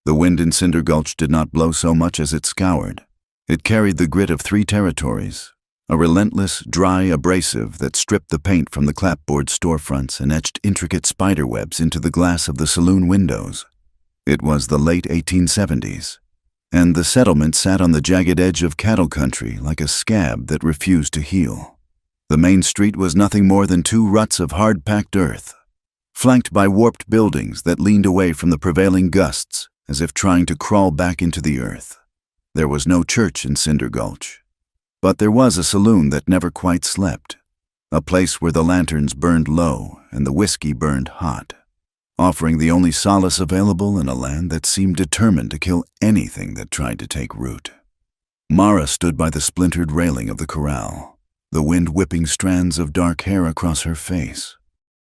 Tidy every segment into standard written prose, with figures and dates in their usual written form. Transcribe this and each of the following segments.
The wind in Cinder Gulch did not blow so much as it scoured. It carried the grit of 3 territories, a relentless, dry abrasive that stripped the paint from the clapboard storefronts and etched intricate spiderwebs into the glass of the saloon windows. It was the late 1870s, and the settlement sat on the jagged edge of cattle country like a scab that refused to heal. The main street was nothing more than 2 ruts of hard-packed earth, flanked by warped buildings that leaned away from the prevailing gusts as if trying to crawl back into the earth. There was no church in Cinder Gulch, but there was a saloon that never quite slept, a place where the lanterns burned low and the whiskey burned hot, offering the only solace available in a land that seemed determined to kill anything that tried to take root. Mara stood by the splintered railing of the corral, the wind whipping strands of dark hair across her face.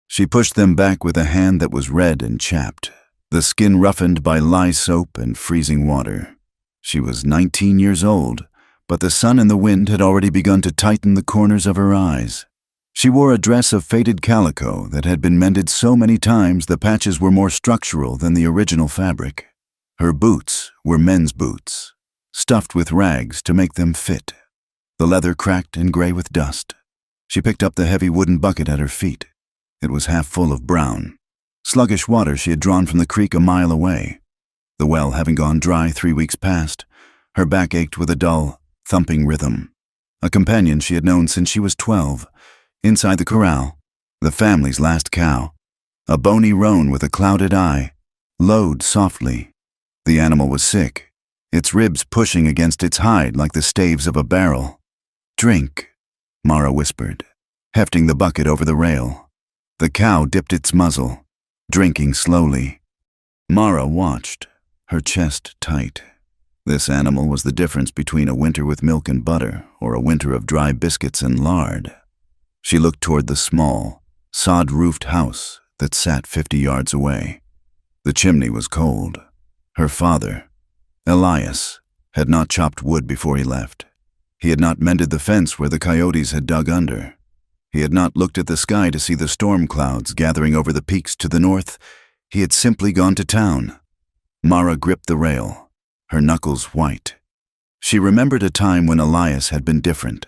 She pushed them back with a hand that was red and chapped, the skin roughened by lye soap and freezing water. She was 19 years old, but the sun and the wind had already begun to tighten the corners of her eyes. She wore a dress of faded calico that had been mended so many times the patches were more structural than the original fabric. Her boots were men's boots, stuffed with rags to make them fit, the leather cracked and gray with dust. She picked up the heavy wooden bucket at her feet. It was half full of brown, sluggish water she had drawn from the creek a mile away. The well having gone dry 3 weeks past, her back ached with a dull, thumping rhythm. A companion she had known since she was 12. Inside the corral, the family's last cow, a bony roan with a clouded eye, lowed softly. The animal was sick, its ribs pushing against its hide like the staves of a barrel. "Drink," Mara whispered, hefting the bucket over the rail. The cow dipped its muzzle, drinking slowly. Mara watched, her chest tight. This animal was the difference between a winter with milk and butter or a winter of dry biscuits and lard. She looked toward the small, sod-roofed house that sat 50 yards away. The chimney was cold. Her father, Elias, had not chopped wood before he left. He had not mended the fence where the coyotes had dug under. He had not looked at the sky to see the storm clouds gathering over the peaks to the north. He had simply gone to town. Mara gripped the rail, her knuckles white. She remembered a time when Elias had been different.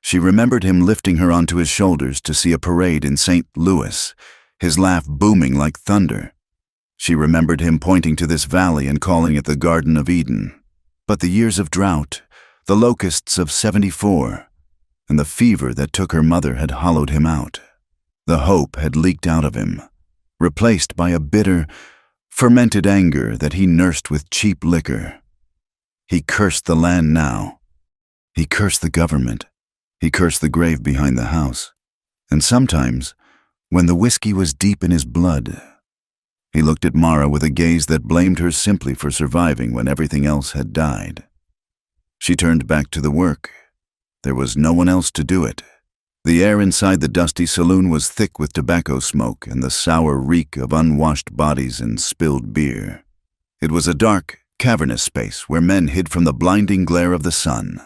She remembered him lifting her onto his shoulders to see a parade in St. Louis, his laugh booming like thunder. She remembered him pointing to this valley and calling it the Garden of Eden. But the years of drought, the locusts of '74, and the fever that took her mother had hollowed him out. The hope had leaked out of him, replaced by a bitter, fermented anger that he nursed with cheap liquor. He cursed the land now. He cursed the government. He cursed the grave behind the house. And sometimes, when the whiskey was deep in his blood, he looked at Mara with a gaze that blamed her simply for surviving when everything else had died. She turned back to the work. There was no one else to do it. The air inside the dusty saloon was thick with tobacco smoke and the sour reek of unwashed bodies and spilled beer. It was a dark, cavernous space where men hid from the blinding glare of the sun.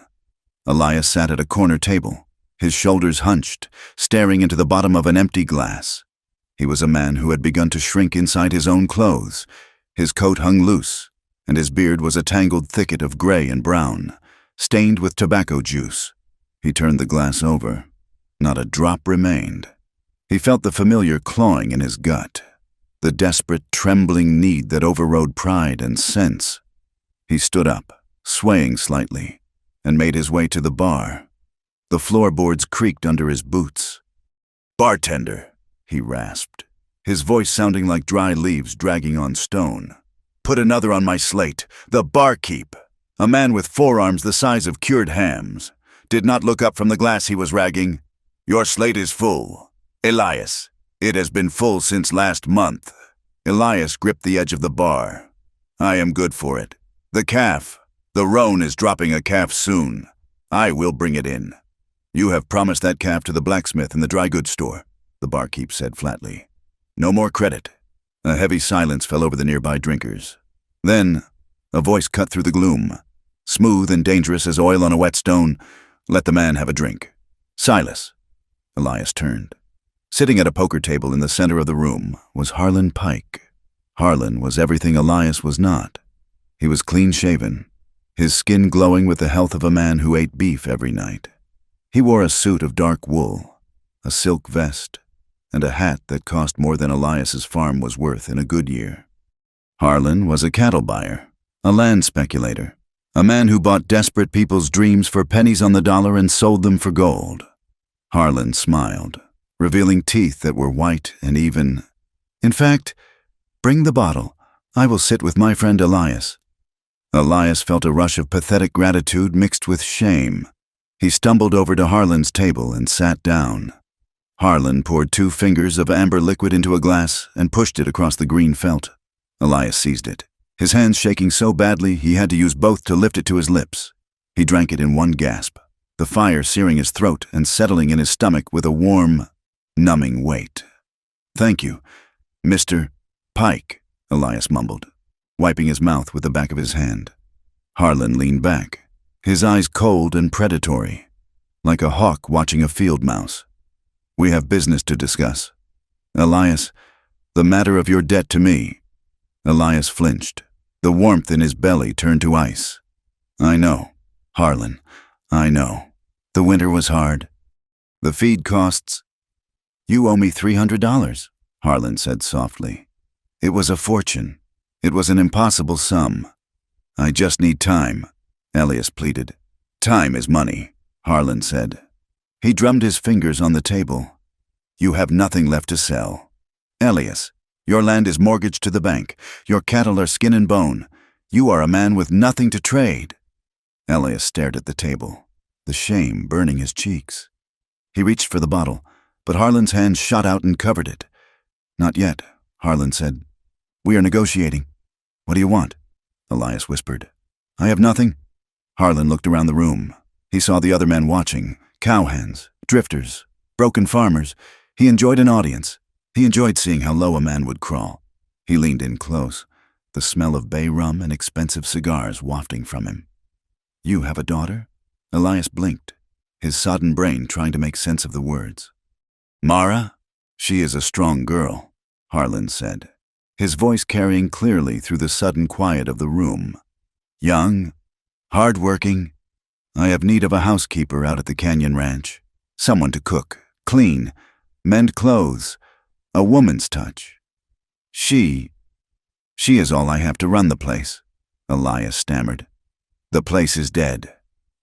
Elias sat at a corner table, his shoulders hunched, staring into the bottom of an empty glass. He was a man who had begun to shrink inside his own clothes. His coat hung loose, and his beard was a tangled thicket of gray and brown, stained with tobacco juice. He turned the glass over. Not a drop remained. He felt the familiar clawing in his gut, the desperate, trembling need that overrode pride and sense. He stood up, swaying slightly, and made his way to the bar. The floorboards creaked under his boots. "Bartender," he rasped, his voice sounding like dry leaves dragging on stone. "Put another on my slate. The barkeep," a man with forearms the size of cured hams, did not look up from the glass he was ragging. "Your slate is full. Elias, it has been full since last month." Elias gripped the edge of the bar. "I am good for it. The calf. The roan is dropping a calf soon. I will bring it in." "You have promised that calf to the blacksmith in the dry goods store," the barkeep said flatly. "No more credit." A heavy silence fell over the nearby drinkers. Then, a voice cut through the gloom, smooth and dangerous as oil on a whetstone. "Let the man have a drink." "Silas." Elias turned. Sitting at a poker table in the center of the room was Harlan Pike. Harlan was everything Elias was not. He was clean-shaven, his skin glowing with the health of a man who ate beef every night. He wore a suit of dark wool, a silk vest, and a hat that cost more than Elias's farm was worth in a good year. Harlan was a cattle buyer, a land speculator, a man who bought desperate people's dreams for pennies on the dollar and sold them for gold. Harlan smiled, revealing teeth that were white and even. In fact, bring the bottle. I will sit with my friend Elias. Elias felt a rush of pathetic gratitude mixed with shame. He stumbled over to Harlan's table and sat down. Harlan poured 2 fingers of amber liquid into a glass and pushed it across the green felt. Elias seized it, his hands shaking so badly he had to use both to lift it to his lips. He drank it in one gasp, the fire searing his throat and settling in his stomach with a warm, numbing weight. "Thank you, Mr. Pike," Elias mumbled, wiping his mouth with the back of his hand. Harlan leaned back, his eyes cold and predatory, like a hawk watching a field mouse. "We have business to discuss. Elias, the matter of your debt to me." Elias flinched. The warmth in his belly turned to ice. "I know, Harlan, I know. The winter was hard. The feed costs." "You owe me $300, Harlan said softly. It was a fortune. It was an impossible sum. "I just need time," Elias pleaded. "Time is money," Harlan said. He drummed his fingers on the table. "You have nothing left to sell. Elias, your land is mortgaged to the bank. Your cattle are skin and bone. You are a man with nothing to trade." Elias stared at the table, the shame burning his cheeks. He reached for the bottle, but Harlan's hand shot out and covered it. "Not yet," Harlan said. "We are negotiating." "What do you want?" Elias whispered. "I have nothing." Harlan looked around the room. He saw the other men watching, cowhands, drifters, broken farmers. He enjoyed an audience. He enjoyed seeing how low a man would crawl. He leaned in close, the smell of bay rum and expensive cigars wafting from him. "You have a daughter?" Elias blinked, his sodden brain trying to make sense of the words. "Mara? She is a strong girl," Harlan said, his voice carrying clearly through the sudden quiet of the room. "Young, hard-working. I have need of a housekeeper out at the Canyon Ranch. Someone to cook, clean, mend clothes, a woman's touch. She is all I have to run the place," Elias stammered. "The place is dead."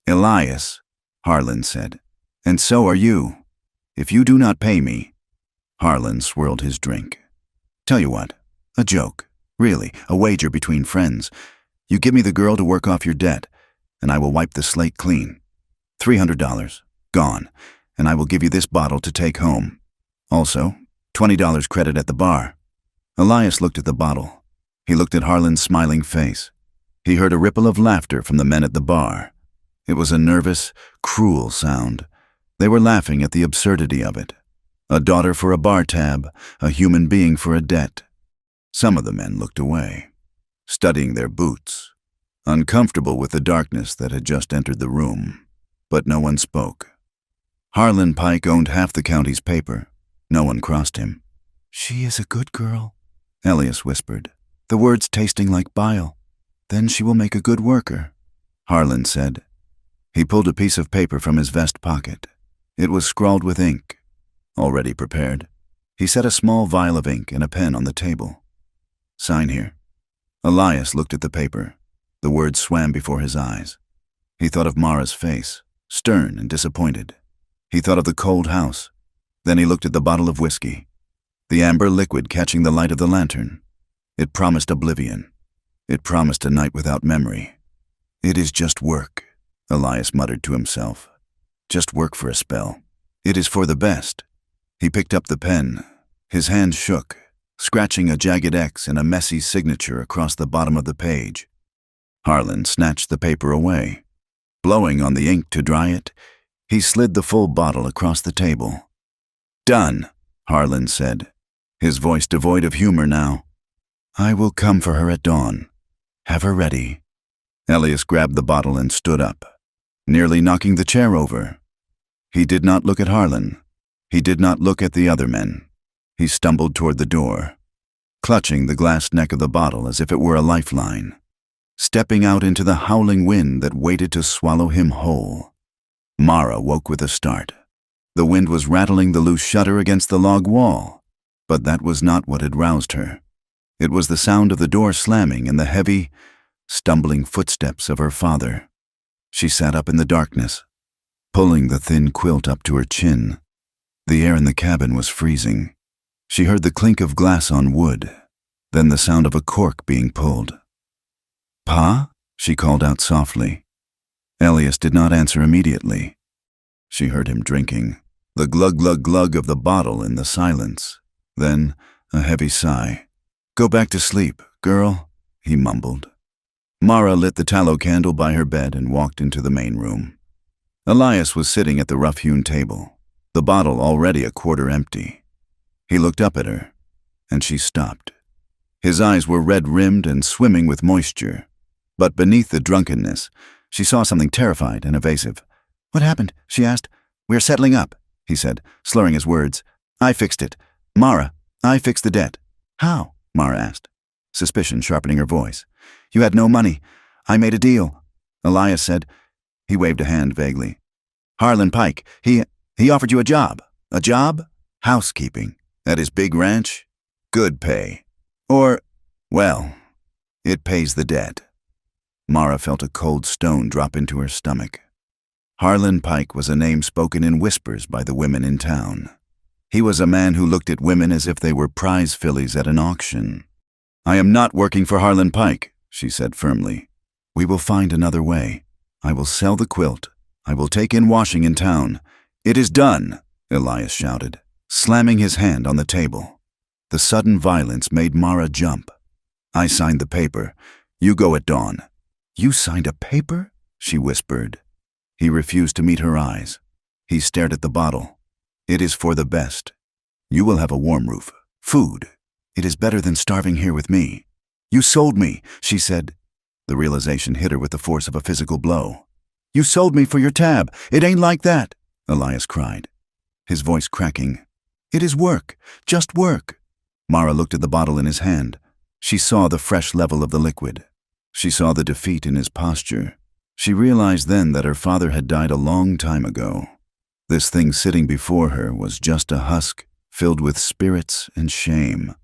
"Elias," Harlan said, "and so are you. If you do not pay me." Harlan swirled his drink. "Tell you what, a joke, really, a wager between friends. You give me the girl to work off your debt, and I will wipe the slate clean. $300, gone, and I will give you this bottle to take home. Also, $20 credit at the bar." Elias looked at the bottle. He looked at Harlan's smiling face. He heard a ripple of laughter from the men at the bar. It was a nervous, cruel sound. They were laughing at the absurdity of it. A daughter for a bar tab, a human being for a debt. Some of the men looked away, studying their boots, uncomfortable with the darkness that had just entered the room. But no one spoke. Harlan Pike owned half the county's paper. No one crossed him. "She is a good girl," Elias whispered, the words tasting like bile. "Then she will make a good worker," Harlan said. He pulled a piece of paper from his vest pocket. It was scrawled with ink, already prepared. He set a small vial of ink and a pen on the table. "Sign here." Elias looked at the paper. The words swam before his eyes. He thought of Mara's face, stern and disappointed. He thought of the cold house. Then he looked at the bottle of whiskey, the amber liquid catching the light of the lantern. It promised oblivion. It promised a night without memory. "It is just work," Elias muttered to himself. "Just work for a spell. It is for the best." He picked up the pen. His hand shook, scratching a jagged X and a messy signature across the bottom of the page. Harlan snatched the paper away. Blowing on the ink to dry it, he slid the full bottle across the table. "Done," Harlan said, his voice devoid of humor now. "I will come for her at dawn. Have her ready." Elias grabbed the bottle and stood up, nearly knocking the chair over. He did not look at Harlan. He did not look at the other men. He stumbled toward the door, clutching the glass neck of the bottle as if it were a lifeline. stepping out into the howling wind that waited to swallow him whole. Mara woke with a start. The wind was rattling the loose shutter against the log wall, but that was not what had roused her. It was the sound of the door slamming and the heavy, stumbling footsteps of her father. She sat up in the darkness, pulling the thin quilt up to her chin. The air in the cabin was freezing. She heard the clink of glass on wood, then the sound of a cork being pulled. "Pa?" she called out softly. Elias did not answer immediately. She heard him drinking, the glug-glug-glug of the bottle in the silence, then a heavy sigh. "Go back to sleep, girl," he mumbled. Mara lit the tallow candle by her bed and walked into the main room. Elias was sitting at the rough-hewn table, the bottle already a quarter empty. He looked up at her, and she stopped. His eyes were red-rimmed and swimming with moisture, but beneath the drunkenness, she saw something terrified and evasive. "What happened?" she asked. "We're settling up," he said, slurring his words. "I fixed it. Mara, I fixed the debt." "How?" Mara asked, suspicion sharpening her voice. "You had no money. I made a deal," Elias said. He waved a hand vaguely. "Harlan Pike, he offered you a job." "A job?" "Housekeeping. At his big ranch. Good pay. Well, it pays the debt." Mara felt a cold stone drop into her stomach. Harlan Pike was a name spoken in whispers by the women in town. He was a man who looked at women as if they were prize fillies at an auction. "I am not working for Harlan Pike," she said firmly. "We will find another way. I will sell the quilt. I will take in washing in town." "It is done," Elias shouted, slamming his hand on the table. The sudden violence made Mara jump. "I signed the paper. You go at dawn." "You signed a paper?" she whispered. He refused to meet her eyes. He stared at the bottle. "It is for the best. You will have a warm roof, food. It is better than starving here with me." "You sold me," she said. The realization hit her with the force of a physical blow. "You sold me for your tab. It ain't like that," Elias cried, his voice cracking. "It is work, just work." Mara looked at the bottle in his hand. She saw the fresh level of the liquid. She saw the defeat in his posture. She realized then that her father had died a long time ago. This thing sitting before her was just a husk filled with spirits and shame.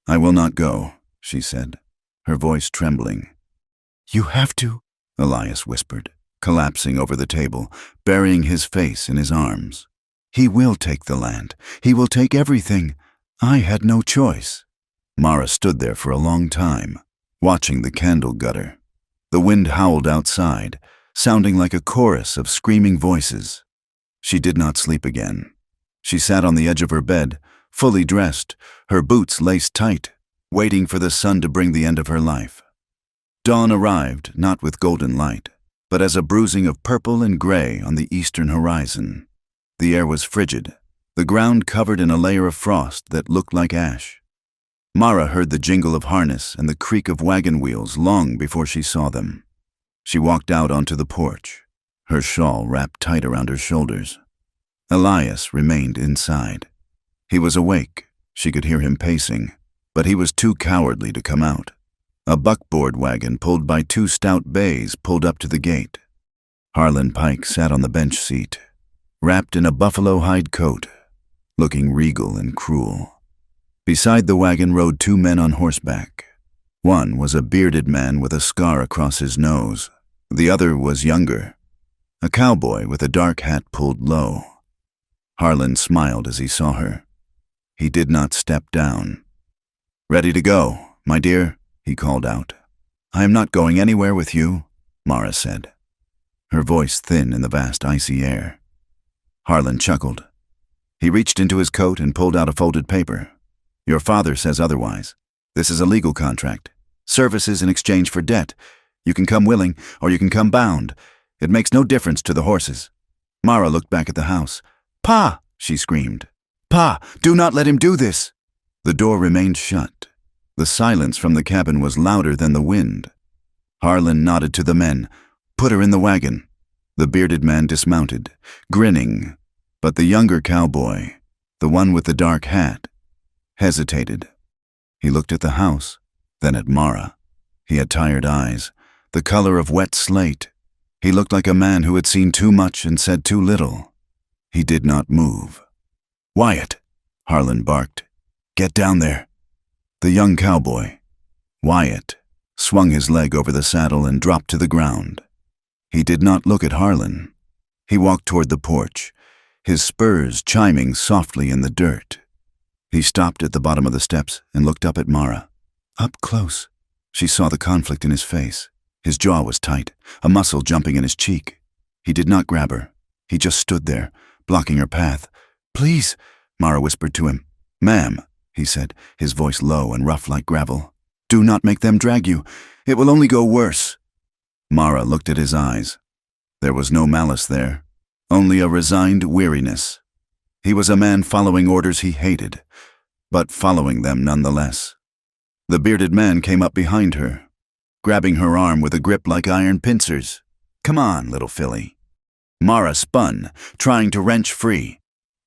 "I will not go," she said, her voice trembling. "You have to," Elias whispered, collapsing over the table, burying his face in his arms. "He will take the land. He will take everything. I had no choice." Mara stood there for a long time, watching the candle gutter. The wind howled outside, sounding like a chorus of screaming voices. She did not sleep again. She sat on the edge of her bed, fully dressed, her boots laced tight, waiting for the sun to bring the end of her life. Dawn arrived, not with golden light, but as a bruising of purple and gray on the eastern horizon. The air was frigid, the ground covered in a layer of frost that looked like ash. Mara heard the jingle of harness and the creak of wagon wheels long before she saw them. She walked out onto the porch, her shawl wrapped tight around her shoulders. Elias remained inside. He was awake. She could hear him pacing, but he was too cowardly to come out. A buckboard wagon pulled by two stout bays pulled up to the gate. Harlan Pike sat on the bench seat, wrapped in a buffalo hide coat, looking regal and cruel. Beside the wagon rode two men on horseback. One was a bearded man with a scar across his nose. The other was younger, a cowboy with a dark hat pulled low. Harlan smiled as he saw her. He did not step down. "Ready to go, my dear?" he called out. "I am not going anywhere with you," Mara said, her voice thin in the vast icy air. Harlan chuckled. He reached into his coat and pulled out a folded paper. "Your father says otherwise. This is a legal contract. Services in exchange for debt. You can come willing, or you can come bound. It makes no difference to the horses." Mara looked back at the house. "Pa!" she screamed. "Pa, do not let him do this!" The door remained shut. The silence from the cabin was louder than the wind. Harlan nodded to the men. "Put her in the wagon." The bearded man dismounted, grinning, but the younger cowboy, the one with the dark hat, hesitated. He looked at the house, then at Mara. He had tired eyes, the color of wet slate. He looked like a man who had seen too much and said too little. He did not move. "Wyatt," Harlan barked. "Get down there." The young cowboy, Wyatt, swung his leg over the saddle and dropped to the ground. He did not look at Harlan. He walked toward the porch, his spurs chiming softly in the dirt. He stopped at the bottom of the steps and looked up at Mara. Up close, she saw the conflict in his face. His jaw was tight, a muscle jumping in his cheek. He did not grab her. He just stood there, blocking her path. "Please," Mara whispered to him. "Ma'am," he said, his voice low and rough like gravel. "Do not make them drag you. It will only go worse." Mara looked at his eyes. There was no malice there, only a resigned weariness. He was a man following orders he hated, but following them nonetheless. The bearded man came up behind her, grabbing her arm with a grip like iron pincers. "Come on, little filly." Mara spun, trying to wrench free.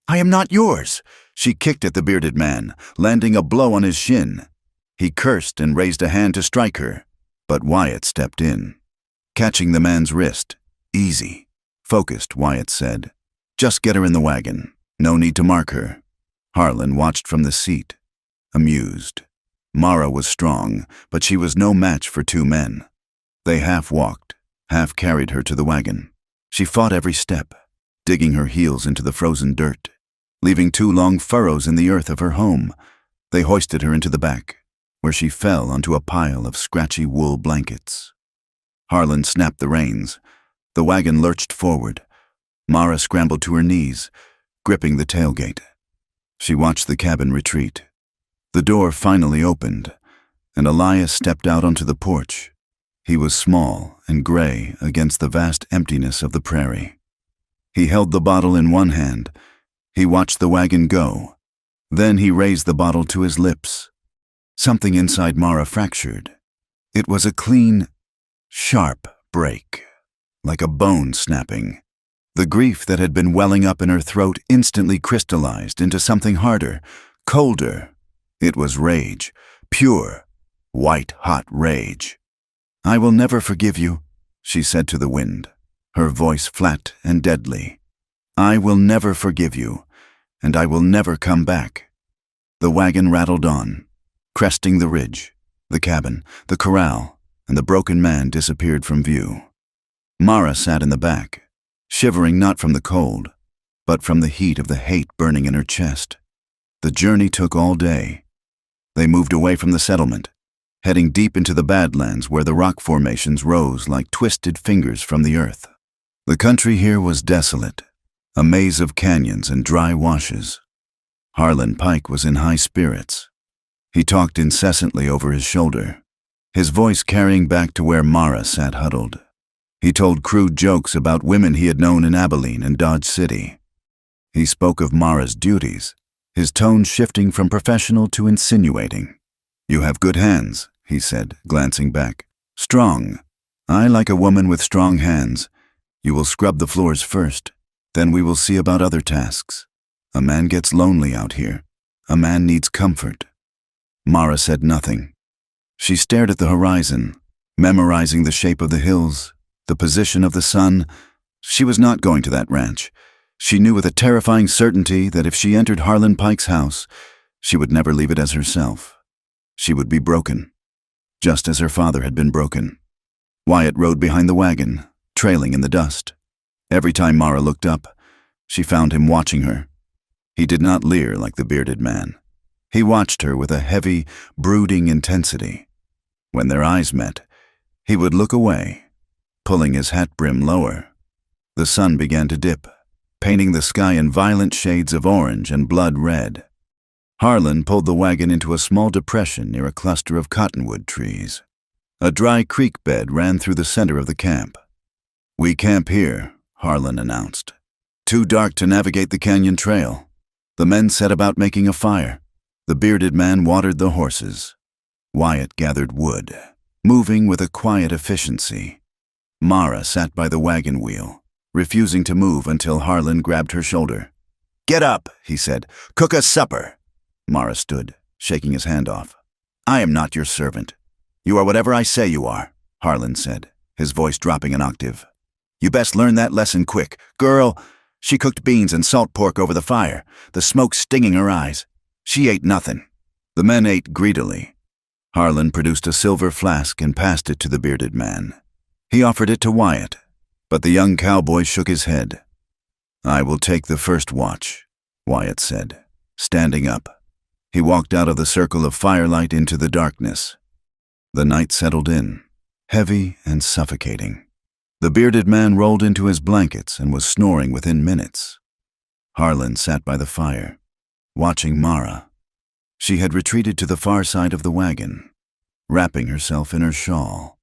"I am not yours." She kicked at the bearded man, landing a blow on his shin. He cursed and raised a hand to strike her, but Wyatt stepped in, catching the man's wrist. "Easy." Focused, Wyatt said. "Just get her in the wagon. No need to mark her." Harlan watched from the seat, amused. Mara was strong, but she was no match for two men. They half walked, half carried her to the wagon. She fought every step, digging her heels into the frozen dirt, leaving 2 long furrows in the earth of her home. They hoisted her into the back, where she fell onto a pile of scratchy wool blankets. Harlan snapped the reins. The wagon lurched forward. Mara scrambled to her knees, gripping the tailgate. She watched the cabin retreat. The door finally opened, and Elias stepped out onto the porch. He was small and gray against the vast emptiness of the prairie. He held the bottle in one hand. He watched the wagon go. Then he raised the bottle to his lips. Something inside Mara fractured. It was a clean, sharp break, like a bone snapping. The grief that had been welling up in her throat instantly crystallized into something harder, colder. It was rage, pure, white-hot rage. "I will never forgive you," she said to the wind, her voice flat and deadly. "I will never forgive you, and I will never come back." The wagon rattled on, cresting the ridge. The cabin, the corral, and the broken man disappeared from view. Mara sat in the back, shivering not from the cold, but from the heat of the hate burning in her chest. The journey took all day. They moved away from the settlement, heading deep into the Badlands where the rock formations rose like twisted fingers from the earth. The country here was desolate, a maze of canyons and dry washes. Harlan Pike was in high spirits. He talked incessantly over his shoulder, his voice carrying back to where Mara sat huddled. He told crude jokes about women he had known in Abilene and Dodge City. He spoke of Mara's duties, his tone shifting from professional to insinuating. "You have good hands," he said, glancing back. "Strong. I like a woman with strong hands. You will scrub the floors first, then we will see about other tasks. A man gets lonely out here. A man needs comfort." Mara said nothing. She stared at the horizon, memorizing the shape of the hills, the position of the sun. She was not going to that ranch. She knew with a terrifying certainty that if she entered Harlan Pike's house, she would never leave it as herself. She would be broken, just as her father had been broken. Wyatt rode behind the wagon, trailing in the dust. Every time Mara looked up, she found him watching her. He did not leer like the bearded man. He watched her with a heavy, brooding intensity. When their eyes met, he would look away, pulling his hat brim lower. The sun began to dip, painting the sky in violent shades of orange and blood red. Harlan pulled the wagon into a small depression near a cluster of cottonwood trees. A dry creek bed ran through the center of the camp. "We camp here," Harlan announced. "Too dark to navigate the canyon trail." The men set about making a fire. The bearded man watered the horses. Wyatt gathered wood, moving with a quiet efficiency. Mara sat by the wagon wheel, refusing to move until Harlan grabbed her shoulder. "Get up," he said. "Cook us supper." Mara stood, shaking his hand off. "I am not your servant." "You are whatever I say you are," Harlan said. his voice dropping an octave. "You best learn that lesson quick. Girl," she cooked beans and salt pork over the fire, the smoke stinging her eyes. She ate nothing. The men ate greedily. Harlan produced a silver flask and passed it to the bearded man. He offered it to Wyatt, but the young cowboy shook his head. "I will take the first watch," Wyatt said, standing up. He walked out of the circle of firelight into the darkness. The night settled in, heavy and suffocating. The bearded man rolled into his blankets and was snoring within minutes. Harlan sat by the fire, watching Mara. She had retreated to the far side of the wagon, wrapping herself in her shawl.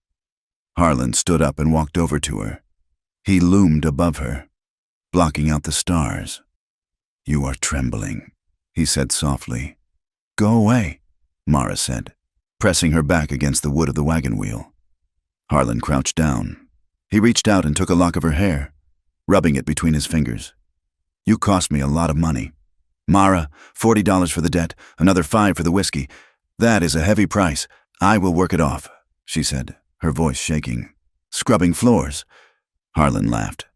Harlan stood up and walked over to her. He loomed above her, blocking out the stars. "You are trembling," he said softly. "Go away," Mara said, pressing her back against the wood of the wagon wheel. Harlan crouched down. He reached out and took a lock of her hair, rubbing it between his fingers. "You cost me a lot of money. Mara, $40 for the debt, another $5 for the whiskey. That is a heavy price. I will work it off," she said, her voice shaking. "Scrubbing floors." Harlan laughed.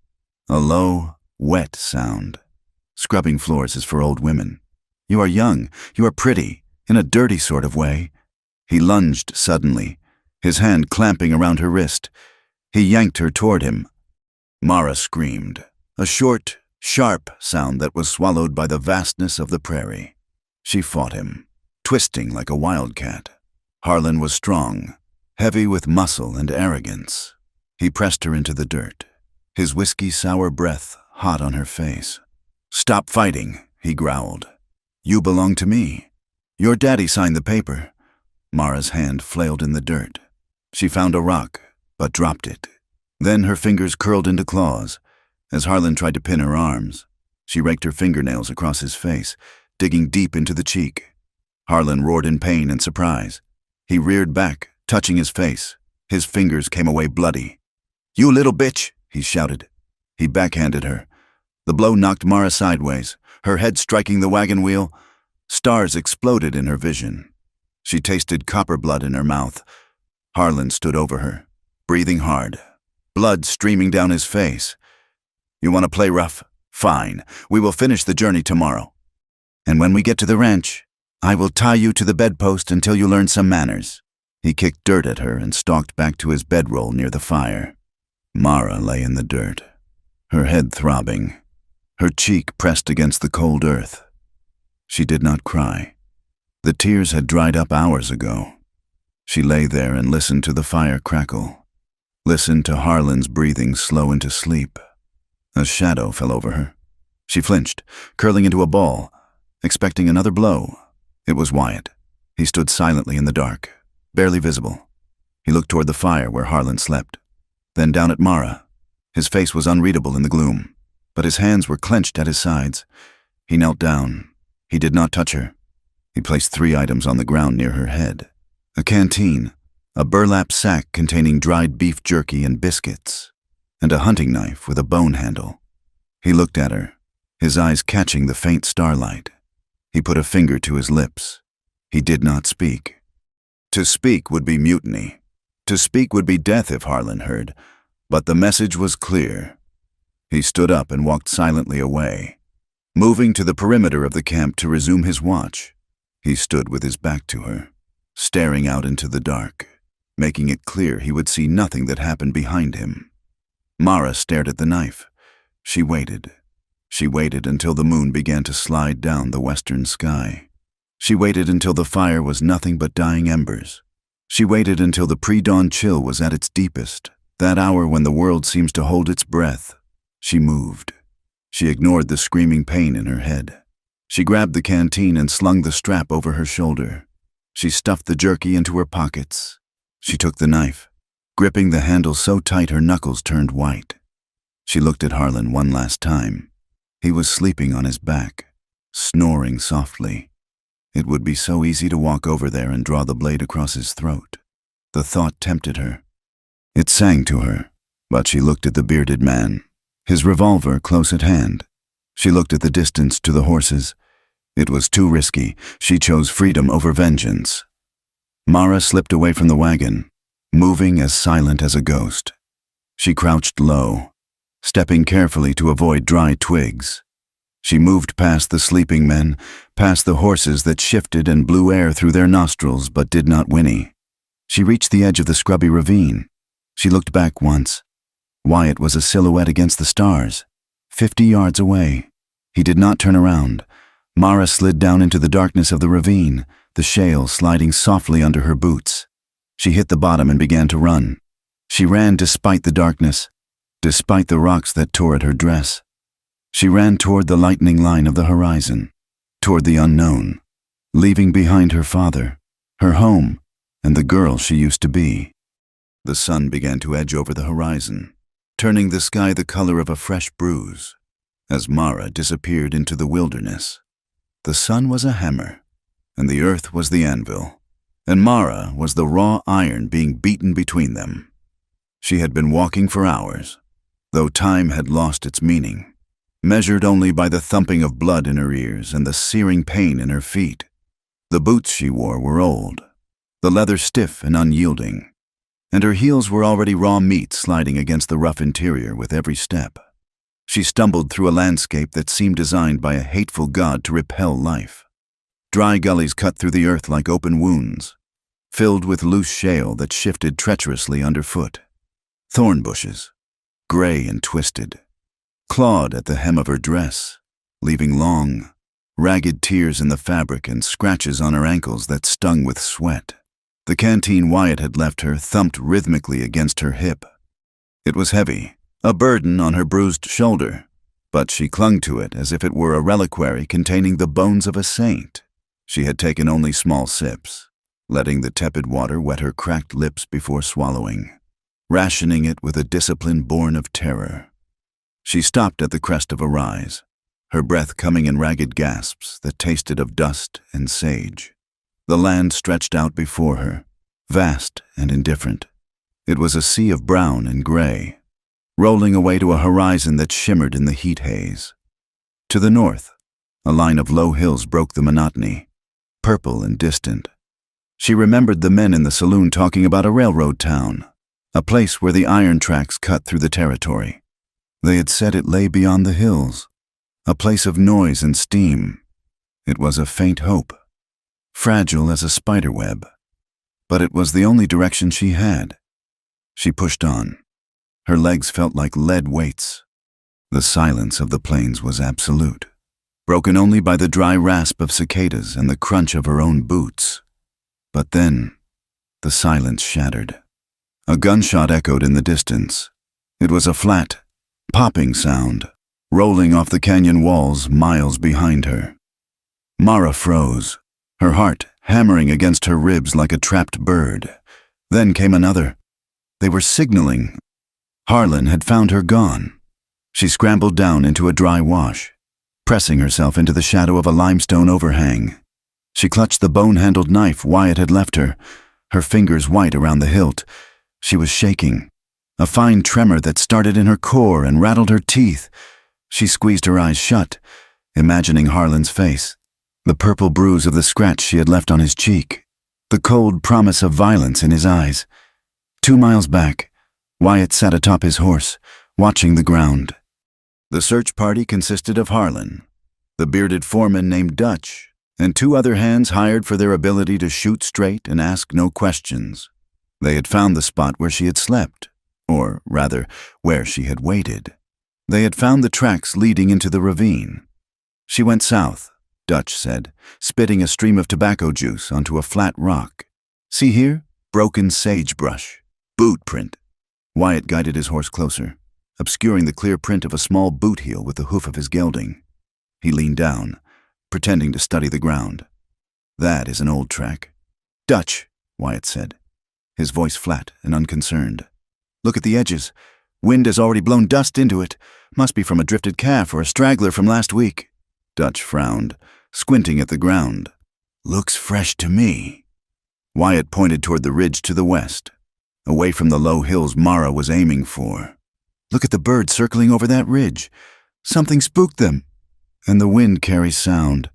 A low, wet sound. "Scrubbing floors is for old women. You are young, you are pretty, in a dirty sort of way." He lunged suddenly, his hand clamping around her wrist. He yanked her toward him. Mara screamed, a short, sharp sound that was swallowed by the vastness of the prairie. She fought him, twisting like a wildcat. Harlan was strong, heavy with muscle and arrogance. He pressed her into the dirt, his whiskey-sour breath hot on her face. "Stop fighting," he growled. "You belong to me. Your daddy signed the paper." Mara's hand flailed in the dirt. She found a rock, but dropped it. Then her fingers curled into claws. As Harlan tried to pin her arms, she raked her fingernails across his face, digging deep into the cheek. Harlan roared in pain and surprise. He reared back, touching his face. His fingers came away bloody. "You little bitch," he shouted. He backhanded her. The blow knocked Mara sideways, her head striking the wagon wheel. Stars exploded in her vision. She tasted copper blood in her mouth. Harlan stood over her, breathing hard, blood streaming down his face. "You want to play rough? Fine. We will finish the journey tomorrow. And when we get to the ranch, I will tie you to the bedpost until you learn some manners." He kicked dirt at her and stalked back to his bedroll near the fire. Mara lay in the dirt, her head throbbing, her cheek pressed against the cold earth. She did not cry. The tears had dried up hours ago. She lay there and listened to the fire crackle, listened to Harlan's breathing slow into sleep. A shadow fell over her. She flinched, curling into a ball, expecting another blow. It was Wyatt. He stood silently in the dark, barely visible. He looked toward the fire where Harlan slept, then down at Mara. His face was unreadable in the gloom, but his hands were clenched at his sides. He knelt down. He did not touch her. He placed 3 items on the ground near her head: a canteen, a burlap sack containing dried beef jerky and biscuits, and a hunting knife with a bone handle. He looked at her, his eyes catching the faint starlight. He put a finger to his lips. He did not speak. To speak would be mutiny. To speak would be death if Harlan heard, but the message was clear. He stood up and walked silently away, moving to the perimeter of the camp to resume his watch. He stood with his back to her, staring out into the dark, making it clear he would see nothing that happened behind him. Mara stared at the knife. She waited. She waited until the moon began to slide down the western sky. She waited until the fire was nothing but dying embers. She waited until the pre-dawn chill was at its deepest, that hour when the world seems to hold its breath. She moved. She ignored the screaming pain in her head. She grabbed the canteen and slung the strap over her shoulder. She stuffed the jerky into her pockets. She took the knife, gripping the handle so tight her knuckles turned white. She looked at Harlan one last time. He was sleeping on his back, snoring softly. It would be so easy to walk over there and draw the blade across his throat. The thought tempted her. It sang to her, but she looked at the bearded man, his revolver close at hand. She looked at the distance to the horses. It was too risky. She chose freedom over vengeance. Mara slipped away from the wagon, moving as silent as a ghost. She crouched low, stepping carefully to avoid dry twigs. She moved past the sleeping men, past the horses that shifted and blew air through their nostrils but did not whinny. She reached the edge of the scrubby ravine. She looked back once. Wyatt was a silhouette against the stars, 50 yards away. He did not turn around. Mara slid down into the darkness of the ravine, the shale sliding softly under her boots. She hit the bottom and began to run. She ran despite the darkness, despite the rocks that tore at her dress. She ran toward the lightening line of the horizon, toward the unknown, leaving behind her father, her home, and the girl she used to be. The sun began to edge over the horizon, turning the sky the color of a fresh bruise, as Mara disappeared into the wilderness. The sun was a hammer, and the earth was the anvil, and Mara was the raw iron being beaten between them. She had been walking for hours, though time had lost its meaning, measured only by the thumping of blood in her ears and the searing pain in her feet. The boots she wore were old, the leather stiff and unyielding, and her heels were already raw meat sliding against the rough interior with every step. She stumbled through a landscape that seemed designed by a hateful god to repel life. Dry gullies cut through the earth like open wounds, filled with loose shale that shifted treacherously underfoot. Thorn bushes, gray and twisted, clawed at the hem of her dress, leaving long, ragged tears in the fabric and scratches on her ankles that stung with sweat. The canteen Wyatt had left her thumped rhythmically against her hip. It was heavy, a burden on her bruised shoulder, but she clung to it as if it were a reliquary containing the bones of a saint. She had taken only small sips, letting the tepid water wet her cracked lips before swallowing, rationing it with a discipline born of terror. She stopped at the crest of a rise, her breath coming in ragged gasps that tasted of dust and sage. The land stretched out before her, vast and indifferent. It was a sea of brown and gray, rolling away to a horizon that shimmered in the heat haze. To the north, a line of low hills broke the monotony, purple and distant. She remembered the men in the saloon talking about a railroad town, a place where the iron tracks cut through the territory. They had said it lay beyond the hills, a place of noise and steam. It was a faint hope, fragile as a spider web, but it was the only direction she had. She pushed on. Her legs felt like lead weights. The silence of the plains was absolute, broken only by the dry rasp of cicadas and the crunch of her own boots. But then, the silence shattered. A gunshot echoed in the distance. It was a flat, popping sound, rolling off the canyon walls miles behind her. Mara froze, her heart hammering against her ribs like a trapped bird. Then came another. They were signaling. Harlan had found her gone. She scrambled down into a dry wash, pressing herself into the shadow of a limestone overhang. She clutched the bone-handled knife Wyatt had left her, her fingers white around the hilt. She was shaking, a fine tremor that started in her core and rattled her teeth. She squeezed her eyes shut, imagining Harlan's face, the purple bruise of the scratch she had left on his cheek, the cold promise of violence in his eyes. 2 miles back, Wyatt sat atop his horse, watching the ground. The search party consisted of Harlan, the bearded foreman named Dutch, and 2 other hands hired for their ability to shoot straight and ask no questions. They had found the spot where she had slept, or rather, where she had waited. They had found the tracks leading into the ravine. She went south, Dutch said, spitting a stream of tobacco juice onto a flat rock. See here? Broken sagebrush. Boot print. Wyatt guided his horse closer, obscuring the clear print of a small boot heel with the hoof of his gelding. He leaned down, pretending to study the ground. That is an old track. Dutch, Wyatt said, his voice flat and unconcerned. Look at the edges. Wind has already blown dust into it. Must be from a drifted calf or a straggler from last week. Dutch frowned, squinting at the ground. Looks fresh to me. Wyatt pointed toward the ridge to the west, away from the low hills Mara was aiming for. Look at the birds circling over that ridge. Something spooked them. And the wind carries sound.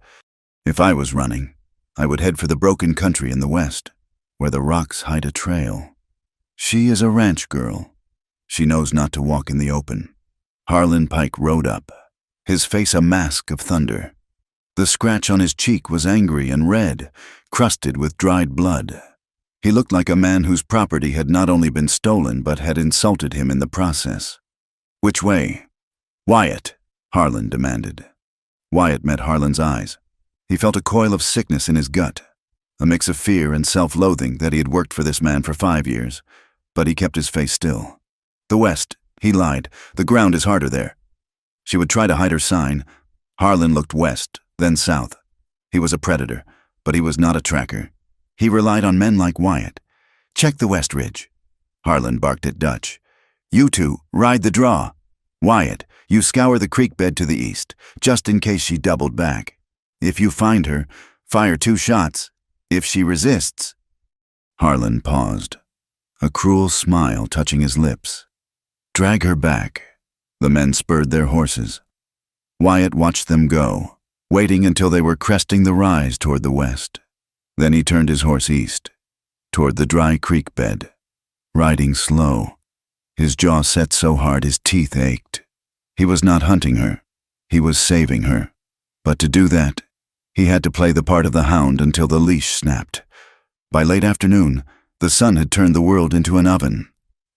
If I was running, I would head for the broken country in the west, where the rocks hide a trail. She is a ranch girl. She knows not to walk in the open. Harlan Pike rode up, his face a mask of thunder. The scratch on his cheek was angry and red, crusted with dried blood. He looked like a man whose property had not only been stolen but had insulted him in the process. "Which way?" "Wyatt," Harlan demanded. Wyatt met Harlan's eyes. He felt a coil of sickness in his gut, a mix of fear and self-loathing that he had worked for this man for 5 years, but he kept his face still. "The west," he lied. "The ground is harder there." She would try to hide her sign. Harlan looked west, then south. He was a predator, but he was not a tracker. He relied on men like Wyatt. "Check the west ridge." Harlan barked at Dutch. "You two, ride the draw. Wyatt, you scour the creek bed to the east, just in case she doubled back. If you find her, fire 2 shots. If she resists—" Harlan paused, a cruel smile touching his lips. "Drag her back." The men spurred their horses. Wyatt watched them go, waiting until they were cresting the rise toward the west. Then he turned his horse east, toward the dry creek bed, riding slow. His jaw set so hard his teeth ached. He was not hunting her. He was saving her. But to do that, he had to play the part of the hound until the leash snapped. By late afternoon, the sun had turned the world into an oven.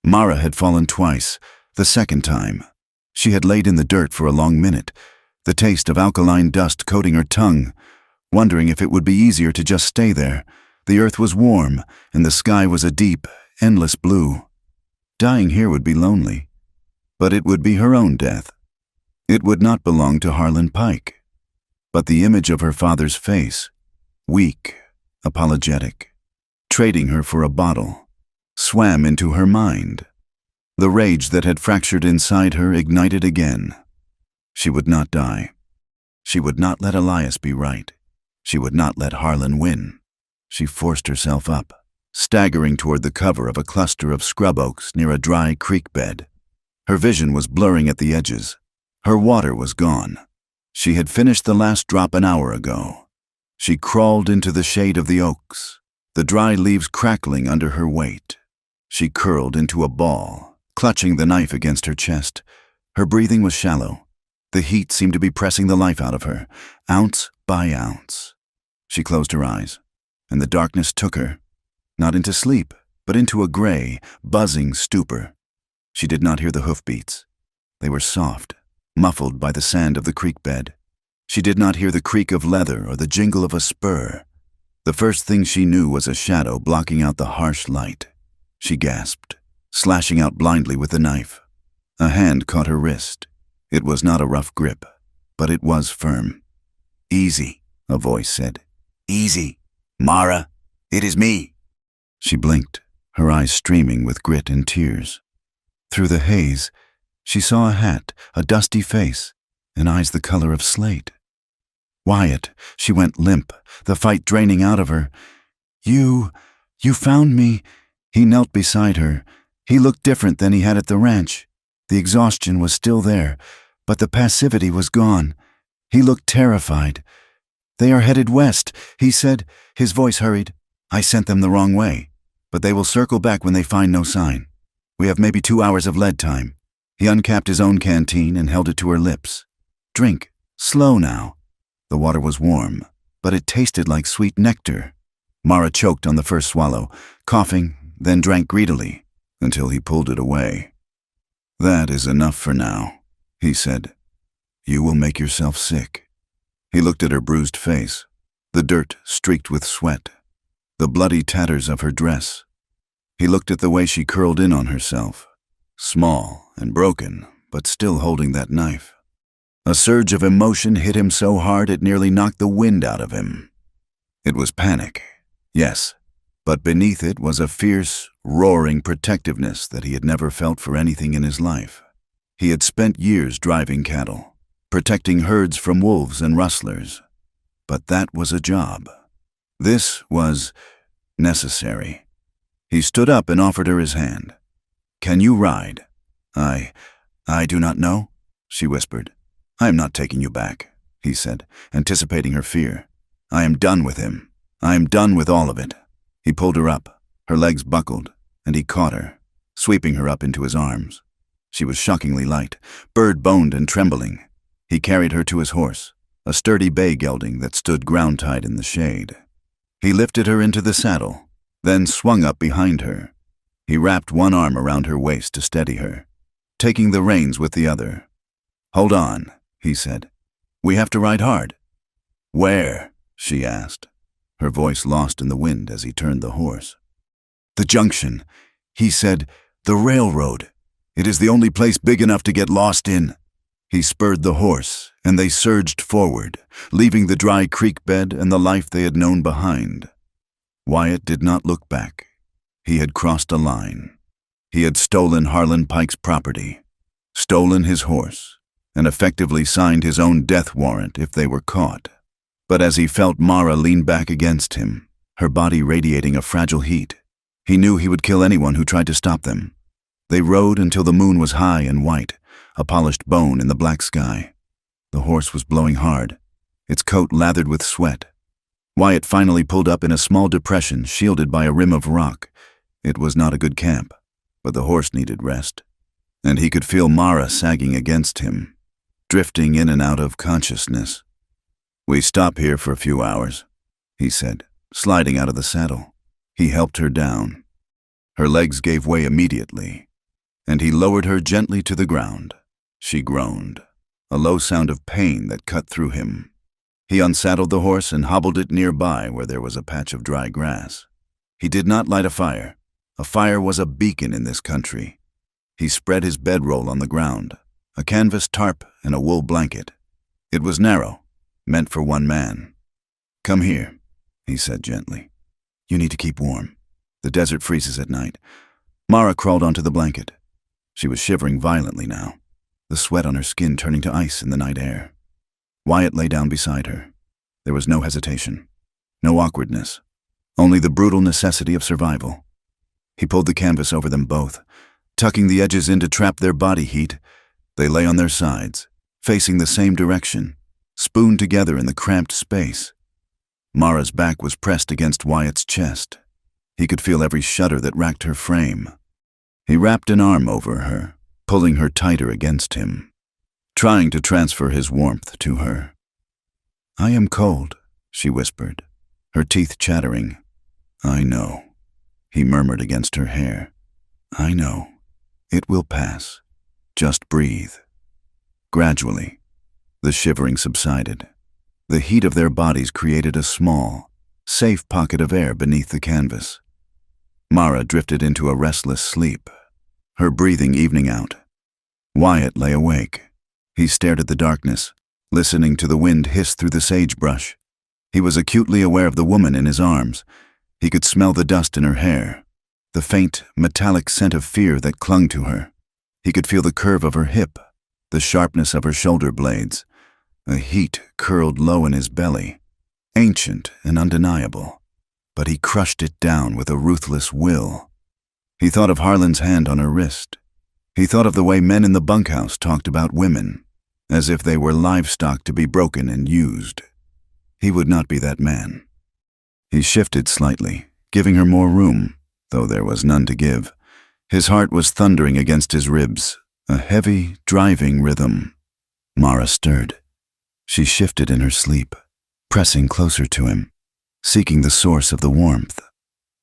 Mara had fallen twice, the second time. She had laid in the dirt for a long minute, the taste of alkaline dust coating her tongue, wondering if it would be easier to just stay there. The earth was warm, and the sky was a deep, endless blue. Dying here would be lonely, but it would be her own death. It would not belong to Harlan Pike. But the image of her father's face, weak, apologetic, trading her for a bottle, swam into her mind. The rage that had fractured inside her ignited again. She would not die. She would not let Elias be right. She would not let Harlan win. She forced herself up, staggering toward the cover of a cluster of scrub oaks near a dry creek bed. Her vision was blurring at the edges. Her water was gone. She had finished the last drop an hour ago. She crawled into the shade of the oaks, the dry leaves crackling under her weight. She curled into a ball, clutching the knife against her chest. Her breathing was shallow. The heat seemed to be pressing the life out of her, ounce by ounce. She closed her eyes, and the darkness took her, not into sleep, but into a gray, buzzing stupor. She did not hear the hoofbeats. They were soft, muffled by the sand of the creek bed. She did not hear the creak of leather or the jingle of a spur. The first thing she knew was a shadow blocking out the harsh light. She gasped, slashing out blindly with the knife. A hand caught her wrist. It was not a rough grip, but it was firm. "Easy," a voice said. "Easy. Mara, it is me." She blinked, her eyes streaming with grit and tears. Through the haze, she saw a hat, a dusty face, and eyes the color of slate. "Wyatt," she went limp, the fight draining out of her. You found me." He knelt beside her. He looked different than he had at the ranch. The exhaustion was still there, but the passivity was gone. He looked terrified. "They are headed west," he said, his voice hurried. "I sent them the wrong way, but they will circle back when they find no sign. We have maybe 2 hours of lead time." He uncapped his own canteen and held it to her lips. "Drink, slow now." The water was warm, but it tasted like sweet nectar. Mara choked on the first swallow, coughing, then drank greedily, until he pulled it away. "That is enough for now," he said. "You will make yourself sick." He looked at her bruised face, the dirt streaked with sweat, the bloody tatters of her dress. He looked at the way she curled in on herself, small and broken, but still holding that knife. A surge of emotion hit him so hard it nearly knocked the wind out of him. It was panic, yes, but beneath it was a fierce, roaring protectiveness that he had never felt for anything in his life. He had spent years driving cattle, protecting herds from wolves and rustlers. But that was a job. This was necessary. He stood up and offered her his hand. "Can you ride?" I do not know," she whispered. "I am not taking you back," he said, anticipating her fear. "I am done with him. I am done with all of it." He pulled her up, her legs buckled, and he caught her, sweeping her up into his arms. She was shockingly light, bird-boned and trembling. He carried her to his horse, a sturdy bay gelding that stood ground-tied in the shade. He lifted her into the saddle, then swung up behind her. He wrapped one arm around her waist to steady her, taking the reins with the other. "Hold on," he said. "We have to ride hard." "Where?" she asked, her voice lost in the wind as he turned the horse. "The junction," he said. "The railroad. It is the only place big enough to get lost in." He spurred the horse, and they surged forward, leaving the dry creek bed and the life they had known behind. Wyatt did not look back. He had crossed a line. He had stolen Harlan Pike's property, stolen his horse, and effectively signed his own death warrant if they were caught. But as he felt Mara lean back against him, her body radiating a fragile heat, he knew he would kill anyone who tried to stop them. They rode until the moon was high and white, a polished bone in the black sky. The horse was blowing hard, its coat lathered with sweat. Wyatt finally pulled up in a small depression shielded by a rim of rock. It was not a good camp, but the horse needed rest, and he could feel Mara sagging against him, drifting in and out of consciousness. "We stop here for a few hours," he said, sliding out of the saddle. He helped her down. Her legs gave way immediately, and he lowered her gently to the ground. She groaned, a low sound of pain that cut through him. He unsaddled the horse and hobbled it nearby where there was a patch of dry grass. He did not light a fire. A fire was a beacon in this country. He spread his bedroll on the ground, a canvas tarp and a wool blanket. It was narrow, meant for one man. "Come here," he said gently. "You need to keep warm. The desert freezes at night." Mara crawled onto the blanket. She was shivering violently now, the sweat on her skin turning to ice in the night air. Wyatt lay down beside her. There was no hesitation, no awkwardness, only the brutal necessity of survival. He pulled the canvas over them both, tucking the edges in to trap their body heat. They lay on their sides, facing the same direction, spooned together in the cramped space. Mara's back was pressed against Wyatt's chest. He could feel every shudder that racked her frame. He wrapped an arm over her, pulling her tighter against him, trying to transfer his warmth to her. "I am cold," she whispered, her teeth chattering. "I know," he murmured against her hair. "I know. It will pass. Just breathe." Gradually, the shivering subsided. The heat of their bodies created a small, safe pocket of air beneath the canvas. Mara drifted into a restless sleep, her breathing evening out. Wyatt lay awake. He stared at the darkness, listening to the wind hiss through the sagebrush. He was acutely aware of the woman in his arms. He could smell the dust in her hair, the faint, metallic scent of fear that clung to her. He could feel the curve of her hip, the sharpness of her shoulder blades. A heat curled low in his belly, ancient and undeniable, but he crushed it down with a ruthless will. He thought of Harlan's hand on her wrist. He thought of the way men in the bunkhouse talked about women, as if they were livestock to be broken and used. He would not be that man. He shifted slightly, giving her more room, though there was none to give. His heart was thundering against his ribs, a heavy, driving rhythm. Mara stirred. She shifted in her sleep, pressing closer to him, seeking the source of the warmth.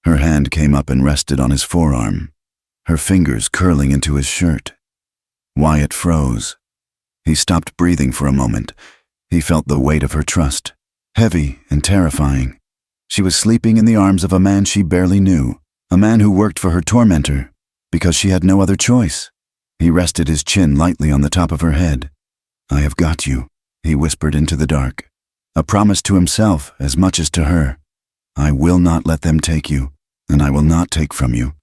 Her hand came up and rested on his forearm, her fingers curling into his shirt. Wyatt froze. He stopped breathing for a moment. He felt the weight of her trust, heavy and terrifying. She was sleeping in the arms of a man she barely knew, a man who worked for her tormentor, because she had no other choice. He rested his chin lightly on the top of her head. "I have got you," he whispered into the dark, a promise to himself as much as to her. "I will not let them take you, and I will not take from you."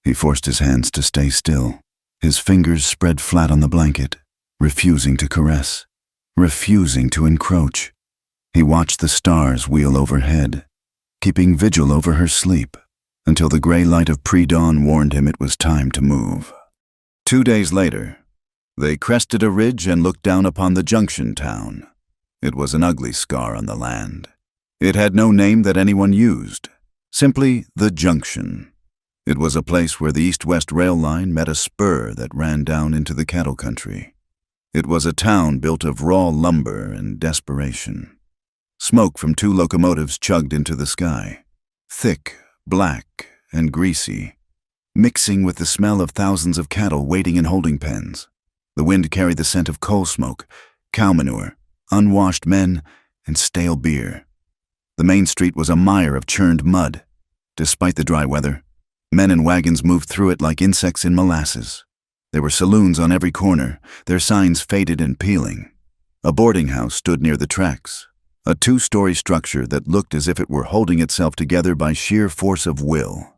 He forced his hands to stay still, his fingers spread flat on the blanket, refusing to caress, refusing to encroach. He watched the stars wheel overhead, keeping vigil over her sleep, until the gray light of pre-dawn warned him it was time to move. 2 days later, they crested a ridge and looked down upon the junction town. It was an ugly scar on the land. It had no name that anyone used, simply the junction. It was a place where the east-west rail line met a spur that ran down into the cattle country. It was a town built of raw lumber and desperation. Smoke from 2 locomotives chugged into the sky, thick, black, and greasy, mixing with the smell of thousands of cattle waiting in holding pens. The wind carried the scent of coal smoke, cow manure, unwashed men, and stale beer. The main street was a mire of churned mud. Despite the dry weather, men and wagons moved through it like insects in molasses. There were saloons on every corner, their signs faded and peeling. A boarding house stood near the tracks, a 2-story structure that looked as if it were holding itself together by sheer force of will.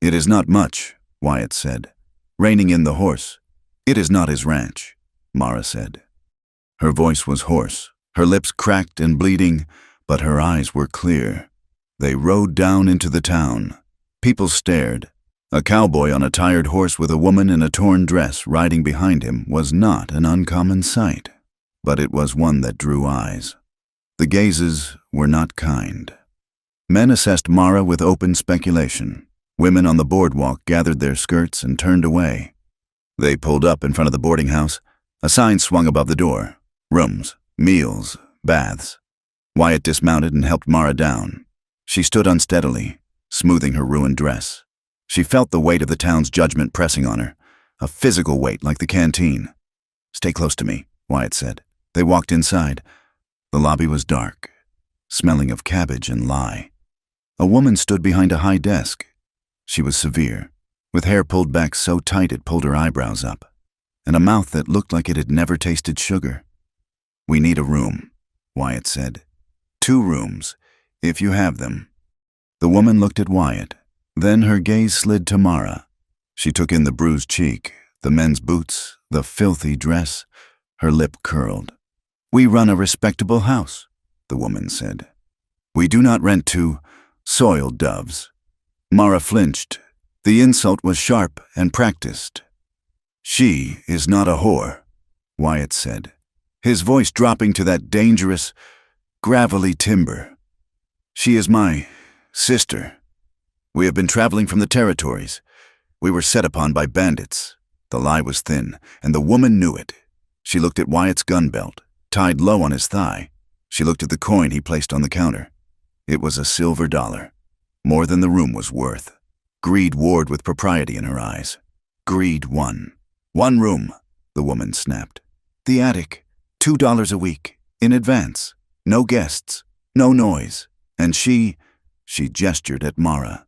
"It is not much," Wyatt said, reining in the horse. "It is not his ranch," Mara said. Her voice was hoarse, her lips cracked and bleeding, but her eyes were clear. They rode down into the town. People stared. A cowboy on a tired horse with a woman in a torn dress riding behind him was not an uncommon sight, but it was one that drew eyes. The gazes were not kind. Men assessed Mara with open speculation. Women on the boardwalk gathered their skirts and turned away. They pulled up in front of the boarding house. A sign swung above the door. Rooms, meals, baths. Wyatt dismounted and helped Mara down. She stood unsteadily, smoothing her ruined dress. She felt the weight of the town's judgment pressing on her, a physical weight like the canteen. "Stay close to me," Wyatt said. They walked inside. The lobby was dark, smelling of cabbage and lye. A woman stood behind a high desk. She was severe, with hair pulled back so tight it pulled her eyebrows up, and a mouth that looked like it had never tasted sugar. "We need a room," Wyatt said. "2 rooms, if you have them." The woman looked at Wyatt. Then her gaze slid to Mara. She took in the bruised cheek, the men's boots, the filthy dress. Her lip curled. "We run a respectable house," the woman said. "We do not rent to soiled doves." Mara flinched. The insult was sharp and practiced. "She is not a whore," Wyatt said, his voice dropping to that dangerous, gravelly timbre. "She is my sister. We have been traveling from the territories. We were set upon by bandits." The lie was thin, and the woman knew it. She looked at Wyatt's gun belt, tied low on his thigh. She looked at the coin he placed on the counter. It was a silver dollar, more than the room was worth. Greed warred with propriety in her eyes. Greed won. "1 room," the woman snapped. "The attic, $2 a week, in advance. No guests, no noise. And she gestured at Mara,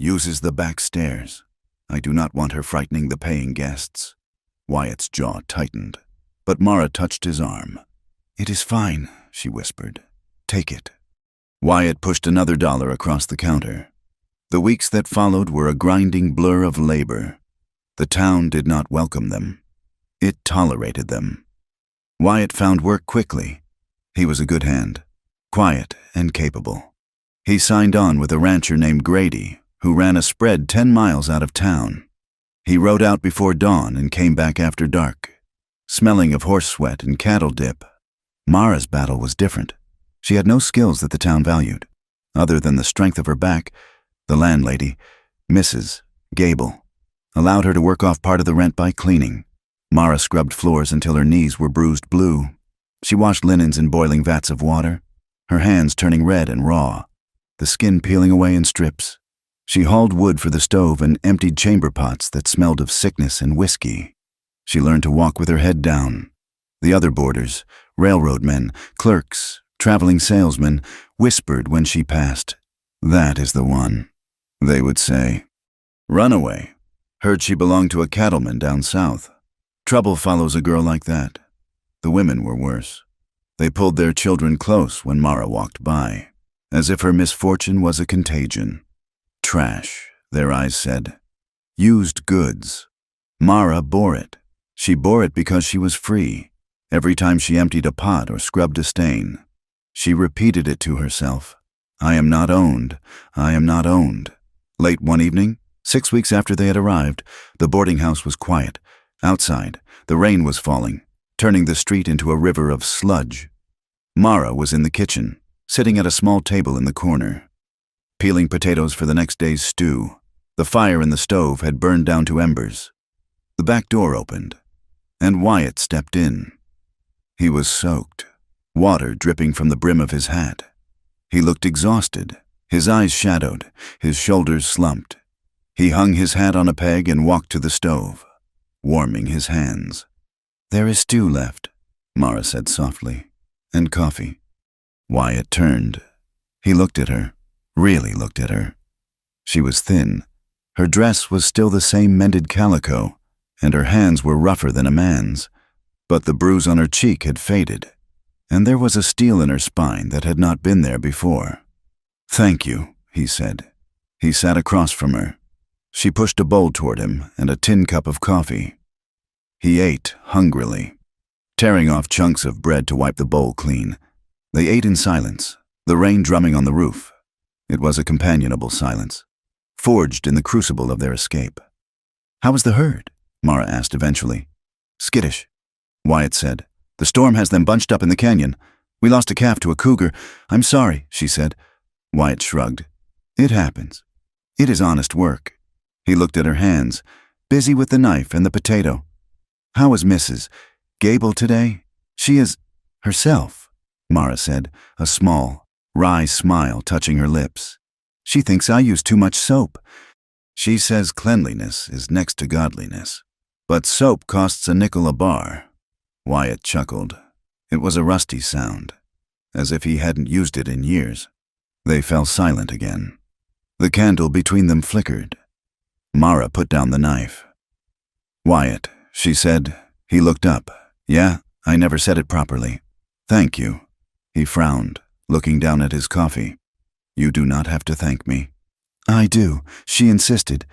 "uses the back stairs. I do not want her frightening the paying guests." Wyatt's jaw tightened, but Mara touched his arm. "It is fine," she whispered. "Take it." Wyatt pushed another dollar across the counter. The weeks that followed were a grinding blur of labor. The town did not welcome them. It tolerated them. Wyatt found work quickly. He was a good hand, quiet and capable. He signed on with a rancher named Grady, who ran a spread 10 miles out of town. He rode out before dawn and came back after dark, smelling of horse sweat and cattle dip. Mara's battle was different. She had no skills that the town valued. Other than the strength of her back, the landlady, Mrs. Gable, allowed her to work off part of the rent by cleaning. Mara scrubbed floors until her knees were bruised blue. She washed linens in boiling vats of water, her hands turning red and raw, the skin peeling away in strips. She hauled wood for the stove and emptied chamber pots that smelled of sickness and whiskey. She learned to walk with her head down. The other boarders, railroad men, clerks, traveling salesmen, whispered when she passed, "That is the one," they would say. "Runaway. Heard she belonged to a cattleman down south." Trouble follows a girl like that. The women were worse. They pulled their children close when Mara walked by, as if her misfortune was a contagion. Trash, their eyes said. Used goods. Mara bore it. She bore it because she was free. Every time she emptied a pot or scrubbed a stain, she repeated it to herself. "I am not owned. I am not owned." Late one evening, 6 weeks after they had arrived, the boarding house was quiet. Outside, the rain was falling, turning the street into a river of sludge. Mara was in the kitchen, sitting at a small table in the corner, peeling potatoes for the next day's stew. The fire in the stove had burned down to embers. The back door opened, and Wyatt stepped in. He was soaked, water dripping from the brim of his hat. He looked exhausted, his eyes shadowed, his shoulders slumped. He hung his hat on a peg and walked to the stove, warming his hands. "There is stew left," Mara said softly, "and coffee." Wyatt turned. He looked at her, really looked at her. She was thin. Her dress was still the same mended calico, and her hands were rougher than a man's, but the bruise on her cheek had faded, and there was a steel in her spine that had not been there before. "Thank you," he said. He sat across from her. She pushed a bowl toward him and a tin cup of coffee. He ate hungrily, tearing off chunks of bread to wipe the bowl clean. They ate in silence, the rain drumming on the roof. It was a companionable silence, forged in the crucible of their escape. "How was the herd?" Mara asked eventually. "Skittish," Wyatt said. "The storm has them bunched up in the canyon. We lost a calf to a cougar. I'm sorry," she said. Wyatt shrugged. "It happens. It is honest work." He looked at her hands, busy with the knife and the potato. "How is Mrs. Gable today?" "She is herself," Mara said, a small, wry smile touching her lips. "She thinks I use too much soap. She says cleanliness is next to godliness. But soap costs a nickel a bar." Wyatt chuckled. It was a rusty sound, as if he hadn't used it in years. They fell silent again. The candle between them flickered. Mara put down the knife. "Wyatt," she said. He looked up. "Yeah, I never said it properly. Thank you." He frowned, looking down at his coffee. "You do not have to thank me." "I do," she insisted.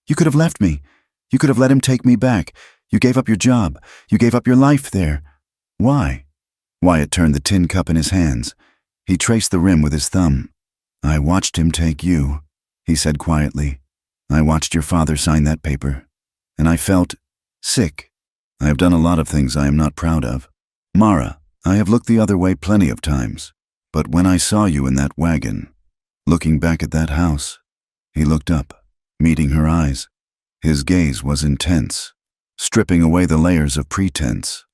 "You could have left me. You could have let him take me back. You gave up your job. You gave up your life there. Why?" Wyatt turned the tin cup in his hands. He traced the rim with his thumb. "I watched him take you," he said quietly. "I watched your father sign that paper, and I felt sick. I have done a lot of things I am not proud of. Mara, I have looked the other way plenty of times, but when I saw you in that wagon, looking back at that house," he looked up, meeting her eyes. His gaze was intense, stripping away the layers of pretense.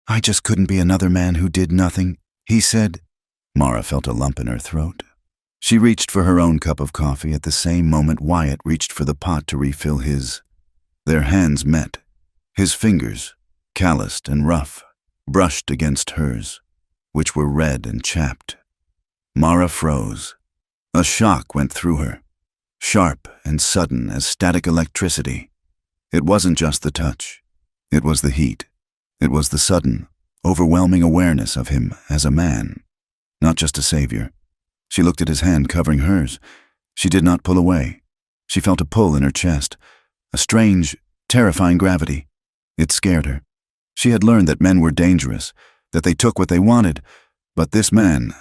"I just couldn't be another man who did nothing," he said. Mara felt a lump in her throat. She reached for her own cup of coffee at the same moment Wyatt reached for the pot to refill his. Their hands met. His fingers, calloused and rough, brushed against hers, which were red and chapped. Mara froze. A shock went through her, sharp and sudden as static electricity. It wasn't just the touch. It was the heat. It was the sudden, overwhelming awareness of him as a man, not just a savior. She looked at his hand covering hers. She did not pull away. She felt a pull in her chest, a strange, terrifying gravity. It scared her. She had learned that men were dangerous, that they took what they wanted, but this man,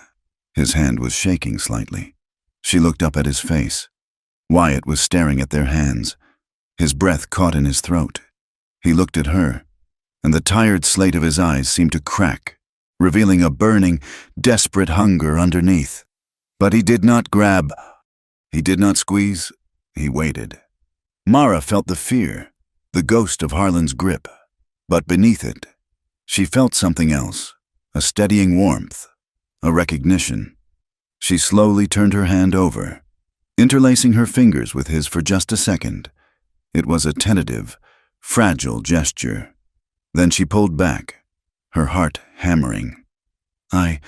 his hand was shaking slightly. She looked up at his face. Wyatt was staring at their hands. His breath caught in his throat. He looked at her, and the tired slate of his eyes seemed to crack, revealing a burning, desperate hunger underneath. But he did not grab. He did not squeeze. He waited. Mara felt the fear, the ghost of Harlan's grip. But beneath it, she felt something else, a steadying warmth, a recognition. She slowly turned her hand over, interlacing her fingers with his for just a second. It was a tentative, fragile gesture. Then she pulled back, her heart hammering. I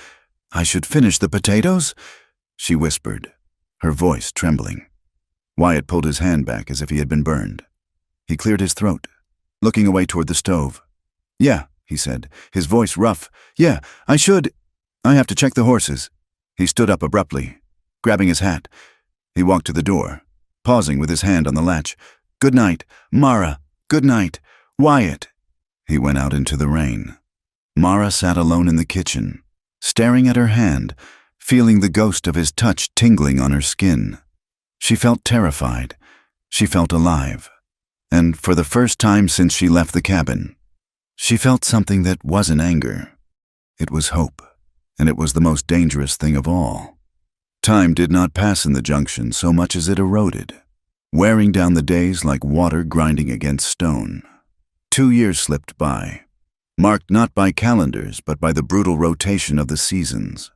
should finish the potatoes?" she whispered, her voice trembling. Wyatt pulled his hand back as if he had been burned. He cleared his throat, looking away toward the stove. "Yeah," he said, his voice rough. "Yeah, I should. I have to check the horses." He stood up abruptly, grabbing his hat. He walked to the door, pausing with his hand on the latch. "Good night, Mara. Good night, Wyatt." He went out into the rain. Mara sat alone in the kitchen, staring at her hand, feeling the ghost of his touch tingling on her skin. She felt terrified. She felt alive. And for the first time since she left the cabin, she felt something that wasn't anger. It was hope, and it was the most dangerous thing of all. Time did not pass in the junction so much as it eroded. wearing down the days like water grinding against stone. 2 years slipped by, marked not by calendars but by the brutal rotation of the seasons.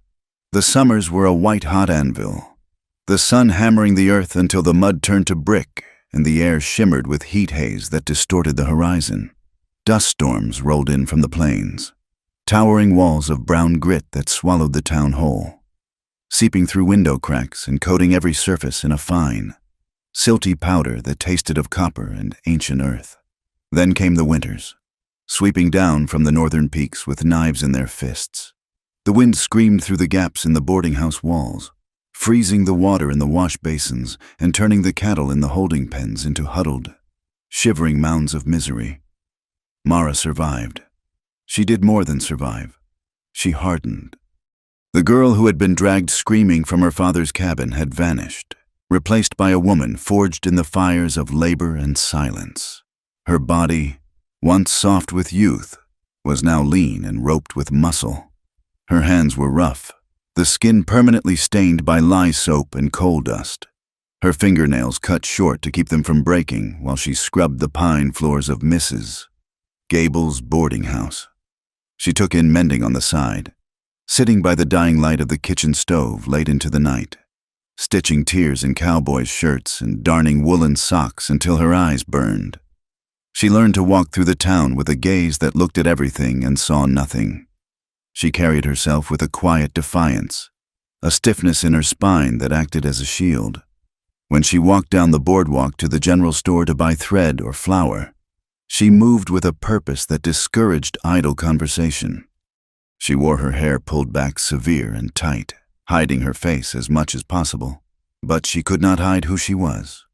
The summers were a white-hot anvil, the sun hammering the earth until the mud turned to brick and the air shimmered with heat haze that distorted the horizon. Dust storms rolled in from the plains, towering walls of brown grit that swallowed the town whole, seeping through window cracks and coating every surface in a fine, silty powder that tasted of copper and ancient earth. Then came the winters, sweeping down from the northern peaks with knives in their fists. The wind screamed through the gaps in the boarding house walls, freezing the water in the wash basins and turning the cattle in the holding pens into huddled, shivering mounds of misery. Mara survived. She did more than survive. She hardened. The girl who had been dragged screaming from her father's cabin had vanished, replaced by a woman forged in the fires of labor and silence. Her body, once soft with youth, was now lean and roped with muscle. Her hands were rough, the skin permanently stained by lye soap and coal dust. Her fingernails cut short to keep them from breaking while she scrubbed the pine floors of Mrs. Gable's boarding house. She took in mending on the side, sitting by the dying light of the kitchen stove late into the night, stitching tears in cowboys' shirts and darning woolen socks until her eyes burned. She learned to walk through the town with a gaze that looked at everything and saw nothing. She carried herself with a quiet defiance, a stiffness in her spine that acted as a shield. When she walked down the boardwalk to the general store to buy thread or flour, she moved with a purpose that discouraged idle conversation. She wore her hair pulled back severe and tight, hiding her face as much as possible. But she could not hide who she was,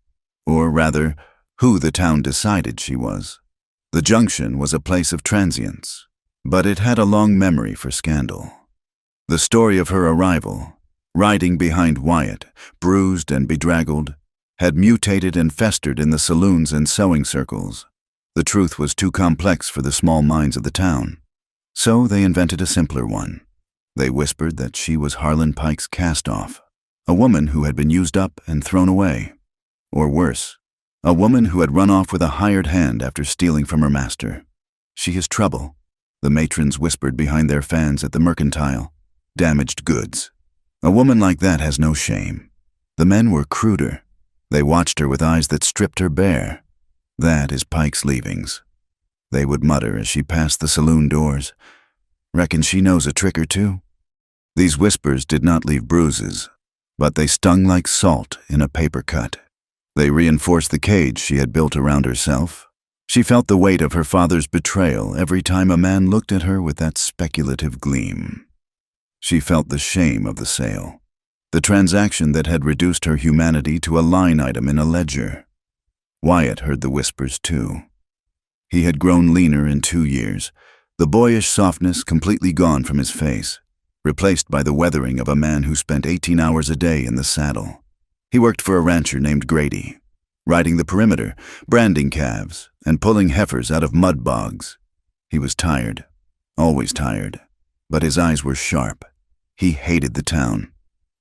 or rather, who the town decided she was. The junction was a place of transience, but it had a long memory for scandal. The story of her arrival, riding behind Wyatt, bruised and bedraggled, had mutated and festered in the saloons and sewing circles. The truth was too complex for the small minds of the town, so they invented a simpler one. They whispered that she was Harlan Pike's cast-off, a woman who had been used up and thrown away. Or worse, a woman who had run off with a hired hand after stealing from her master. She is trouble, the matrons whispered behind their fans at the mercantile. Damaged goods. A woman like that has no shame. The men were cruder. They watched her with eyes that stripped her bare. That is Pike's leavings. They would mutter as she passed the saloon doors. Reckon she knows a trick or two? These whispers did not leave bruises, but they stung like salt in a paper cut. They reinforced the cage she had built around herself. She felt the weight of her father's betrayal every time a man looked at her with that speculative gleam. She felt the shame of the sale, the transaction that had reduced her humanity to a line item in a ledger. Wyatt heard the whispers too. He had grown leaner in 2 years, the boyish softness completely gone from his face, replaced by the weathering of a man who spent 18 hours a day in the saddle. He worked for a rancher named Grady, riding the perimeter, branding calves, and pulling heifers out of mud bogs. He was tired, always tired, but his eyes were sharp. He hated the town.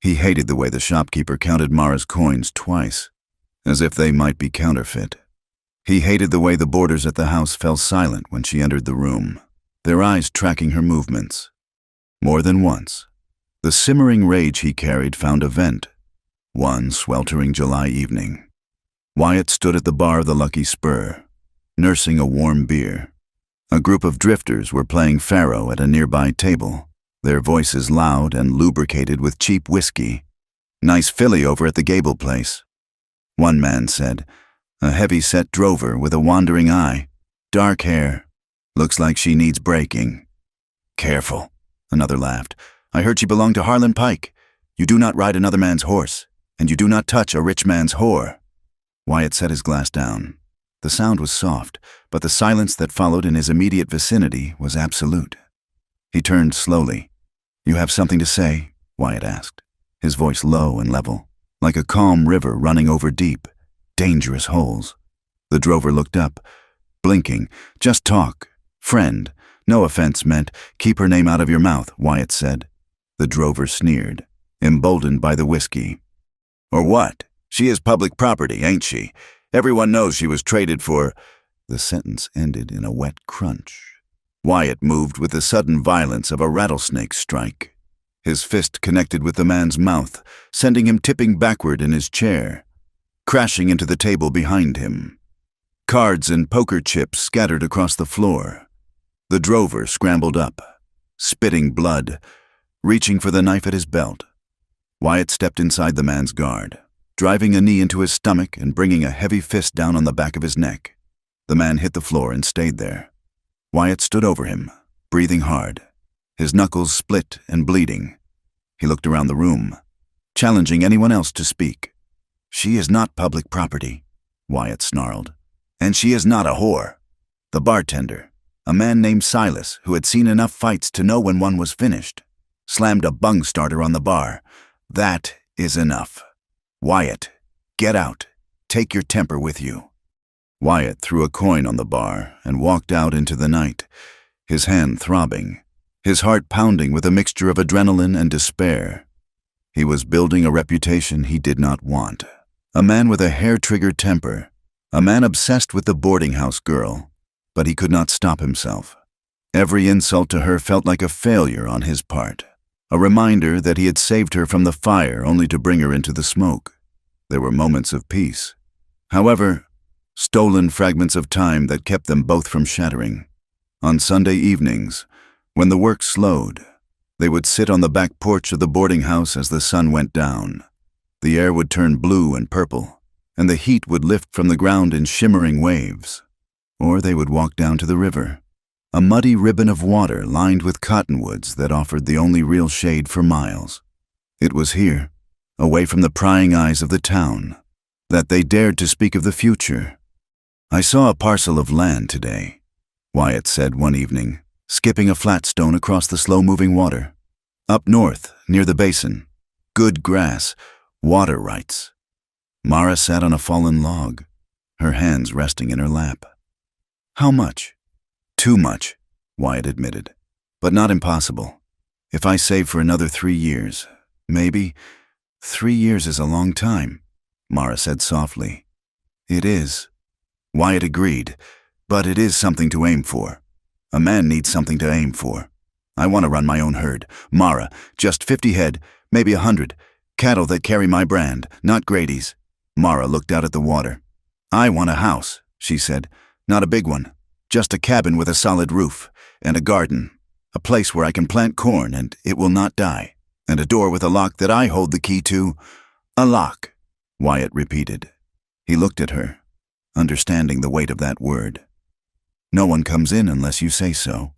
He hated the way the shopkeeper counted Mara's coins twice, as if they might be counterfeit. He hated the way the boarders at the house fell silent when she entered the room, their eyes tracking her movements. More than once, the simmering rage he carried found a vent. One sweltering July evening, Wyatt stood at the bar of the Lucky Spur, nursing a warm beer. A group of drifters were playing faro at a nearby table, their voices loud and lubricated with cheap whiskey. "Nice filly over at the Gable place," one man said, a heavy-set drover with a wandering eye, dark hair. "Looks like she needs breaking." "Careful," another laughed. "I heard she belonged to Harlan Pike. You do not ride another man's horse, and you do not touch a rich man's whore." Wyatt set his glass down. The sound was soft, but the silence that followed in his immediate vicinity was absolute. He turned slowly. "You have something to say?" Wyatt asked, his voice low and level, like a calm river running over deep, dangerous holes. The drover looked up, blinking. "Just talk. Friend. No offense meant. Keep her name out of your mouth," Wyatt said. The drover sneered, emboldened by the whiskey. "Or what?" She is public property, ain't she? Everyone knows she was traded for—" The sentence ended in a wet crunch. Wyatt moved with the sudden violence of a rattlesnake strike. His fist connected with the man's mouth, sending him tipping backward in his chair, crashing into the table behind him. Cards and poker chips scattered across the floor. The drover scrambled up, spitting blood, reaching for the knife at his belt. Wyatt stepped inside the man's guard, driving a knee into his stomach and bringing a heavy fist down on the back of his neck. The man hit the floor and stayed there. Wyatt stood over him, breathing hard, his knuckles split and bleeding. He looked around the room, challenging anyone else to speak. "She is not public property," Wyatt snarled. "And she is not a whore." The bartender, a man named Silas, who had seen enough fights to know when one was finished, slammed a bung starter on the bar. "That is enough. Wyatt, get out. Take your temper with you." Wyatt threw a coin on the bar and walked out into the night, his hand throbbing, his heart pounding with a mixture of adrenaline and despair. He was building a reputation he did not want. A man with a hair-trigger temper, a man obsessed with the boarding house girl, but he could not stop himself. Every insult to her felt like a failure on his part, a reminder that he had saved her from the fire only to bring her into the smoke. There were moments of peace. However, stolen fragments of time that kept them both from shattering. On Sunday evenings, when the work slowed, they would sit on the back porch of the boarding house as the sun went down. The air would turn blue and purple, and the heat would lift from the ground in shimmering waves. Or they would walk down to the river, a muddy ribbon of water lined with cottonwoods that offered the only real shade for miles. It was here, away from the prying eyes of the town, that they dared to speak of the future. "I saw a parcel of land today," Wyatt said one evening, skipping a flat stone across the slow-moving water. "Up north, near the basin. Good grass, water rights." Mara sat on a fallen log, her hands resting in her lap. "How much?" "Too much," Wyatt admitted, "but not impossible. If I save for another 3 years, maybe. 3 years is a long time," Mara said softly. "It is." Wyatt agreed, "but it is something to aim for. A man needs something to aim for. I want to run my own herd. Mara, just 50 head, maybe 100. Cattle that carry my brand, not Grady's." Mara looked out at the water. "I want a house," she said. "Not a big one. Just a cabin with a solid roof, and a garden. A place where I can plant corn and it will not die. And a door with a lock that I hold the key to." "A lock," Wyatt repeated. He looked at her, understanding the weight of that word. "No one comes in unless you say so."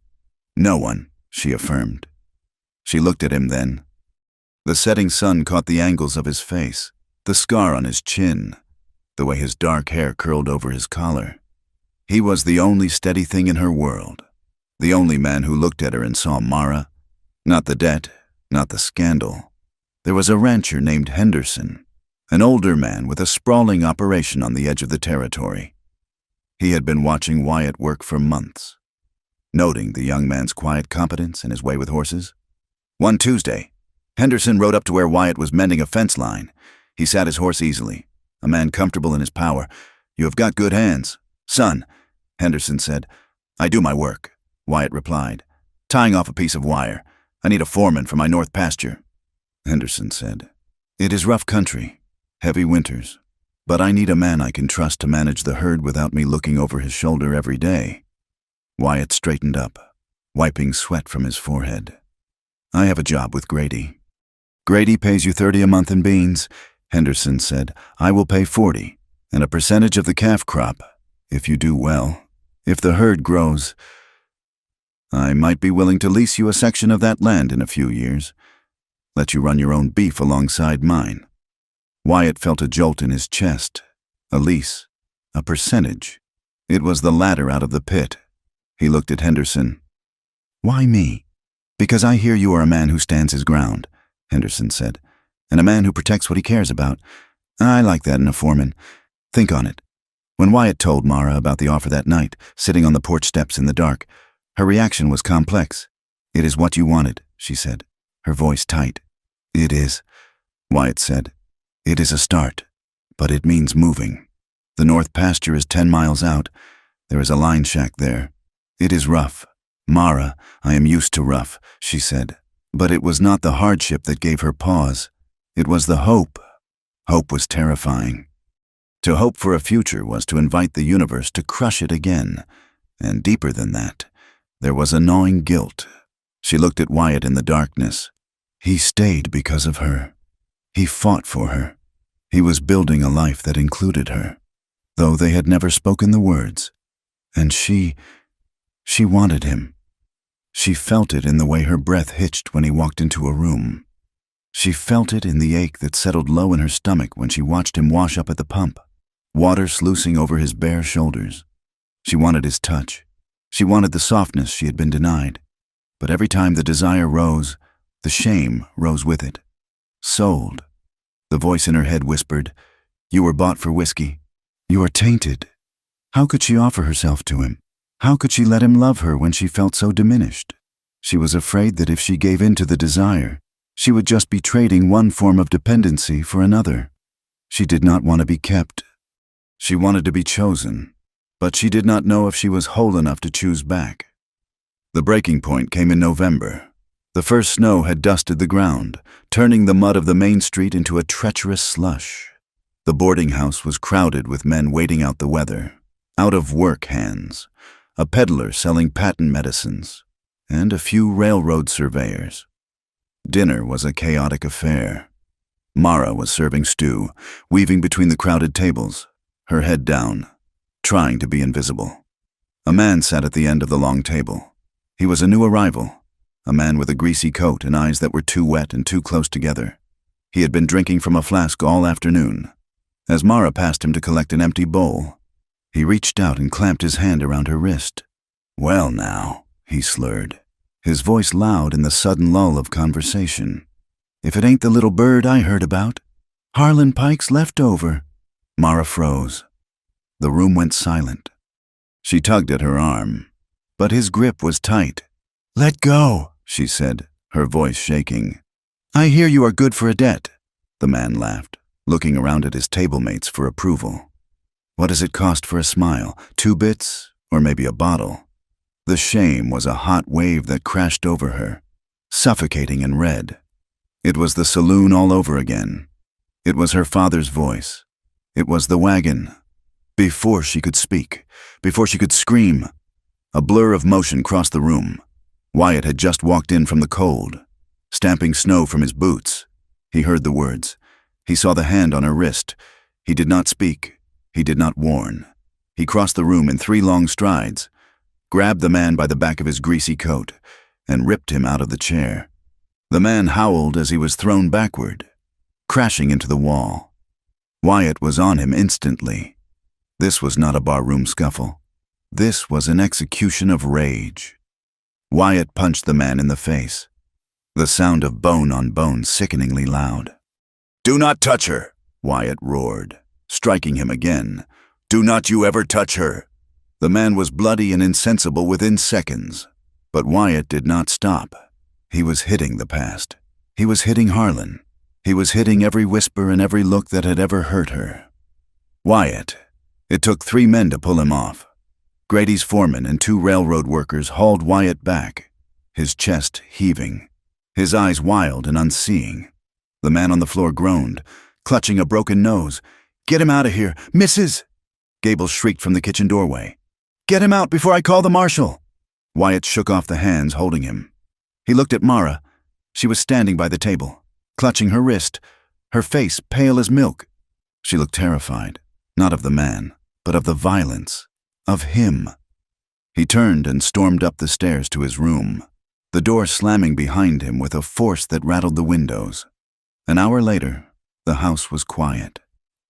"No one," she affirmed. She looked at him then. The setting sun caught the angles of his face, the scar on his chin, the way his dark hair curled over his collar. He was the only steady thing in her world, the only man who looked at her and saw Mara, not the debt, not the scandal. There was a rancher named Henderson, an older man with a sprawling operation on the edge of the territory. He had been watching Wyatt work for months, noting the young man's quiet competence and his way with horses. One Tuesday, Henderson rode up to where Wyatt was mending a fence line. He sat his horse easily, a man comfortable in his power. "You have got good hands, son," Henderson said. "I do my work," Wyatt replied, "tying off a piece of wire. I need a foreman for my north pasture." Henderson said, "It is rough country, heavy winters, but I need a man I can trust to manage the herd without me looking over his shoulder every day." Wyatt straightened up, wiping sweat from his forehead. "I have a job with Grady." "Grady pays you 30 a month in beans," Henderson said. "I will pay 40, and a percentage of the calf crop, if you do well. If the herd grows, I might be willing to lease you a section of that land in a few years. Let you run your own beef alongside mine." Wyatt felt a jolt in his chest. A lease, a percentage. It was the ladder out of the pit. He looked at Henderson. "Why me?" "Because I hear you are a man who stands his ground," Henderson said, "and a man who protects what he cares about. I like that in a foreman. Think on it." When Wyatt told Mara about the offer that night, sitting on the porch steps in the dark, her reaction was complex. "It is what you wanted," she said, her voice tight. "It is," Wyatt said. "It is a start. but it means moving. The north pasture is 10 miles out. There is a line shack there. It is rough. Mara, I am used to rough, she said. But it was not the hardship that gave her pause. It was the hope. Hope was terrifying. To hope for a future was to invite the universe to crush it again. And deeper than that, there was a gnawing guilt. She looked at Wyatt in the darkness. He stayed because of her. He fought for her. He was building a life that included her, though they had never spoken the words. And she wanted him. She felt it in the way her breath hitched when he walked into a room. She felt it in the ache that settled low in her stomach when she watched him wash up at the pump, water sluicing over his bare shoulders. She wanted his touch. She wanted the softness she had been denied. But every time the desire rose, the shame rose with it. Sold. The voice in her head whispered, "You were bought for whiskey. You are tainted." How could she offer herself to him? How could she let him love her when she felt so diminished? She was afraid that if she gave in to the desire, she would just be trading one form of dependency for another. She did not want to be kept. She wanted to be chosen, but she did not know if she was whole enough to choose back. The breaking point came in November. The first snow had dusted the ground, turning the mud of the main street into a treacherous slush. The boarding house was crowded with men waiting out the weather, out-of-work hands, a peddler selling patent medicines, and a few railroad surveyors. Dinner was a chaotic affair. Mara was serving stew, weaving between the crowded tables, her head down, trying to be invisible. A man sat at the end of the long table. He was a new arrival, a man with a greasy coat and eyes that were too wet and too close together. He had been drinking from a flask all afternoon. As Mara passed him to collect an empty bowl, he reached out and clamped his hand around her wrist. "Well now," he slurred, his voice loud in the sudden lull of conversation. "If it ain't the little bird I heard about. Harlan Pike's leftover." Mara froze. The room went silent. She tugged at her arm, but his grip was tight. "Let go," she said, her voice shaking. "I hear you are good for a debt." The man laughed, looking around at his table-mates for approval. What does it cost for a smile? 2 bits, or maybe a bottle? The shame was a hot wave that crashed over her, suffocating and red. It was the saloon all over again. It was her father's voice. It was the wagon. Before she could speak, before she could scream, a blur of motion crossed the room. Wyatt had just walked in from the cold, stamping snow from his boots. He heard the words. He saw the hand on her wrist. He did not speak. He did not warn. He crossed the room in 3 long strides, grabbed the man by the back of his greasy coat, and ripped him out of the chair. The man howled as he was thrown backward, crashing into the wall. Wyatt was on him instantly. This was not a barroom scuffle. This was an execution of rage. Wyatt punched the man in the face, the sound of bone on bone sickeningly loud. "Do not touch her," Wyatt roared, striking him again. "Do not you ever touch her." The man was bloody and insensible within seconds, but Wyatt did not stop. He was hitting the past. He was hitting Harlan. He was hitting every whisper and every look that had ever hurt her. Wyatt. It took 3 men to pull him off. Grady's foreman and 2 railroad workers hauled Wyatt back, his chest heaving, his eyes wild and unseeing. The man on the floor groaned, clutching a broken nose. "Get him out of here, Mrs.!" Gable shrieked from the kitchen doorway. "Get him out before I call the marshal!" Wyatt shook off the hands holding him. He looked at Mara. She was standing by the table, clutching her wrist, her face pale as milk. She looked terrified, not of the man, but of the violence, of him. He turned and stormed up the stairs to his room, the door slamming behind him with a force that rattled the windows. An hour later, the house was quiet.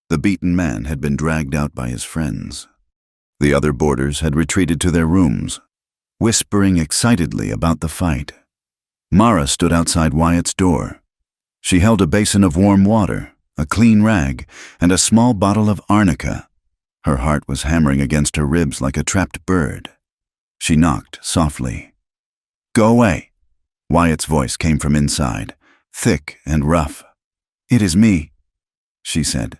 The beaten man had been dragged out by his friends. The other boarders had retreated to their rooms, whispering excitedly about the fight. Mara stood outside Wyatt's door. She held a basin of warm water, a clean rag, and a small bottle of arnica. Her heart was hammering against her ribs like a trapped bird. She knocked softly. "Go away." Wyatt's voice came from inside, thick and rough. "It is me," she said.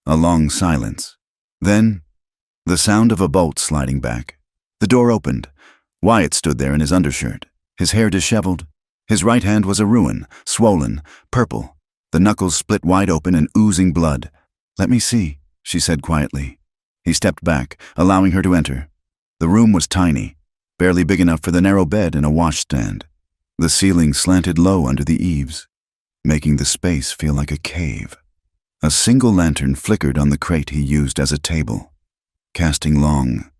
A long silence. Then, the sound of a bolt sliding back. The door opened. Wyatt stood there in his undershirt, his hair disheveled. His right hand was a ruin, swollen, purple, the knuckles split wide open and oozing blood. "Let me see," she said quietly. He stepped back, allowing her to enter. The room was tiny, barely big enough for the narrow bed and a washstand. The ceiling slanted low under the eaves, making the space feel like a cave. A single lantern flickered on the crate he used as a table, casting long,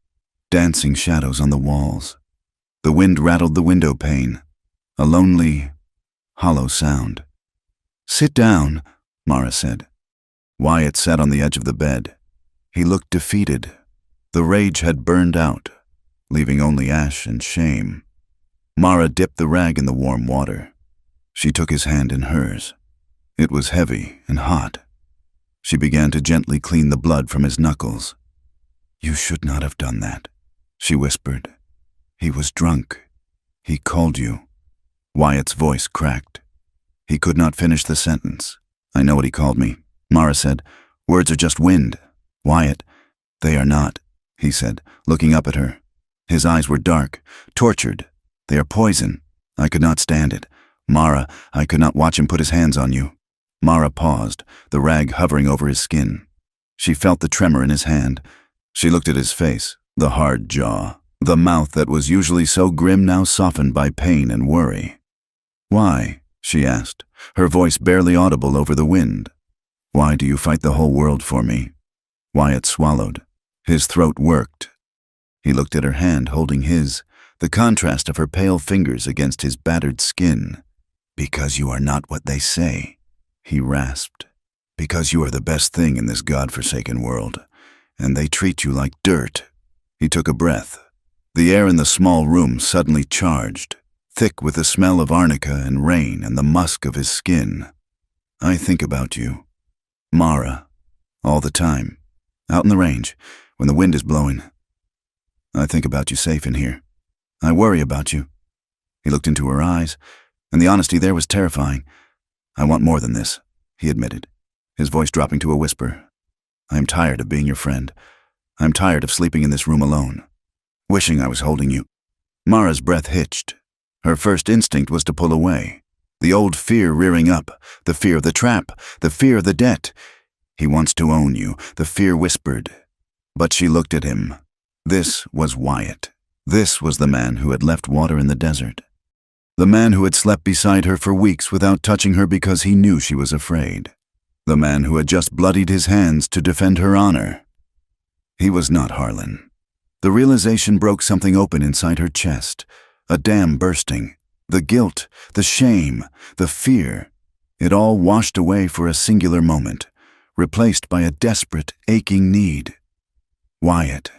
dancing shadows on the walls. The wind rattled the window pane, a lonely, hollow sound. "Sit down," Mara said. Wyatt sat on the edge of the bed. He looked defeated. The rage had burned out, leaving only ash and shame. Mara dipped the rag in the warm water. She took his hand in hers. It was heavy and hot. She began to gently clean the blood from his knuckles. "You should not have done that," she whispered. "He was drunk. He called you." Wyatt's voice cracked. He could not finish the sentence. "I know what he called me," Mara said. "Words are just wind. Wyatt." "They are not," he said, looking up at her. His eyes were dark, tortured. "They are poison. I could not stand it. Mara, I could not watch him put his hands on you." Mara paused, the rag hovering over his skin. She felt the tremor in his hand. She looked at his face, the hard jaw, the mouth that was usually so grim now softened by pain and worry. "Why?" she asked, her voice barely audible over the wind. "Why do you fight the whole world for me?" Wyatt swallowed. His throat worked. He looked at her hand holding his, the contrast of her pale fingers against his battered skin. "Because you are not what they say," he rasped. "Because you are the best thing in this God-forsaken world, and they treat you like dirt." He took a breath. The air in the small room suddenly charged, thick with the smell of arnica and rain and the musk of his skin. "I think about you, Mara, all the time, out in the range, when the wind is blowing. I think about you safe in here. I worry about you." He looked into her eyes, and the honesty there was terrifying. "I want more than this," he admitted, his voice dropping to a whisper. "I am tired of being your friend. I am tired of sleeping in this room alone, wishing I was holding you." Mara's breath hitched. Her first instinct was to pull away, the old fear rearing up, the fear of the trap, the fear of the debt. "He wants to own you," the fear whispered. But she looked at him. This was Wyatt. This was the man who had left water in the desert. The man who had slept beside her for weeks without touching her because he knew she was afraid. The man who had just bloodied his hands to defend her honor. He was not Harlan. The realization broke something open inside her chest, a dam bursting. The guilt, the shame, the fear, it all washed away for a singular moment, replaced by a desperate, aching need. "Wyatt."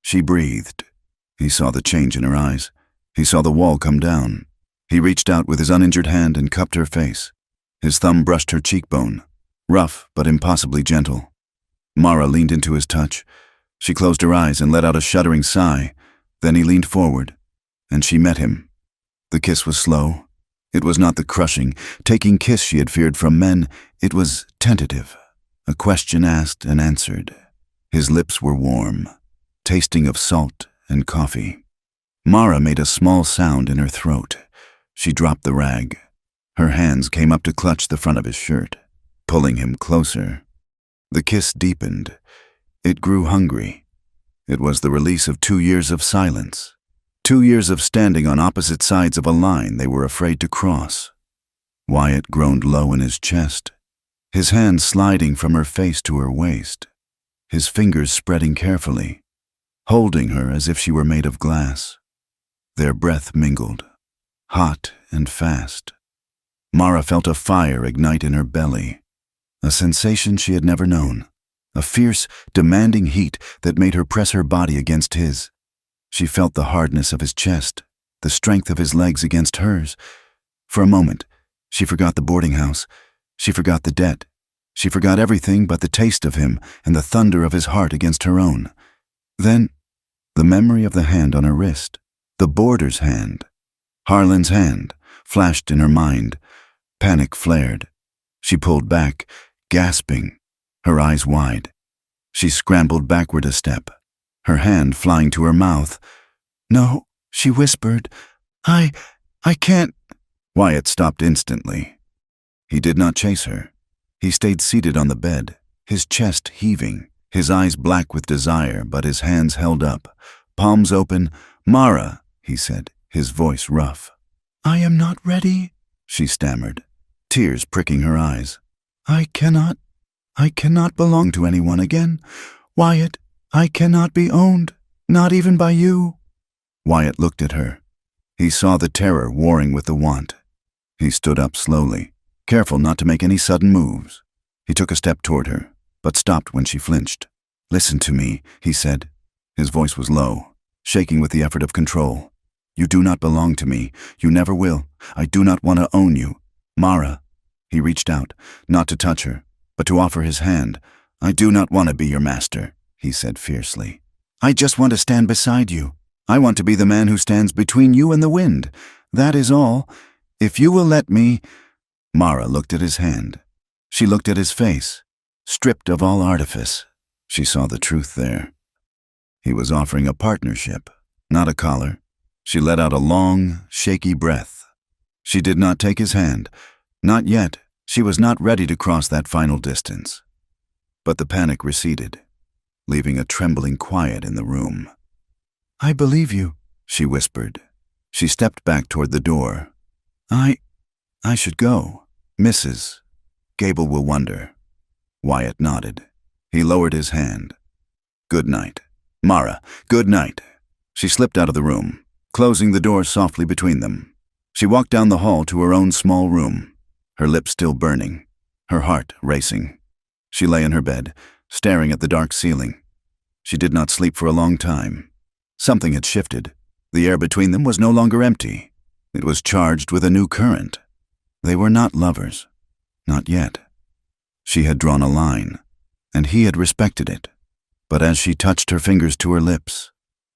She breathed. He saw the change in her eyes. He saw the wall come down. He reached out with his uninjured hand and cupped her face. His thumb brushed her cheekbone, rough but impossibly gentle. Mara leaned into his touch. She closed her eyes and let out a shuddering sigh. Then he leaned forward, and she met him. The kiss was slow. It was not the crushing, taking kiss she had feared from men. It was tentative, a question asked and answered. His lips were warm, tasting of salt and coffee. Mara made a small sound in her throat. She dropped the rag. Her hands came up to clutch the front of his shirt, pulling him closer. The kiss deepened. It grew hungry. It was the release of 2 years of silence. 2 years of standing on opposite sides of a line they were afraid to cross. Wyatt groaned low in his chest, his hand sliding from her face to her waist, his fingers spreading carefully, holding her as if she were made of glass. Their breath mingled, hot and fast. Mara felt a fire ignite in her belly, a sensation she had never known, a fierce, demanding heat that made her press her body against his. She felt the hardness of his chest, the strength of his legs against hers. For a moment, she forgot the boarding house. She forgot the debt. She forgot everything but the taste of him and the thunder of his heart against her own. Then, the memory of the hand on her wrist, the boarder's hand, Harlan's hand, flashed in her mind. Panic flared. She pulled back, gasping. her eyes wide. She scrambled backward a step, her hand flying to her mouth. "No," she whispered. I can't." Wyatt stopped instantly. He did not chase her. He stayed seated on the bed, his chest heaving, his eyes black with desire, but his hands held up, palms open. "Mara," he said, his voice rough. "I am not ready," she stammered, tears pricking her eyes. I cannot belong to anyone again. Wyatt, I cannot be owned, not even by you." Wyatt looked at her. He saw the terror warring with the want. He stood up slowly, careful not to make any sudden moves. He took a step toward her, but stopped when she flinched. "Listen to me," he said. His voice was low, shaking with the effort of control. "You do not belong to me. You never will. I do not want to own you. Mara." He reached out, not to touch her, but to offer his hand. "I do not want to be your master," he said fiercely. "I just want to stand beside you. I want to be the man who stands between you and the wind. That is all. If you will let me—" Mara looked at his hand. She looked at his face, stripped of all artifice. She saw the truth there. He was offering a partnership, not a collar. She let out a long, shaky breath. She did not take his hand. Not yet. She was not ready to cross that final distance. But the panic receded, leaving a trembling quiet in the room. "I believe you," she whispered. She stepped back toward the door. I should go. Mrs. Gable will wonder." Wyatt nodded. He lowered his hand. "Good night. Mara, good night." She slipped out of the room, closing the door softly between them. She walked down the hall to her own small room, her lips still burning, her heart racing. She lay in her bed, staring at the dark ceiling. She did not sleep for a long time. Something had shifted. The air between them was no longer empty. It was charged with a new current. They were not lovers. Not yet. She had drawn a line, and he had respected it. But as she touched her fingers to her lips,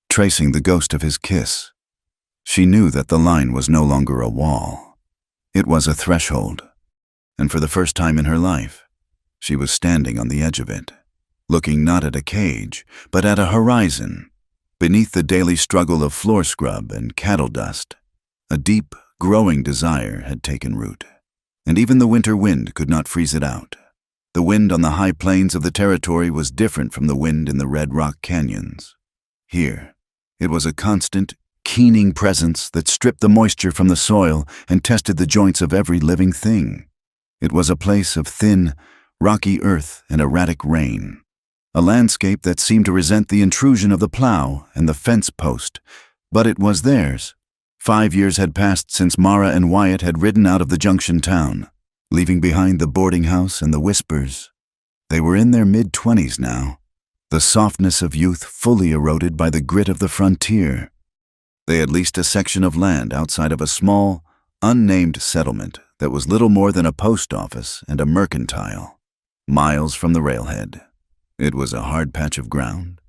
tracing the ghost of his kiss, she knew that the line was no longer a wall. It was a threshold, and for the first time in her life, she was standing on the edge of it, looking not at a cage, but at a horizon. Beneath the daily struggle of floor scrub and cattle dust, a deep, growing desire had taken root, and even the winter wind could not freeze it out. The wind on the high plains of the territory was different from the wind in the red rock canyons. Here, it was a constant, keening presence that stripped the moisture from the soil and tested the joints of every living thing. It was a place of thin, rocky earth and erratic rain, a landscape that seemed to resent the intrusion of the plow and the fence post, but it was theirs. 5 years had passed since Mara and Wyatt had ridden out of the junction town, leaving behind the boarding house and the whispers. They were in their mid-20s now, the softness of youth fully eroded by the grit of the frontier. They had leased a section of land outside of a small, unnamed settlement that was little more than a post office and a mercantile, miles from the railhead. It was a hard patch of ground,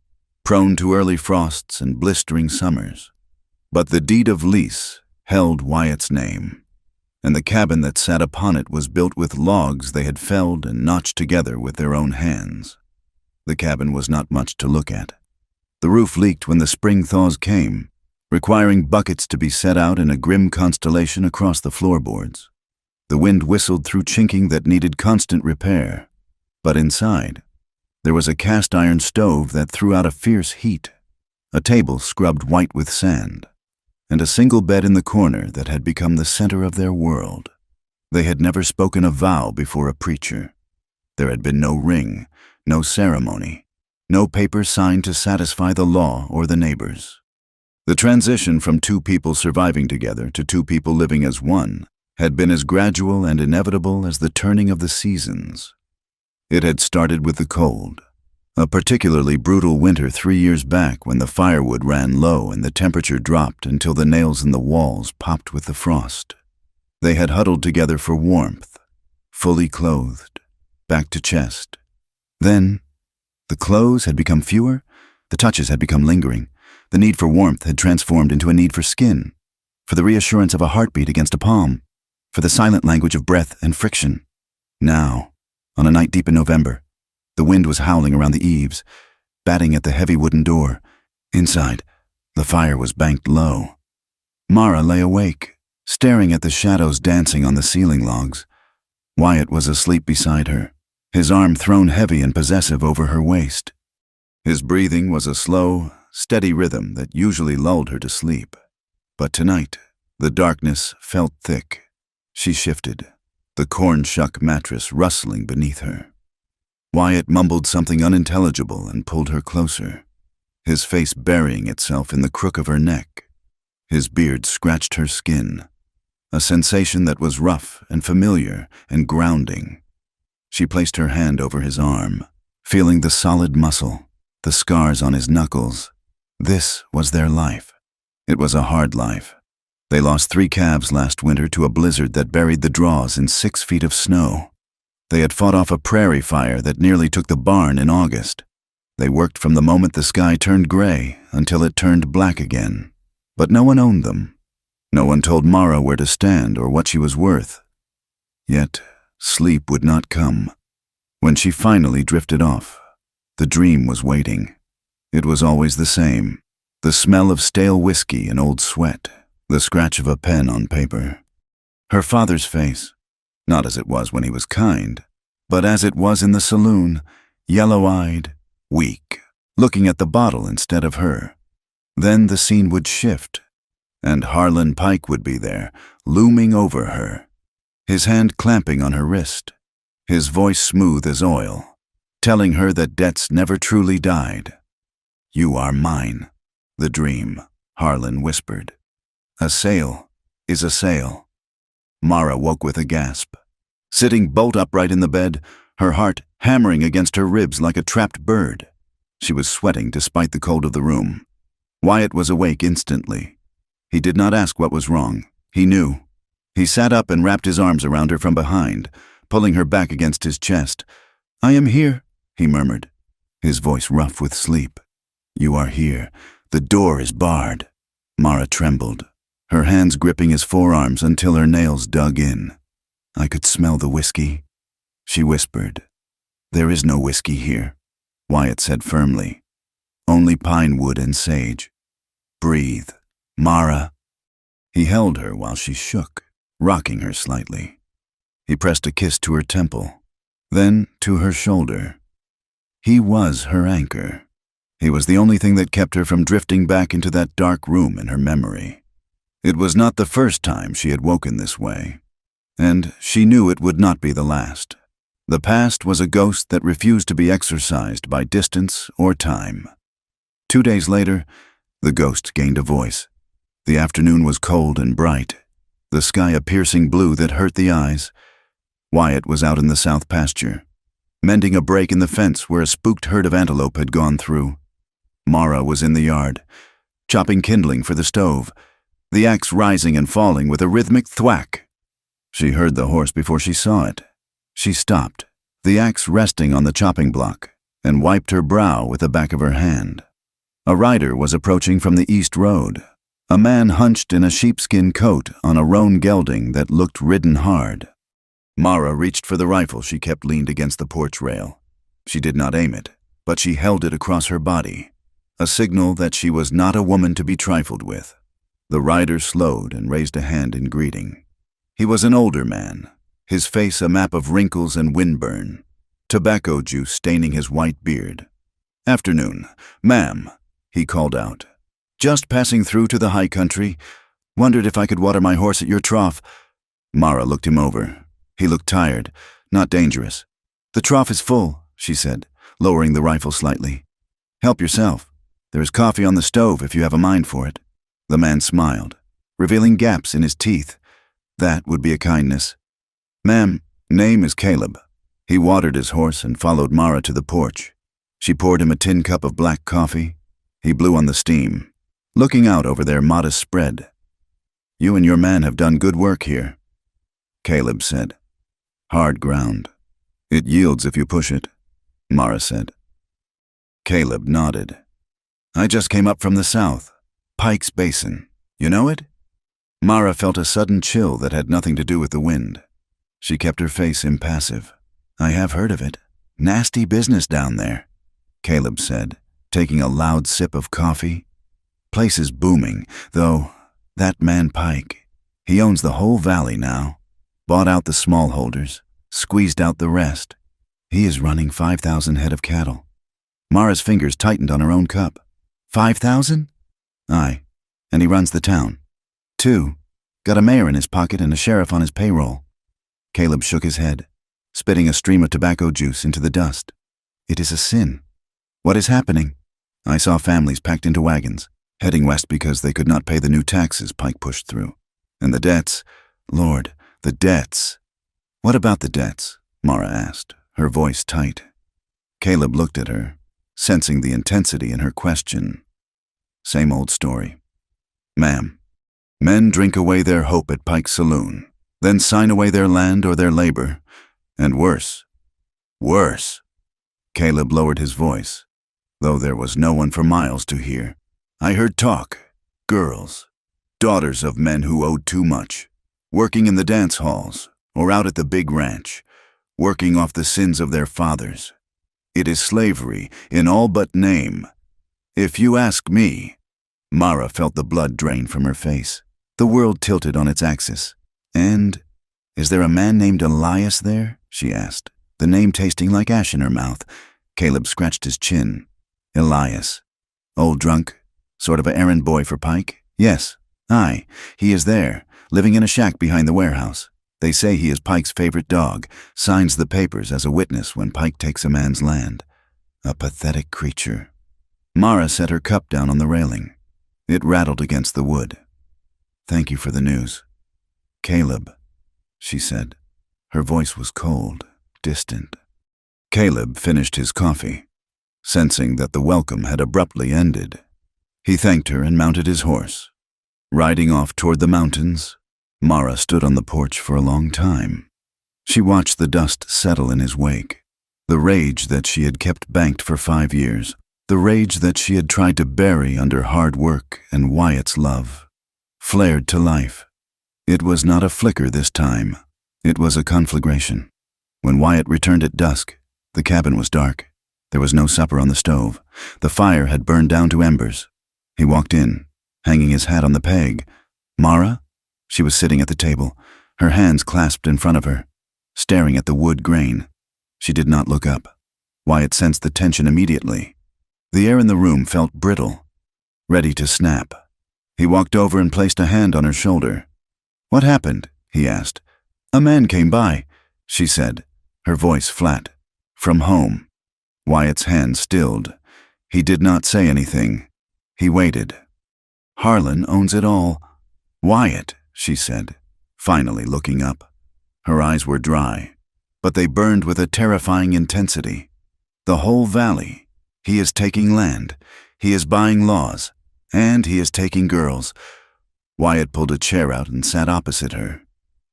prone to early frosts and blistering summers. But the deed of lease held Wyatt's name, and the cabin that sat upon it was built with logs they had felled and notched together with their own hands. The cabin was not much to look at. The roof leaked when the spring thaws came, requiring buckets to be set out in a grim constellation across the floorboards. The wind whistled through chinking that needed constant repair, but inside, there was a cast-iron stove that threw out a fierce heat, a table scrubbed white with sand, and a single bed in the corner that had become the center of their world. They had never spoken a vow before a preacher. There had been no ring, no ceremony, no paper signed to satisfy the law or the neighbors. The transition from two people surviving together to two people living as one had been as gradual and inevitable as the turning of the seasons. It had started with the cold, a particularly brutal winter 3 years back when the firewood ran low and the temperature dropped until the nails in the walls popped with the frost. They had huddled together for warmth, fully clothed, back to chest. Then, the clothes had become fewer, the touches had become lingering, the need for warmth had transformed into a need for skin, for the reassurance of a heartbeat against a palm, for the silent language of breath and friction. Now, on a night deep in November, The wind was howling around the eaves, batting at the heavy wooden door. Inside, the fire was banked low. Mara lay awake, staring at the shadows dancing on the ceiling logs. Wyatt was asleep beside her, his arm thrown heavy and possessive over her waist. His breathing was a slow, steady rhythm that usually lulled her to sleep. But tonight, the darkness felt thick. She shifted, the corn shuck mattress rustling beneath her. Wyatt mumbled something unintelligible and pulled her closer, his face burying itself in the crook of her neck. His beard scratched her skin, a sensation that was rough and familiar and grounding. She placed her hand over his arm, feeling the solid muscle, the scars on his knuckles. This was their life. It was a hard life. They lost 3 calves last winter to a blizzard that buried the draws in 6 feet of snow. They had fought off a prairie fire that nearly took the barn in August. They worked from the moment the sky turned gray until it turned black again. But no one owned them. No one told Mara where to stand or what she was worth. Yet, sleep would not come. When she finally drifted off, the dream was waiting. It was always the same. The smell of stale whiskey and old sweat, the scratch of a pen on paper. Her father's face, not as it was when he was kind, but as it was in the saloon, yellow-eyed, weak, looking at the bottle instead of her. Then the scene would shift, and Harlan Pike would be there, looming over her, his hand clamping on her wrist, his voice smooth as oil, telling her that debts never truly died. "You are mine," the dream, Harlan whispered. "A sale is a sale." Mara woke with a gasp. Sitting bolt upright in the bed, her heart hammering against her ribs like a trapped bird. She was sweating despite the cold of the room. Wyatt was awake instantly. He did not ask what was wrong. He knew. He sat up and wrapped his arms around her from behind, pulling her back against his chest. "I am here," he murmured, his voice rough with sleep. "You are here. The door is barred." Mara trembled, her hands gripping his forearms until her nails dug in. "I could smell the whiskey," she whispered. "There is no whiskey here," Wyatt said firmly. "Only pine wood and sage. Breathe, Mara." He held her while she shook, rocking her slightly. He pressed a kiss to her temple, then to her shoulder. He was her anchor. He was the only thing that kept her from drifting back into that dark room in her memory. It was not the first time she had woken this way, and she knew it would not be the last. The past was a ghost that refused to be exorcised by distance or time. 2 days later, the ghost gained a voice. The afternoon was cold and bright, the sky a piercing blue that hurt the eyes. Wyatt was out in the south pasture, mending a break in the fence where a spooked herd of antelope had gone through. Mara was in the yard, chopping kindling for the stove, the axe rising and falling with a rhythmic thwack. She heard the horse before she saw it. She stopped, the axe resting on the chopping block, and wiped her brow with the back of her hand. A rider was approaching from the east road, a man hunched in a sheepskin coat on a roan gelding that looked ridden hard. Mara reached for the rifle she kept leaned against the porch rail. She did not aim it, but she held it across her body, a signal that she was not a woman to be trifled with. The rider slowed and raised a hand in greeting. He was an older man, his face a map of wrinkles and windburn, tobacco juice staining his white beard. "Afternoon, ma'am," he called out. "Just passing through to the high country. Wondered if I could water my horse at your trough." Mara looked him over. He looked tired, not dangerous. "The trough is full," she said, lowering the rifle slightly. "Help yourself. There is coffee on the stove if you have a mind for it." The man smiled, revealing gaps in his teeth. That would be a kindness. "Ma'am, name is Caleb." He watered his horse and followed Mara to the porch. She poured him a tin cup of black coffee. He blew on the steam, looking out over their modest spread. "You and your man have done good work here," Caleb said. "Hard ground. It yields if you push it," Mara said. Caleb nodded. "I just came up from the south, Pike's Basin. You know it?" Mara felt a sudden chill that had nothing to do with the wind. She kept her face impassive. "I have heard of it." Nasty business down there, Caleb said, taking a loud sip of coffee. Place is booming, though that man Pike, he owns the whole valley now. Bought out the smallholders, squeezed out the rest. He is running 5,000 head of cattle. Mara's fingers tightened on her own cup. 5,000? Aye, and he runs the town. 2. Got a mayor in his pocket and a sheriff on his payroll. Caleb shook his head, spitting a stream of tobacco juice into the dust. It is a sin. What is happening? I saw families packed into wagons, heading west because they could not pay the new taxes Pike pushed through. And the debts, Lord, the debts. What about the debts? Mara asked, her voice tight. Caleb looked at her, sensing the intensity in her question. Same old story. Ma'am, men drink away their hope at Pike's saloon, then sign away their land or their labor, and worse. Worse. Caleb lowered his voice, though there was no one for miles to hear. I heard talk. Girls. Daughters of men who owed too much. Working in the dance halls, or out at the big ranch. Working off the sins of their fathers. It is slavery, in all but name. If you ask me. Mara felt the blood drain from her face. The world tilted on its axis. And, is there a man named Elias there? She asked, the name tasting like ash in her mouth. Caleb scratched his chin. Elias. Old drunk? Sort of a errand boy for Pike? Yes. Aye, he is there, living in a shack behind the warehouse. They say he is Pike's favorite dog, signs the papers as a witness when Pike takes a man's land. A pathetic creature. Mara set her cup down on the railing. It rattled against the wood. Thank you for the news. Caleb, she said. Her voice was cold, distant. Caleb finished his coffee, sensing that the welcome had abruptly ended. He thanked her and mounted his horse. Riding off toward the mountains, Mara stood on the porch for a long time. She watched the dust settle in his wake, the rage that she had kept banked for 5 years, the rage that she had tried to bury under hard work and Wyatt's love, flared to life. It was not a flicker this time. It was a conflagration. When Wyatt returned at dusk, the cabin was dark. There was no supper on the stove. The fire had burned down to embers. He walked in, hanging his hat on the peg. Mara? She was sitting at the table, her hands clasped in front of her, staring at the wood grain. She did not look up. Wyatt sensed the tension immediately. The air in the room felt brittle, ready to snap. He walked over and placed a hand on her shoulder. What happened? He asked. A man came by, she said, her voice flat. From home. Wyatt's hand stilled. He did not say anything. He waited. Harlan owns it all. Wyatt, she said, finally looking up. Her eyes were dry, but they burned with a terrifying intensity. The whole valley. He is taking land. He is buying laws. And he is taking girls. Wyatt pulled a chair out and sat opposite her.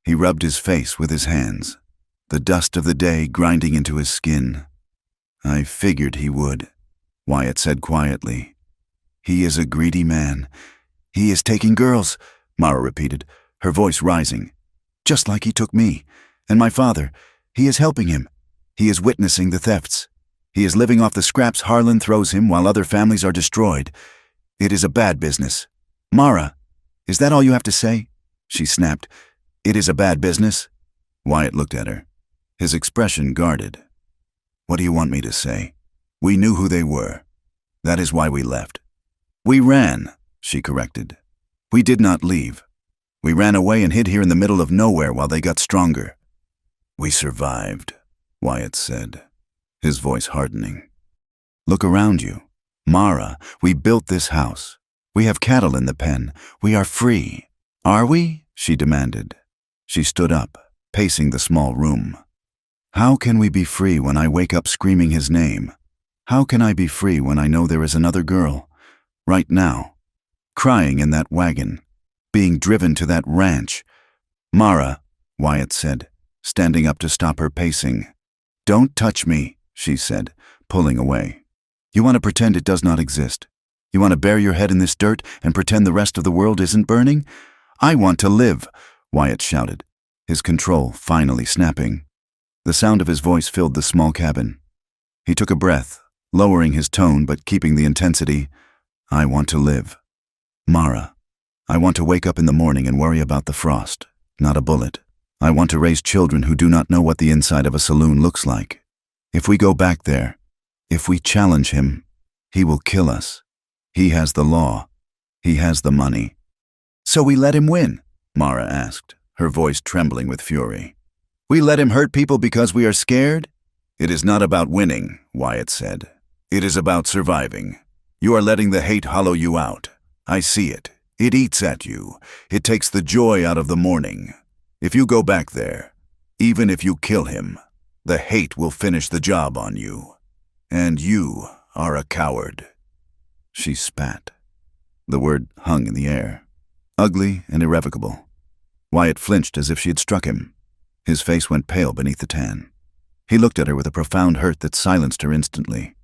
He rubbed his face with his hands, the dust of the day grinding into his skin. I figured he would, Wyatt said quietly. He is a greedy man. He is taking girls, Mara repeated, her voice rising. Just like he took me. And my father. He is helping him. He is witnessing the thefts. He is living off the scraps Harlan throws him while other families are destroyed. It is a bad business. Mara, is that all you have to say? She snapped. It is a bad business? Wyatt looked at her, his expression guarded. What do you want me to say? We knew who they were. That is why we left. We ran, she corrected. We did not leave. We ran away and hid here in the middle of nowhere while they got stronger. We survived, Wyatt said, his voice hardening. Look around you. Mara, we built this house. We have cattle in the pen. We are free. Are we? She demanded. She stood up, pacing the small room. How can we be free when I wake up screaming his name? How can I be free when I know there is another girl, right now, crying in that wagon, being driven to that ranch? Mara, Wyatt said, standing up to stop her pacing. Don't touch me, she said, pulling away. You want to pretend it does not exist? You want to bury your head in this dirt and pretend the rest of the world isn't burning? I want to live, Wyatt shouted, his control finally snapping. The sound of his voice filled the small cabin. He took a breath, lowering his tone but keeping the intensity. I want to live. Mara, I want to wake up in the morning and worry about the frost, not a bullet. I want to raise children who do not know what the inside of a saloon looks like. If we go back there, if we challenge him, he will kill us. He has the law. He has the money. So we let him win? Mara asked, her voice trembling with fury. We let him hurt people because we are scared? It is not about winning, Wyatt said. It is about surviving. You are letting the hate hollow you out. I see it. It eats at you. It takes the joy out of the morning. If you go back there, even if you kill him, the hate will finish the job on you. And you are a coward. She spat. The word hung in the air. Ugly and irrevocable. Wyatt flinched as if she had struck him. His face went pale beneath the tan. He looked at her with a profound hurt that silenced her instantly.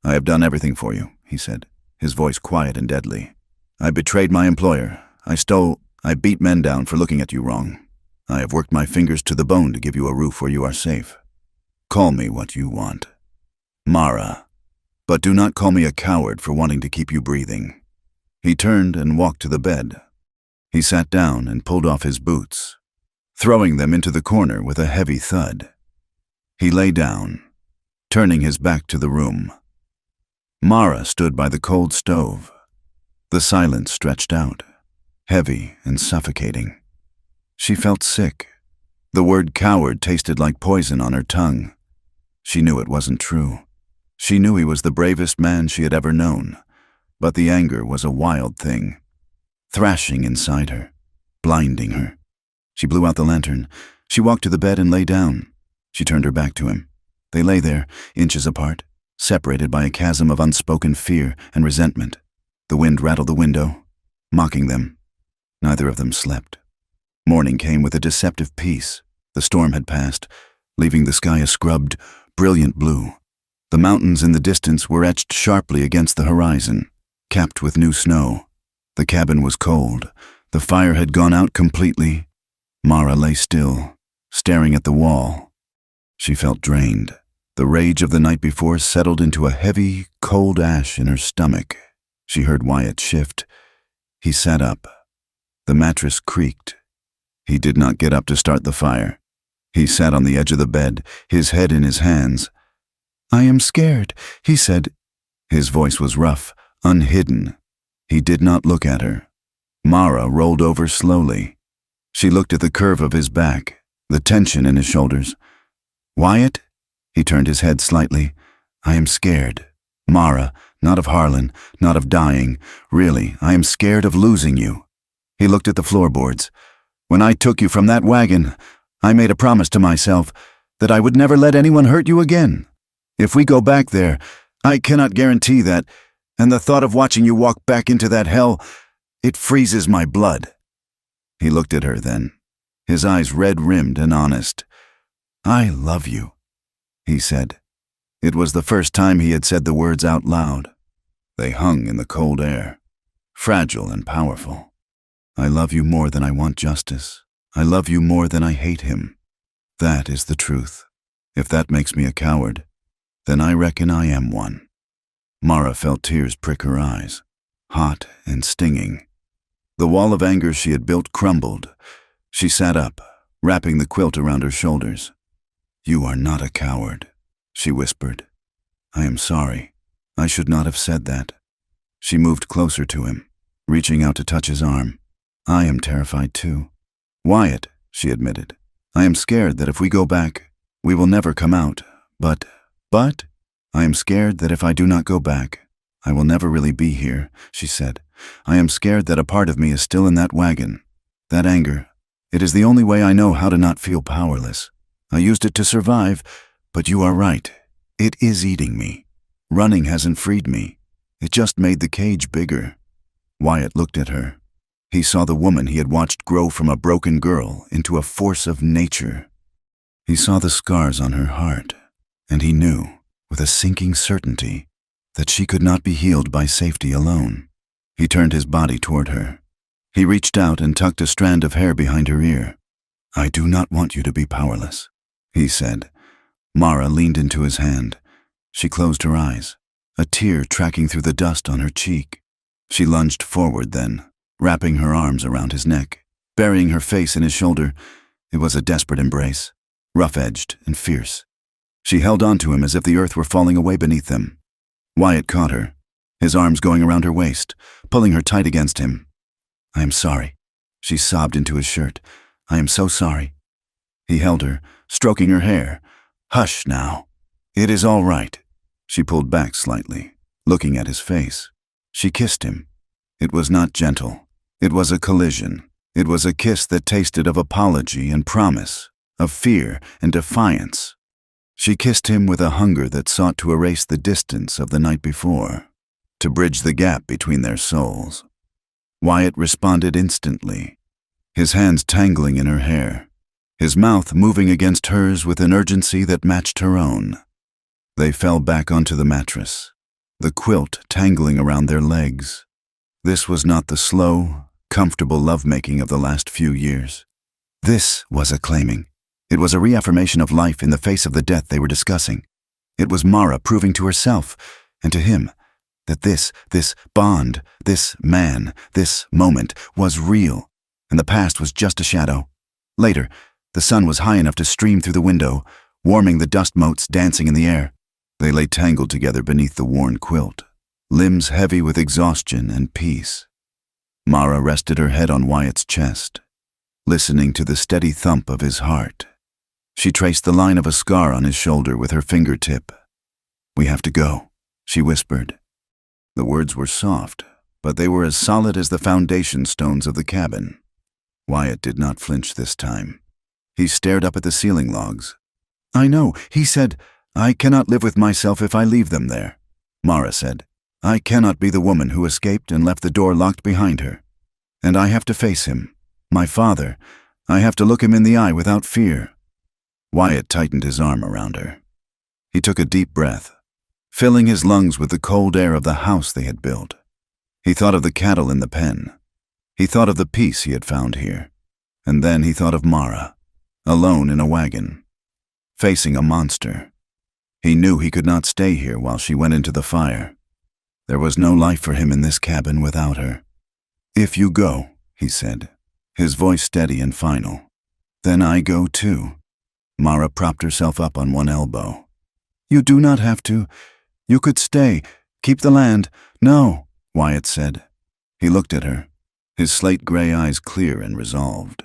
I have done everything for you, he said, his voice quiet and deadly. I betrayed my employer. I beat men down for looking at you wrong. I have worked my fingers to the bone to give you a roof where you are safe. Call me what you want. Mara. But do not call me a coward for wanting to keep you breathing. He turned and walked to the bed. He sat down and pulled off his boots, throwing them into the corner with a heavy thud. He lay down, turning his back to the room. Mara stood by the cold stove. The silence stretched out, heavy and suffocating. She felt sick. The word coward tasted like poison on her tongue. She knew it wasn't true. She knew he was the bravest man she had ever known, but the anger was a wild thing, thrashing inside her, blinding her. She blew out the lantern. She walked to the bed and lay down. She turned her back to him. They lay there, inches apart, separated by a chasm of unspoken fear and resentment. The wind rattled the window, mocking them. Neither of them slept. Morning came with a deceptive peace. The storm had passed, leaving the sky a scrubbed, brilliant blue. The mountains in the distance were etched sharply against the horizon, capped with new snow. The cabin was cold. The fire had gone out completely. Mara lay still, staring at the wall. She felt drained. The rage of the night before settled into a heavy, cold ash in her stomach. She heard Wyatt shift. He sat up. The mattress creaked. He did not get up to start the fire. He sat on the edge of the bed, his head in his hands. I am scared, he said. His voice was rough, unhidden. He did not look at her. Mara rolled over slowly. She looked at the curve of his back, the tension in his shoulders. Wyatt? He turned his head slightly. I am scared. Mara, not of Harlan, not of dying. Really, I am scared of losing you. He looked at the floorboards. When I took you from that wagon, I made a promise to myself that I would never let anyone hurt you again. If we go back there, I cannot guarantee that, and the thought of watching you walk back into that hell, it freezes my blood. He looked at her then, his eyes red-rimmed and honest. I love you, he said. It was the first time he had said the words out loud. They hung in the cold air, fragile and powerful. I love you more than I want justice. I love you more than I hate him. That is the truth. If that makes me a coward, then I reckon I am one. Mara felt tears prick her eyes, hot and stinging. The wall of anger she had built crumbled. She sat up, wrapping the quilt around her shoulders. You are not a coward, she whispered. I am sorry. I should not have said that. She moved closer to him, reaching out to touch his arm. I am terrified too. Wyatt, she admitted. I am scared that if we go back, we will never come out. But I am scared that if I do not go back, I will never really be here, she said. I am scared that a part of me is still in that wagon. That anger, it is the only way I know how to not feel powerless. I used it to survive, but you are right. It is eating me. Running hasn't freed me. It just made the cage bigger. Wyatt looked at her. He saw the woman he had watched grow from a broken girl into a force of nature. He saw the scars on her heart, and he knew, with a sinking certainty, that she could not be healed by safety alone. He turned his body toward her. He reached out and tucked a strand of hair behind her ear. I do not want you to be powerless, he said. Mara leaned into his hand. She closed her eyes, a tear tracking through the dust on her cheek. She lunged forward then, wrapping her arms around his neck, burying her face in his shoulder. It was a desperate embrace, rough-edged and fierce. She held on to him as if the earth were falling away beneath them. Wyatt caught her, his arms going around her waist, pulling her tight against him. "I am sorry," she sobbed into his shirt. "I am so sorry." He held her, stroking her hair. "Hush now. It is all right." She pulled back slightly, looking at his face. She kissed him. It was not gentle. It was a collision. It was a kiss that tasted of apology and promise, of fear and defiance. She kissed him with a hunger that sought to erase the distance of the night before, to bridge the gap between their souls. Wyatt responded instantly, his hands tangling in her hair, his mouth moving against hers with an urgency that matched her own. They fell back onto the mattress, the quilt tangling around their legs. This was not the slow, comfortable lovemaking of the last few years. This was a claiming. It was a reaffirmation of life in the face of the death they were discussing. It was Mara proving to herself and to him that this bond, this man, this moment was real, and the past was just a shadow. Later, the sun was high enough to stream through the window, warming the dust motes dancing in the air. They lay tangled together beneath the worn quilt, limbs heavy with exhaustion and peace. Mara rested her head on Wyatt's chest, listening to the steady thump of his heart. She traced the line of a scar on his shoulder with her fingertip. "We have to go," she whispered. The words were soft, but they were as solid as the foundation stones of the cabin. Wyatt did not flinch this time. He stared up at the ceiling logs. "I know," he said. "I cannot live with myself if I leave them there." Mara said, "I cannot be the woman who escaped and left the door locked behind her. And I have to face him, my father. I have to look him in the eye without fear." Wyatt tightened his arm around her. He took a deep breath, filling his lungs with the cold air of the house they had built. He thought of the cattle in the pen. He thought of the peace he had found here. And then he thought of Mara, alone in a wagon, facing a monster. He knew he could not stay here while she went into the fire. There was no life for him in this cabin without her. "If you go," he said, his voice steady and final, "then I go too." Mara propped herself up on one elbow. "You do not have to. You could stay. Keep the land." "No," Wyatt said. He looked at her, his slate-gray eyes clear and resolved.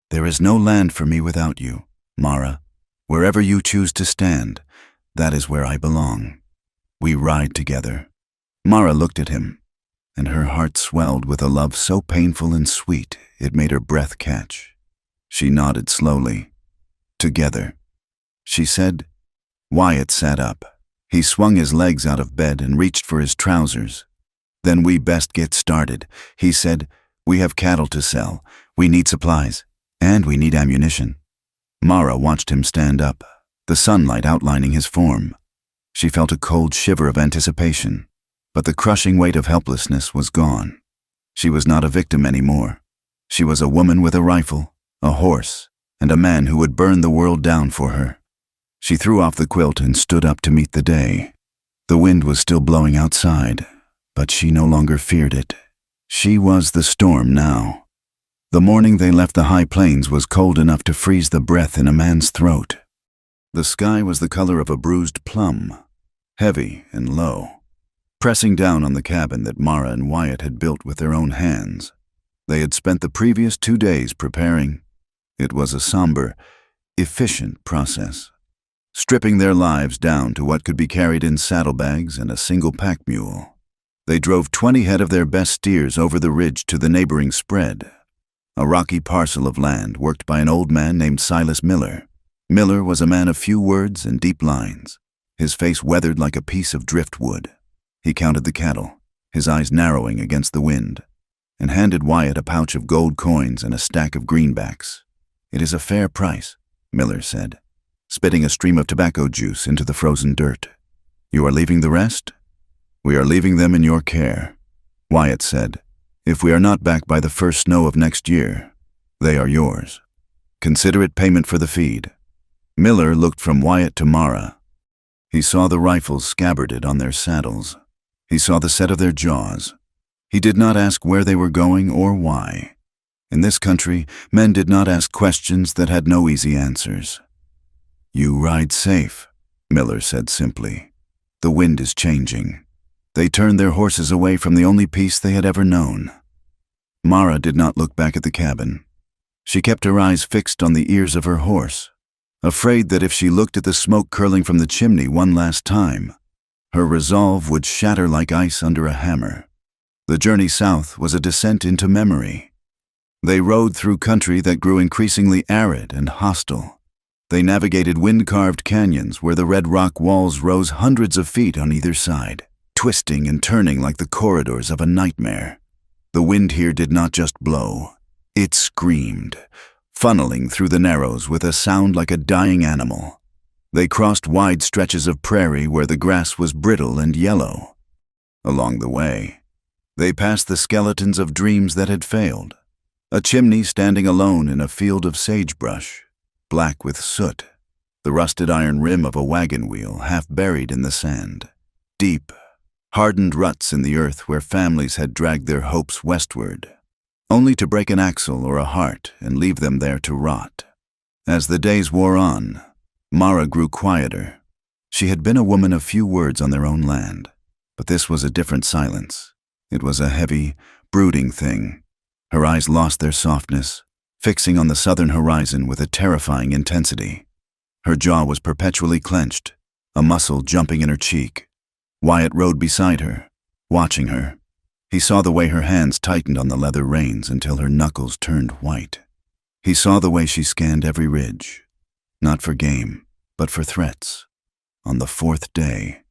"There is no land for me without you, Mara. Wherever you choose to stand, that is where I belong. We ride together." Mara looked at him, and her heart swelled with a love so painful and sweet it made her breath catch. She nodded slowly. "Together," she said. Wyatt sat up. He swung his legs out of bed and reached for his trousers. "Then we best get started," he said. "We have cattle to sell. We need supplies. And we need ammunition." Mara watched him stand up, the sunlight outlining his form. She felt a cold shiver of anticipation, but the crushing weight of helplessness was gone. She was not a victim anymore. She was a woman with a rifle, a horse, and a man who would burn the world down for her. She threw off the quilt and stood up to meet the day. The wind was still blowing outside, but she no longer feared it. She was the storm now. The morning they left the high plains was cold enough to freeze the breath in a man's throat. The sky was the color of a bruised plum, heavy and low, pressing down on the cabin that Mara and Wyatt had built with their own hands. They had spent the previous 2 days preparing. It was a somber, efficient process, stripping their lives down to what could be carried in saddlebags and a single pack mule. They drove 20 head of their best steers over the ridge to the neighboring spread, a rocky parcel of land worked by an old man named Silas Miller. Miller was a man of few words and deep lines, his face weathered like a piece of driftwood. He counted the cattle, his eyes narrowing against the wind, and handed Wyatt a pouch of gold coins and a stack of greenbacks. "It is a fair price," Miller said, spitting a stream of tobacco juice into the frozen dirt. "You are leaving the rest?" "We are leaving them in your care," Wyatt said. "If we are not back by the first snow of next year, they are yours. Consider it payment for the feed." Miller looked from Wyatt to Mara. He saw the rifles scabbarded on their saddles. He saw the set of their jaws. He did not ask where they were going or why. In this country, men did not ask questions that had no easy answers. "You ride safe," Miller said simply. "The wind is changing." They turned their horses away from the only peace they had ever known. Mara did not look back at the cabin. She kept her eyes fixed on the ears of her horse, afraid that if she looked at the smoke curling from the chimney one last time, her resolve would shatter like ice under a hammer. The journey south was a descent into memory. They rode through country that grew increasingly arid and hostile. They navigated wind-carved canyons where the red rock walls rose hundreds of feet on either side, twisting and turning like the corridors of a nightmare. The wind here did not just blow. It screamed, funneling through the narrows with a sound like a dying animal. They crossed wide stretches of prairie where the grass was brittle and yellow. Along the way, they passed the skeletons of dreams that had failed. A chimney standing alone in a field of sagebrush, black with soot. The rusted iron rim of a wagon wheel half buried in the sand. Deep, hardened ruts in the earth where families had dragged their hopes westward, only to break an axle or a heart and leave them there to rot. As the days wore on, Mara grew quieter. She had been a woman of few words on their own land, but this was a different silence. It was a heavy, brooding thing. Her eyes lost their softness, fixing on the southern horizon with a terrifying intensity. Her jaw was perpetually clenched, a muscle jumping in her cheek. Wyatt rode beside her, watching her. He saw the way her hands tightened on the leather reins until her knuckles turned white. He saw the way she scanned every ridge, not for game, but for threats. On the fourth day,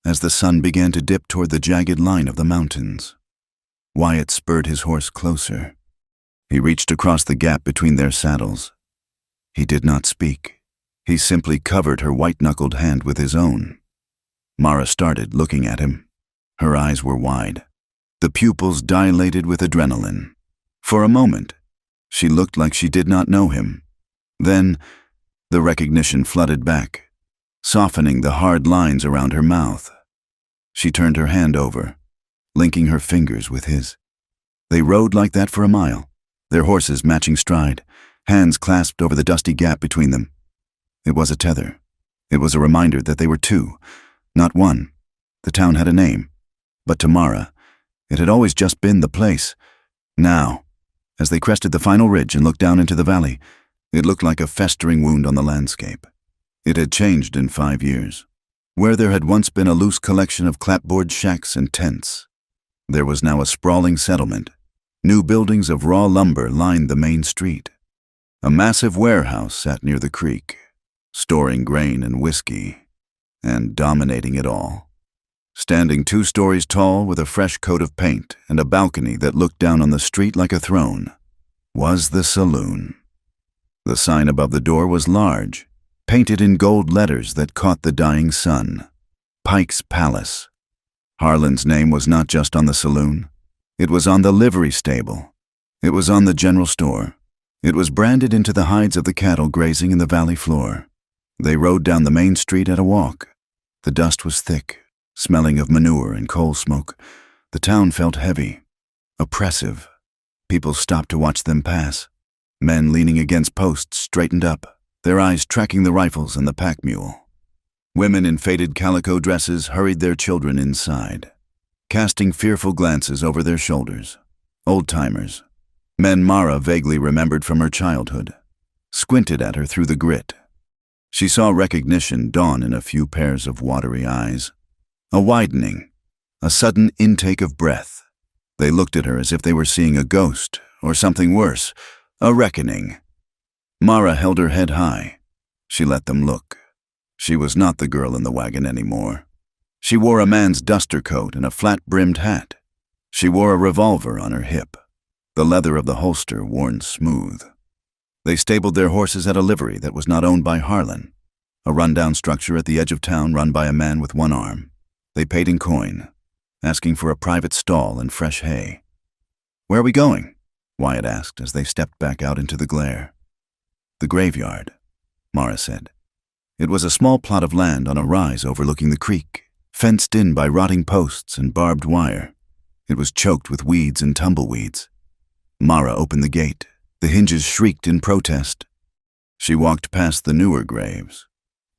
as the sun began to dip toward the jagged line of the mountains, Wyatt spurred his horse closer. He reached across the gap between their saddles. He did not speak. He simply covered her white-knuckled hand with his own. Mara started looking at him. Her eyes were wide, the pupils dilated with adrenaline. For a moment, she looked like she did not know him. Then, the recognition flooded back, softening the hard lines around her mouth. She turned her hand over, linking her fingers with his. They rode like that for a mile, their horses matching stride, hands clasped over the dusty gap between them. It was a tether. It was a reminder that they were two, not one. The town had a name, but to Mara, it had always just been the place. Now, as they crested the final ridge and looked down into the valley, it looked like a festering wound on the landscape. It had changed in 5 years. Where there had once been a loose collection of clapboard shacks and tents, there was now a sprawling settlement. New buildings of raw lumber lined the main street. A massive warehouse sat near the creek, storing grain and whiskey, and dominating it all. Standing 2 stories tall with a fresh coat of paint and a balcony that looked down on the street like a throne, was the saloon. The sign above the door was large, painted in gold letters that caught the dying sun. Pike's Palace. Harlan's name was not just on the saloon. It was on the livery stable. It was on the general store. It was branded into the hides of the cattle grazing in the valley floor. They rode down the main street at a walk. The dust was thick, smelling of manure and coal smoke. The town felt heavy, oppressive. People stopped to watch them pass. Men leaning against posts straightened up, their eyes tracking the rifles and the pack mule. Women in faded calico dresses hurried their children inside, casting fearful glances over their shoulders. Old-timers, men Mara vaguely remembered from her childhood, squinted at her through the grit. She saw recognition dawn in a few pairs of watery eyes. A widening, a sudden intake of breath. They looked at her as if they were seeing a ghost, or something worse, a reckoning. Mara held her head high. She let them look. She was not the girl in the wagon anymore. She wore a man's duster coat and a flat-brimmed hat. She wore a revolver on her hip, the leather of the holster worn smooth. They stabled their horses at a livery that was not owned by Harlan, a rundown structure at the edge of town run by a man with one arm. They paid in coin, asking for a private stall and fresh hay. "Where are we going?" Wyatt asked as they stepped back out into the glare. "The graveyard," Mara said. It was a small plot of land on a rise overlooking the creek, fenced in by rotting posts and barbed wire. It was choked with weeds and tumbleweeds. Mara opened the gate. The hinges shrieked in protest. She walked past the newer graves,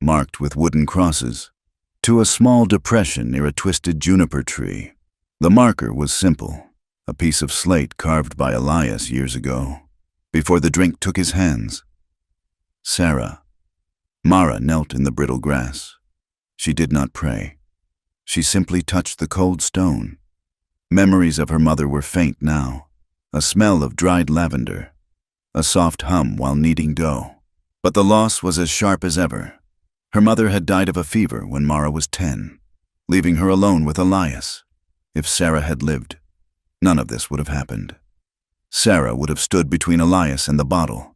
marked with wooden crosses, to a small depression near a twisted juniper tree. The marker was simple, a piece of slate carved by Elias years ago, before the drink took his hands. Sarah. Mara knelt in the brittle grass. She did not pray. She simply touched the cold stone. Memories of her mother were faint now, a smell of dried lavender, a soft hum while kneading dough. But the loss was as sharp as ever. Her mother had died of a fever when Mara was 10, leaving her alone with Elias. If Sarah had lived, none of this would have happened. Sarah would have stood between Elias and the bottle.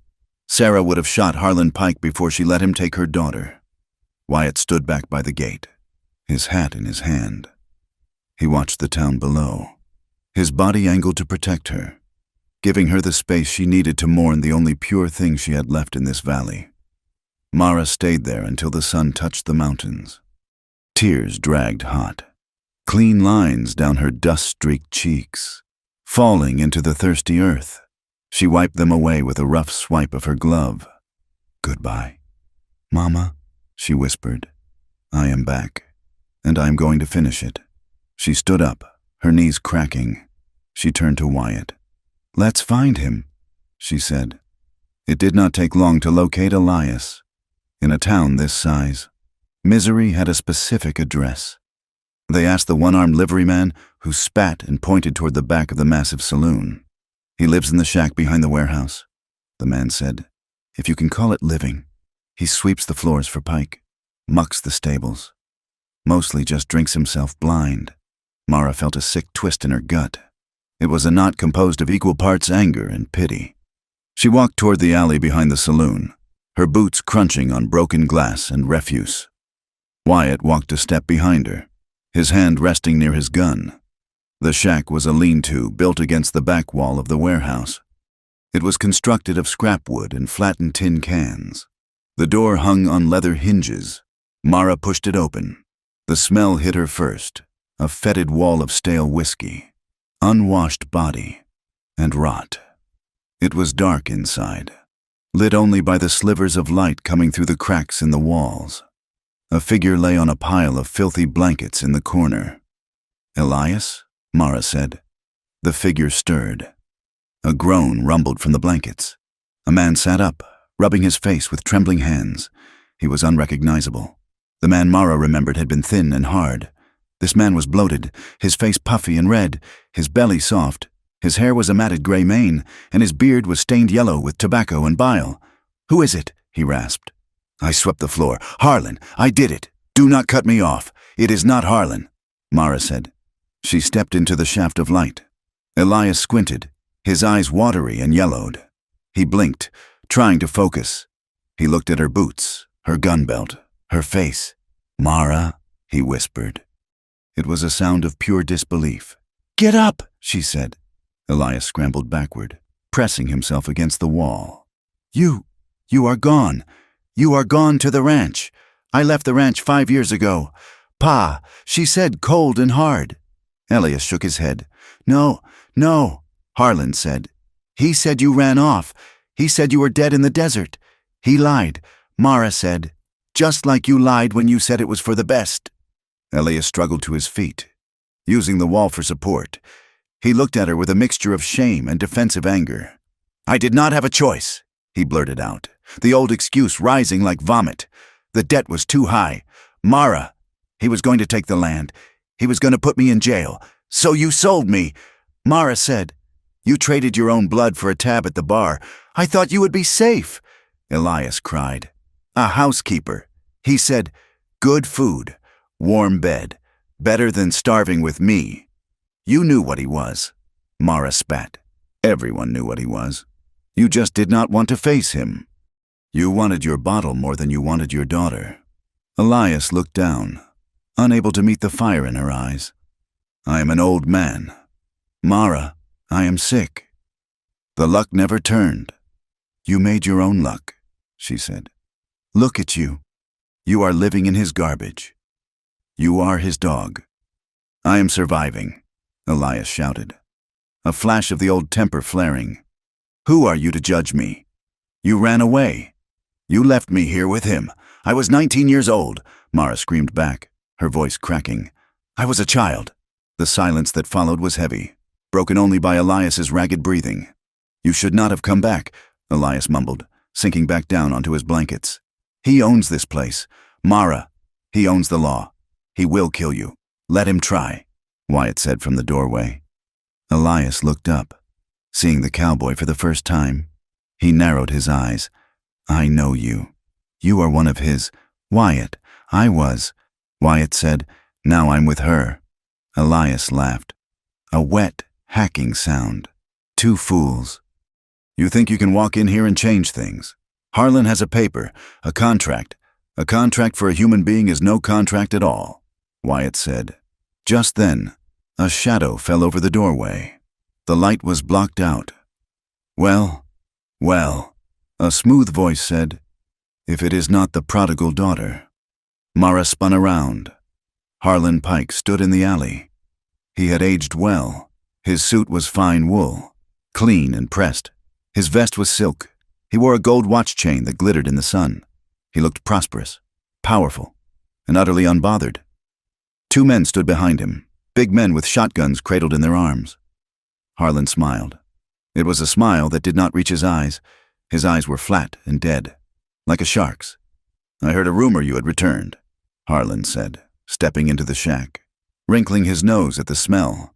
Sarah would have shot Harlan Pike before she let him take her daughter. Wyatt stood back by the gate, his hat in his hand. He watched the town below, his body angled to protect her, giving her the space she needed to mourn the only pure thing she had left in this valley. Mara stayed there until the sun touched the mountains. Tears dragged hot, clean lines down her dust-streaked cheeks, falling into the thirsty earth. She wiped them away with a rough swipe of her glove. "Goodbye, Mama," she whispered. "I am back, and I am going to finish it." She stood up, her knees cracking. She turned to Wyatt. "Let's find him," she said. It did not take long to locate Elias. In a town this size, misery had a specific address. They asked the one-armed liveryman, who spat and pointed toward the back of the massive saloon. "He lives in the shack behind the warehouse," the man said. "If you can call it living. He sweeps the floors for Pike, mucks the stables. Mostly just drinks himself blind." Mara felt a sick twist in her gut. It was a knot composed of equal parts anger and pity. She walked toward the alley behind the saloon, her boots crunching on broken glass and refuse. Wyatt walked a step behind her, his hand resting near his gun. The shack was a lean-to built against the back wall of the warehouse. It was constructed of scrap wood and flattened tin cans. The door hung on leather hinges. Mara pushed it open. The smell hit her first, a fetid wall of stale whiskey, unwashed body, and rot. It was dark inside, lit only by the slivers of light coming through the cracks in the walls. A figure lay on a pile of filthy blankets in the corner. "Elias?" Mara said. The figure stirred. A groan rumbled from the blankets. A man sat up, rubbing his face with trembling hands. He was unrecognizable. The man Mara remembered had been thin and hard. This man was bloated, his face puffy and red, his belly soft. His hair was a matted gray mane, and his beard was stained yellow with tobacco and bile. "Who is it?" he rasped. "I swept the floor. Harlan, I did it. Do not cut me off. It is not Harlan," Mara said. She stepped into the shaft of light. Elias squinted, his eyes watery and yellowed. He blinked, trying to focus. He looked at her boots, her gun belt, her face. "Mara," he whispered. It was a sound of pure disbelief. "Get up," she said. Elias scrambled backward, pressing himself against the wall. You are gone. You are gone to the ranch. I left the ranch 5 years ago. Pa, she said cold and hard." Elias shook his head. No, Harlan said. "He said you ran off. He said you were dead in the desert. He lied," Mara said. "Just like you lied when you said it was for the best." Elias struggled to his feet, using the wall for support. He looked at her with a mixture of shame and defensive anger. "I did not have a choice," he blurted out, the old excuse rising like vomit. "The debt was too high. Mara, he was going to take the land. He was going to put me in jail. So you sold me," Mara said. "You traded your own blood for a tab at the bar. I thought you would be safe," Elias cried. "A housekeeper." He said, "Good food, warm bed, better than starving with me." "You knew what he was," Mara spat. "Everyone knew what he was. You just did not want to face him. You wanted your bottle more than you wanted your daughter." Elias looked down, unable to meet the fire in her eyes. "I am an old man. Mara, I am sick." "The luck never turned." "You made your own luck," she said. "Look at you. You are living in his garbage. You are his dog. I am surviving, Elias shouted, a flash of the old temper flaring. Who are you to judge me? You ran away. You left me here with him. I was 19 years old, Mara screamed back, her voice cracking. I was a child. The silence that followed was heavy, broken only by Elias's ragged breathing. You should not have come back, Elias mumbled, sinking back down onto his blankets. He owns this place. Mara, he owns the law. He will kill you. Let him try, Wyatt said from the doorway. Elias looked up, seeing the cowboy for the first time. He narrowed his eyes. I know you. You are one of his. Wyatt, I was. Wyatt said, now I'm with her. Elias laughed. A wet, hacking sound. Two fools. You think you can walk in here and change things? Harlan has a paper, a contract. A contract for a human being is no contract at all, Wyatt said. Just then, a shadow fell over the doorway. The light was blocked out. Well, a smooth voice said, if it is not the prodigal daughter. Mara spun around. Harlan Pike stood in the alley. He had aged well. His suit was fine wool, clean and pressed. His vest was silk. He wore a gold watch chain that glittered in the sun. He looked prosperous, powerful, and utterly unbothered. Two men stood behind him, big men with shotguns cradled in their arms. Harlan smiled. It was a smile that did not reach his eyes. His eyes were flat and dead, like a shark's. I heard a rumor you had returned, Harlan said, stepping into the shack, wrinkling his nose at the smell.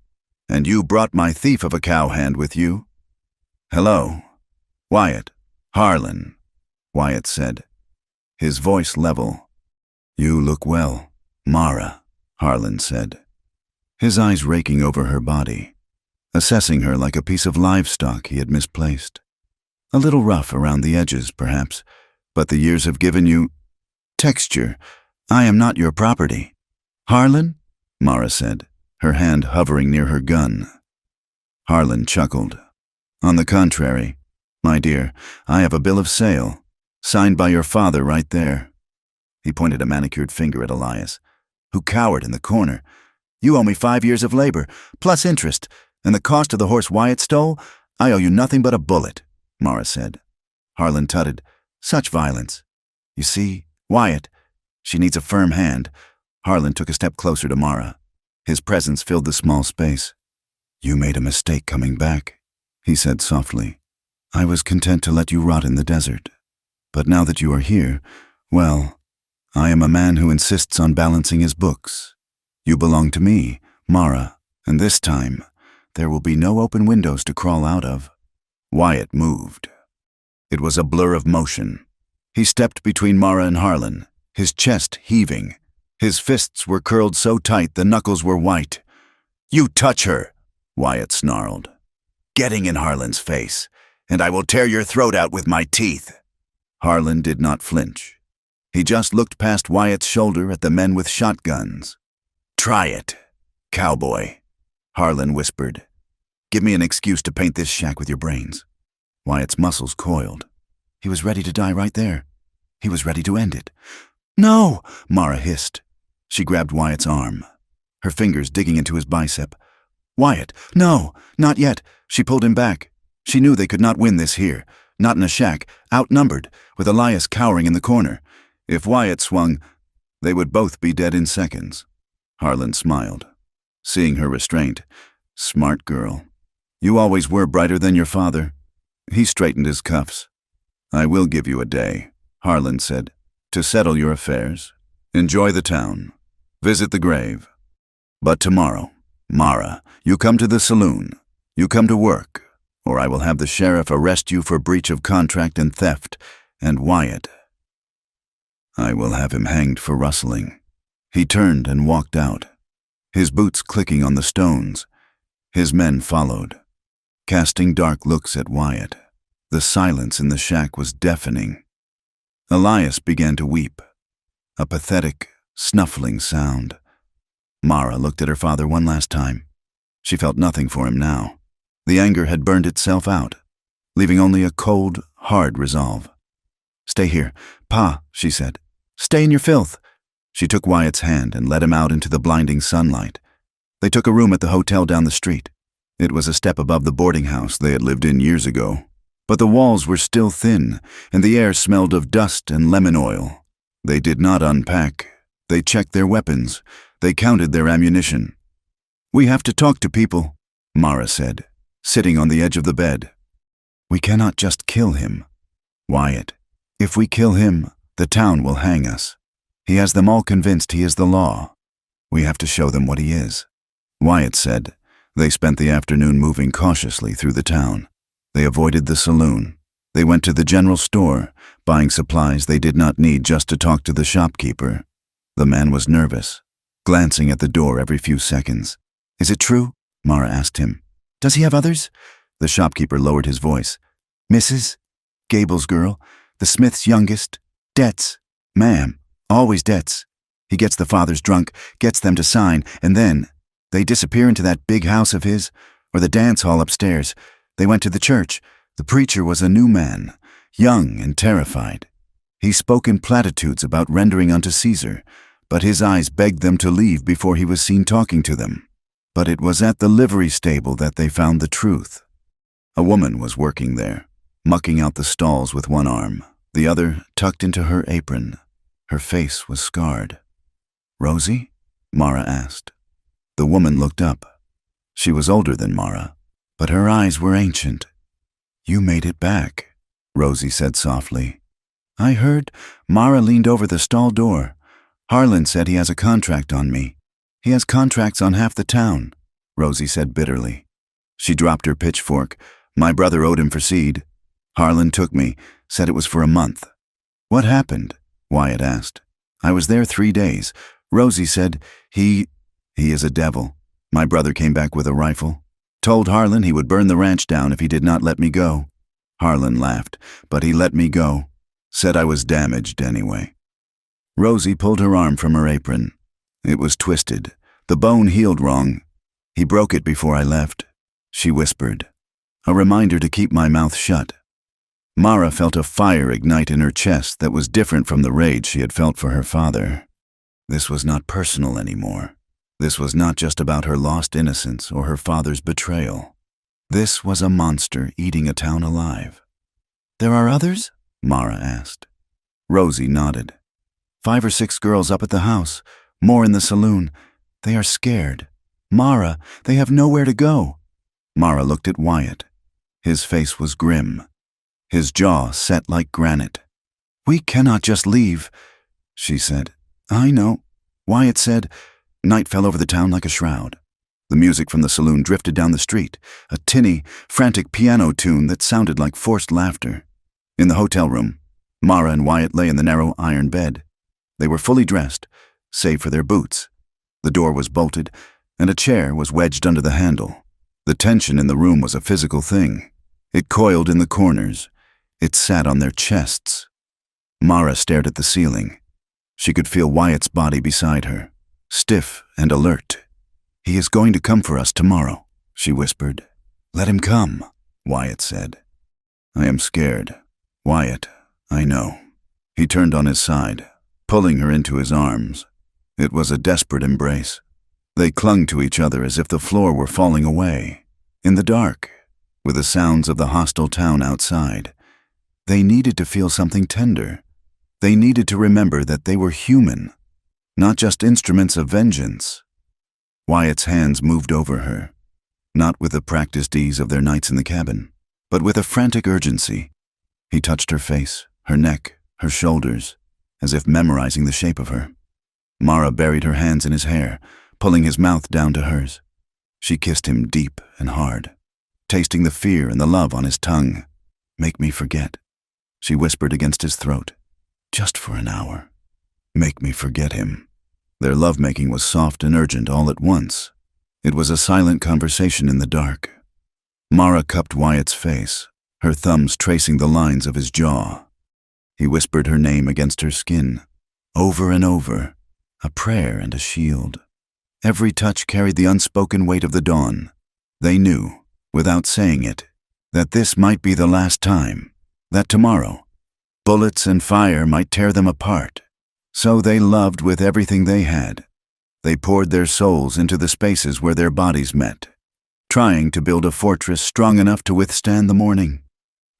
And you brought my thief of a cowhand with you? Hello, Wyatt. Harlan, Wyatt said, his voice level. You look well, Mara, Harlan said, his eyes raking over her body, assessing her like a piece of livestock he had misplaced. A little rough around the edges, perhaps, but the years have given you texture. I am not your property. Harlan? Mara said, her hand hovering near her gun. Harlan chuckled. On the contrary, my dear, I have a bill of sale, signed by your father right there. He pointed a manicured finger at Elias, who cowered in the corner. You owe me 5 years of labor, plus interest, and the cost of the horse Wyatt stole? I owe you nothing but a bullet, Mara said. Harlan tutted. Such violence. You see, Wyatt, she needs a firm hand. Harlan took a step closer to Mara. His presence filled the small space. You made a mistake coming back, he said softly. I was content to let you rot in the desert. But now that you are here, well, I am a man who insists on balancing his books. You belong to me, Mara, and this time, there will be no open windows to crawl out of. Wyatt moved. It was a blur of motion. He stepped between Mara and Harlan, his chest heaving. His fists were curled so tight the knuckles were white. You touch her, Wyatt snarled, getting in Harlan's face, and I will tear your throat out with my teeth. Harlan did not flinch. He just looked past Wyatt's shoulder at the men with shotguns. Try it, cowboy, Harlan whispered. Give me an excuse to paint this shack with your brains. Wyatt's muscles coiled. He was ready to die right there. He was ready to end it. No, Mara hissed. She grabbed Wyatt's arm, her fingers digging into his bicep. Wyatt, no, not yet. She pulled him back. She knew they could not win this here, not in a shack, outnumbered, with Elias cowering in the corner. If Wyatt swung, they would both be dead in seconds. Harlan smiled, seeing her restraint. Smart girl. You always were brighter than your father. He straightened his cuffs. I will give you a day, Harlan said, to settle your affairs. Enjoy the town. Visit the grave. But tomorrow, Mara, you come to the saloon. You come to work, or I will have the sheriff arrest you for breach of contract and theft, and Wyatt. I will have him hanged for rustling. He turned and walked out, his boots clicking on the stones. His men followed, casting dark looks at Wyatt. The silence in the shack was deafening. Elias began to weep, a pathetic, snuffling sound. Mara looked at her father one last time. She felt nothing for him now. The anger had burned itself out, leaving only a cold, hard resolve. Stay here, Pa, she said. Stay in your filth." She took Wyatt's hand and led him out into the blinding sunlight. They took a room at the hotel down the street. It was a step above the boarding house they had lived in years ago. But the walls were still thin, and the air smelled of dust and lemon oil. They did not unpack. They checked their weapons. They counted their ammunition. "We have to talk to people," Mara said, sitting on the edge of the bed. "We cannot just kill him. Wyatt, if we kill him, the town will hang us. He has them all convinced he is the law. We have to show them what he is," Wyatt said. They spent the afternoon moving cautiously through the town. They avoided the saloon. They went to the general store, buying supplies they did not need just to talk to the shopkeeper. The man was nervous, glancing at the door every few seconds. "Is it true?" Mara asked him. "Does he have others?" The shopkeeper lowered his voice. "Mrs. Gable's girl, the Smith's youngest, debts. Ma'am, always debts. He gets the fathers drunk, gets them to sign, and then they disappear into that big house of his, or the dance hall upstairs. They went to the church. The preacher was a new man, young and terrified. He spoke in platitudes about rendering unto Caesar, but his eyes begged them to leave before he was seen talking to them. But it was at the livery stable that they found the truth. A woman was working there, mucking out the stalls with one arm, the other tucked into her apron. Her face was scarred. "Rosie?" Mara asked. The woman looked up. She was older than Mara, but her eyes were ancient. "You made it back," Rosie said softly. "I heard." Mara leaned over the stall door. "Harlan said he has a contract on me. He has contracts on half the town," Rosie said bitterly. She dropped her pitchfork. "My brother owed him for seed. Harlan took me, said it was for a month." "What happened?" Wyatt asked. "I was there 3 days. Rosie said he is a devil. My brother came back with a rifle. Told Harlan he would burn the ranch down if he did not let me go. Harlan laughed, but he let me go. Said I was damaged anyway." Rosie pulled her arm from her apron. "It was twisted. The bone healed wrong. He broke it before I left," she whispered. "A reminder to keep my mouth shut." Mara felt a fire ignite in her chest that was different from the rage she had felt for her father. This was not personal anymore. This was not just about her lost innocence or her father's betrayal. This was a monster eating a town alive. "There are others?" Mara asked. Rosie nodded. 5 or 6 girls up at the house, more in the saloon. They are scared. Mara, they have nowhere to go." Mara looked at Wyatt. His face was grim. His jaw set like granite. "We cannot just leave," she said. "I know," Wyatt said. Night fell over the town like a shroud. The music from the saloon drifted down the street, a tinny, frantic piano tune that sounded like forced laughter. In the hotel room, Mara and Wyatt lay in the narrow iron bed. They were fully dressed, save for their boots. The door was bolted, and a chair was wedged under the handle. The tension in the room was a physical thing. It coiled in the corners. It sat on their chests. Mara stared at the ceiling. She could feel Wyatt's body beside her, stiff and alert. "He is going to come for us tomorrow," she whispered. "Let him come," Wyatt said. "I am scared. Wyatt, I know." He turned on his side, pulling her into his arms. It was a desperate embrace. They clung to each other as if the floor were falling away. In the dark, with the sounds of the hostile town outside, they needed to feel something tender. They needed to remember that they were human, not just instruments of vengeance. Wyatt's hands moved over her, not with the practiced ease of their nights in the cabin, but with a frantic urgency. He touched her face, her neck, her shoulders, as if memorizing the shape of her. Mara buried her hands in his hair, pulling his mouth down to hers. She kissed him deep and hard, tasting the fear and the love on his tongue. "Make me forget," she whispered against his throat. "Just for an hour. Make me forget him." Their lovemaking was soft and urgent all at once. It was a silent conversation in the dark. Mara cupped Wyatt's face, her thumbs tracing the lines of his jaw. He whispered her name against her skin, over and over, a prayer and a shield. Every touch carried the unspoken weight of the dawn. They knew, without saying it, that this might be the last time, that tomorrow, bullets and fire might tear them apart. So they loved with everything they had. They poured their souls into the spaces where their bodies met, trying to build a fortress strong enough to withstand the morning.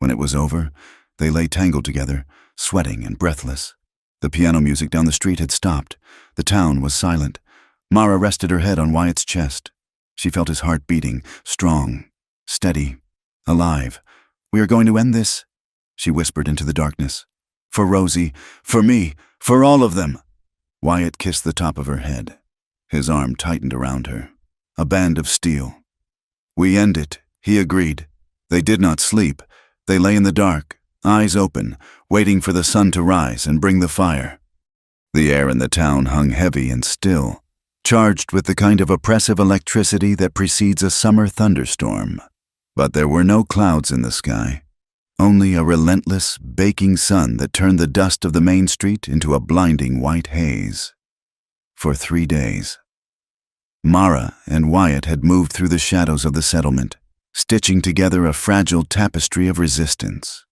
When it was over, they lay tangled together, sweating and breathless. The piano music down the street had stopped. The town was silent. Mara rested her head on Wyatt's chest. She felt his heart beating, strong, steady, alive. "We are going to end this," she whispered into the darkness. "For Rosie, for me, for all of them." Wyatt kissed the top of her head. His arm tightened around her, a band of steel. "We end it," he agreed. They did not sleep. They lay in the dark, eyes open, waiting for the sun to rise and bring the fire. The air in the town hung heavy and still, charged with the kind of oppressive electricity that precedes a summer thunderstorm. But there were no clouds in the sky, only a relentless, baking sun that turned the dust of the main street into a blinding white haze. For 3 days, Mara and Wyatt had moved through the shadows of the settlement, stitching together a fragile tapestry of resistance.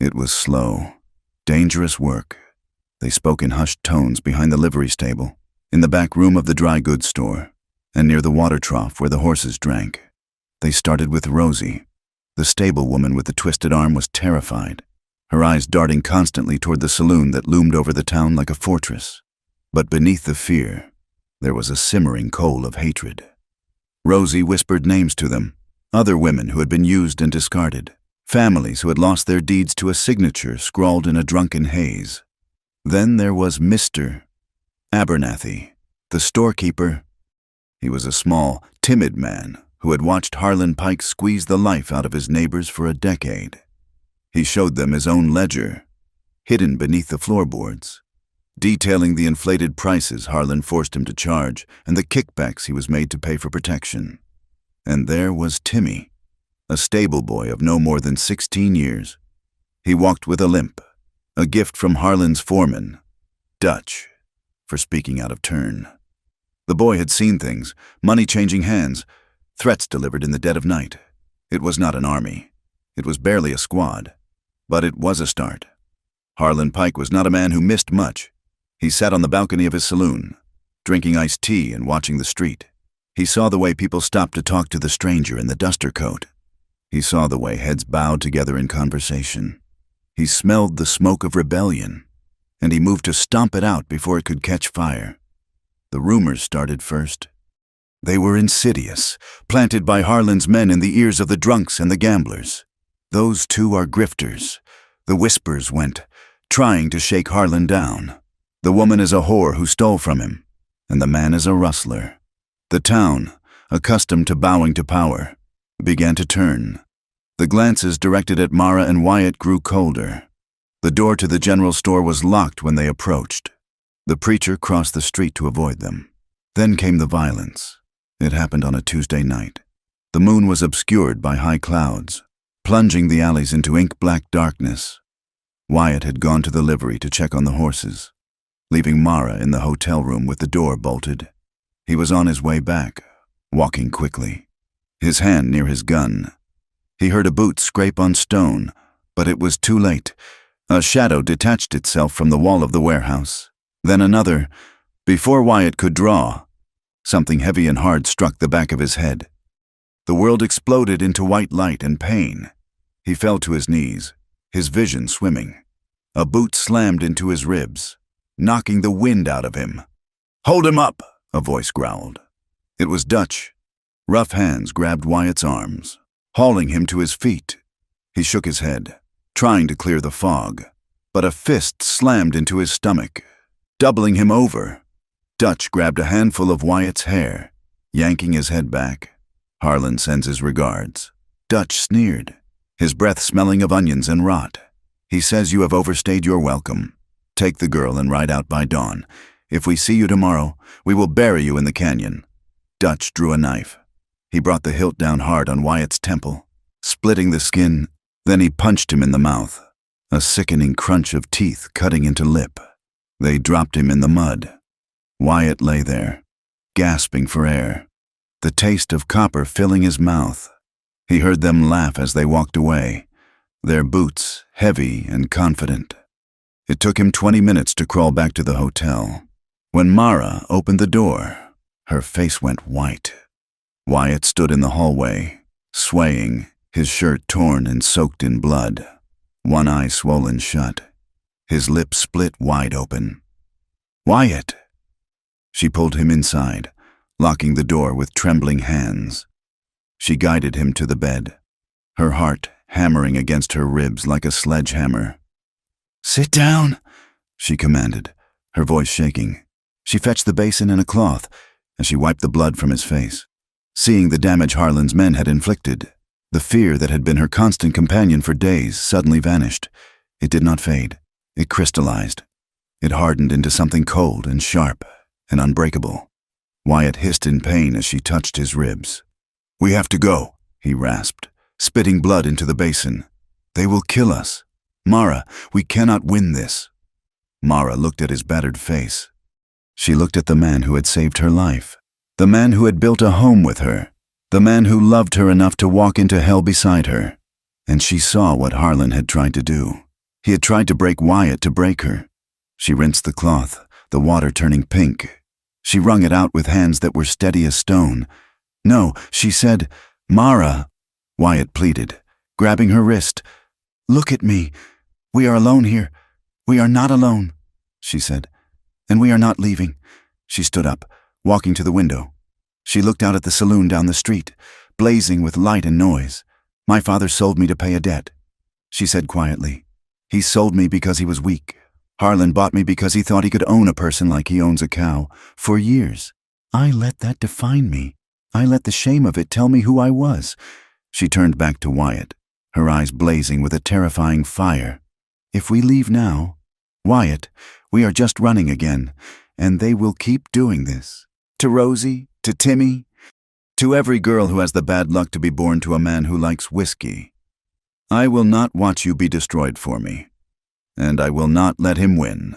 It was slow, dangerous work. They spoke in hushed tones behind the livery stable, in the back room of the dry goods store, and near the water trough where the horses drank. They started with Rosie. The stable woman with the twisted arm was terrified, her eyes darting constantly toward the saloon that loomed over the town like a fortress. But beneath the fear, there was a simmering coal of hatred. Rosie whispered names to them, other women who had been used and discarded, families who had lost their deeds to a signature scrawled in a drunken haze. Then there was Mr. Abernathy, the storekeeper. He was a small, timid man who had watched Harlan Pike squeeze the life out of his neighbors for a decade. He showed them his own ledger, hidden beneath the floorboards, detailing the inflated prices Harlan forced him to charge and the kickbacks he was made to pay for protection. And there was Timmy, a stable boy of no more than 16 years. He walked with a limp, a gift from Harlan's foreman, Dutch, for speaking out of turn. The boy had seen things, money changing hands, threats delivered in the dead of night. It was not an army. It was barely a squad. But it was a start. Harlan Pike was not a man who missed much. He sat on the balcony of his saloon, drinking iced tea and watching the street. He saw the way people stopped to talk to the stranger in the duster coat. He saw the way heads bowed together in conversation. He smelled the smoke of rebellion, and he moved to stomp it out before it could catch fire. The rumors started first. They were insidious, planted by Harlan's men in the ears of the drunks and the gamblers. "Those two are grifters," the whispers went, trying to shake Harlan down. "The woman is a whore who stole from him, and the man is a rustler." The town, accustomed to bowing to power, began to turn. The glances directed at Mara and Wyatt grew colder. The door to the general store was locked when they approached. The preacher crossed the street to avoid them. Then came the violence. It happened on a Tuesday night. The moon was obscured by high clouds, plunging the alleys into ink-black darkness. Wyatt had gone to the livery to check on the horses, leaving Mara in the hotel room with the door bolted. He was on his way back, walking quickly, his hand near his gun. He heard a boot scrape on stone, but it was too late. A shadow detached itself from the wall of the warehouse. Then another. Before Wyatt could draw, something heavy and hard struck the back of his head. The world exploded into white light and pain. He fell to his knees, his vision swimming. A boot slammed into his ribs, knocking the wind out of him. "Hold him up!" a voice growled. It was Dutch. Rough hands grabbed Wyatt's arms, hauling him to his feet. He shook his head, trying to clear the fog, but a fist slammed into his stomach, doubling him over. Dutch grabbed a handful of Wyatt's hair, yanking his head back. "Harlan sends his regards." Dutch sneered, his breath smelling of onions and rot. "He says you have overstayed your welcome. Take the girl and ride out by dawn. If we see you tomorrow, we will bury you in the canyon." Dutch drew a knife. He brought the hilt down hard on Wyatt's temple, splitting the skin. Then he punched him in the mouth, a sickening crunch of teeth cutting into lip. They dropped him in the mud. Wyatt lay there, gasping for air, the taste of copper filling his mouth. He heard them laugh as they walked away, their boots heavy and confident. It took him 20 minutes to crawl back to the hotel. When Mara opened the door, her face went white. Wyatt stood in the hallway, swaying, his shirt torn and soaked in blood, one eye swollen shut, his lips split wide open. "Wyatt!" She pulled him inside, locking the door with trembling hands. She guided him to the bed, her heart hammering against her ribs like a sledgehammer. "Sit down," she commanded, her voice shaking. She fetched the basin and a cloth, and she wiped the blood from his face. Seeing the damage Harlan's men had inflicted, the fear that had been her constant companion for days suddenly vanished. It did not fade. It crystallized. It hardened into something cold and sharp and unbreakable. Wyatt hissed in pain as she touched his ribs. "We have to go," he rasped, spitting blood into the basin. "They will kill us. Mara, we cannot win this." Mara looked at his battered face. She looked at the man who had saved her life, the man who had built a home with her, the man who loved her enough to walk into hell beside her. And she saw what Harlan had tried to do. He had tried to break Wyatt to break her. She rinsed the cloth, the water turning pink. She wrung it out with hands that were steady as stone. "No," she said. "Mara," Wyatt pleaded, grabbing her wrist. "Look at me. We are alone here. We are not alone," she said. "And we are not leaving." She stood up, walking to the window. She looked out at the saloon down the street, blazing with light and noise. "My father sold me to pay a debt," she said quietly. "He sold me because he was weak. Harlan bought me because he thought he could own a person like he owns a cow. For years, I let that define me. I let the shame of it tell me who I was." She turned back to Wyatt, her eyes blazing with a terrifying fire. "If we leave now, Wyatt, we are just running again, and they will keep doing this. To Rosie, to Timmy, to every girl who has the bad luck to be born to a man who likes whiskey. I will not watch you be destroyed for me, and I will not let him win."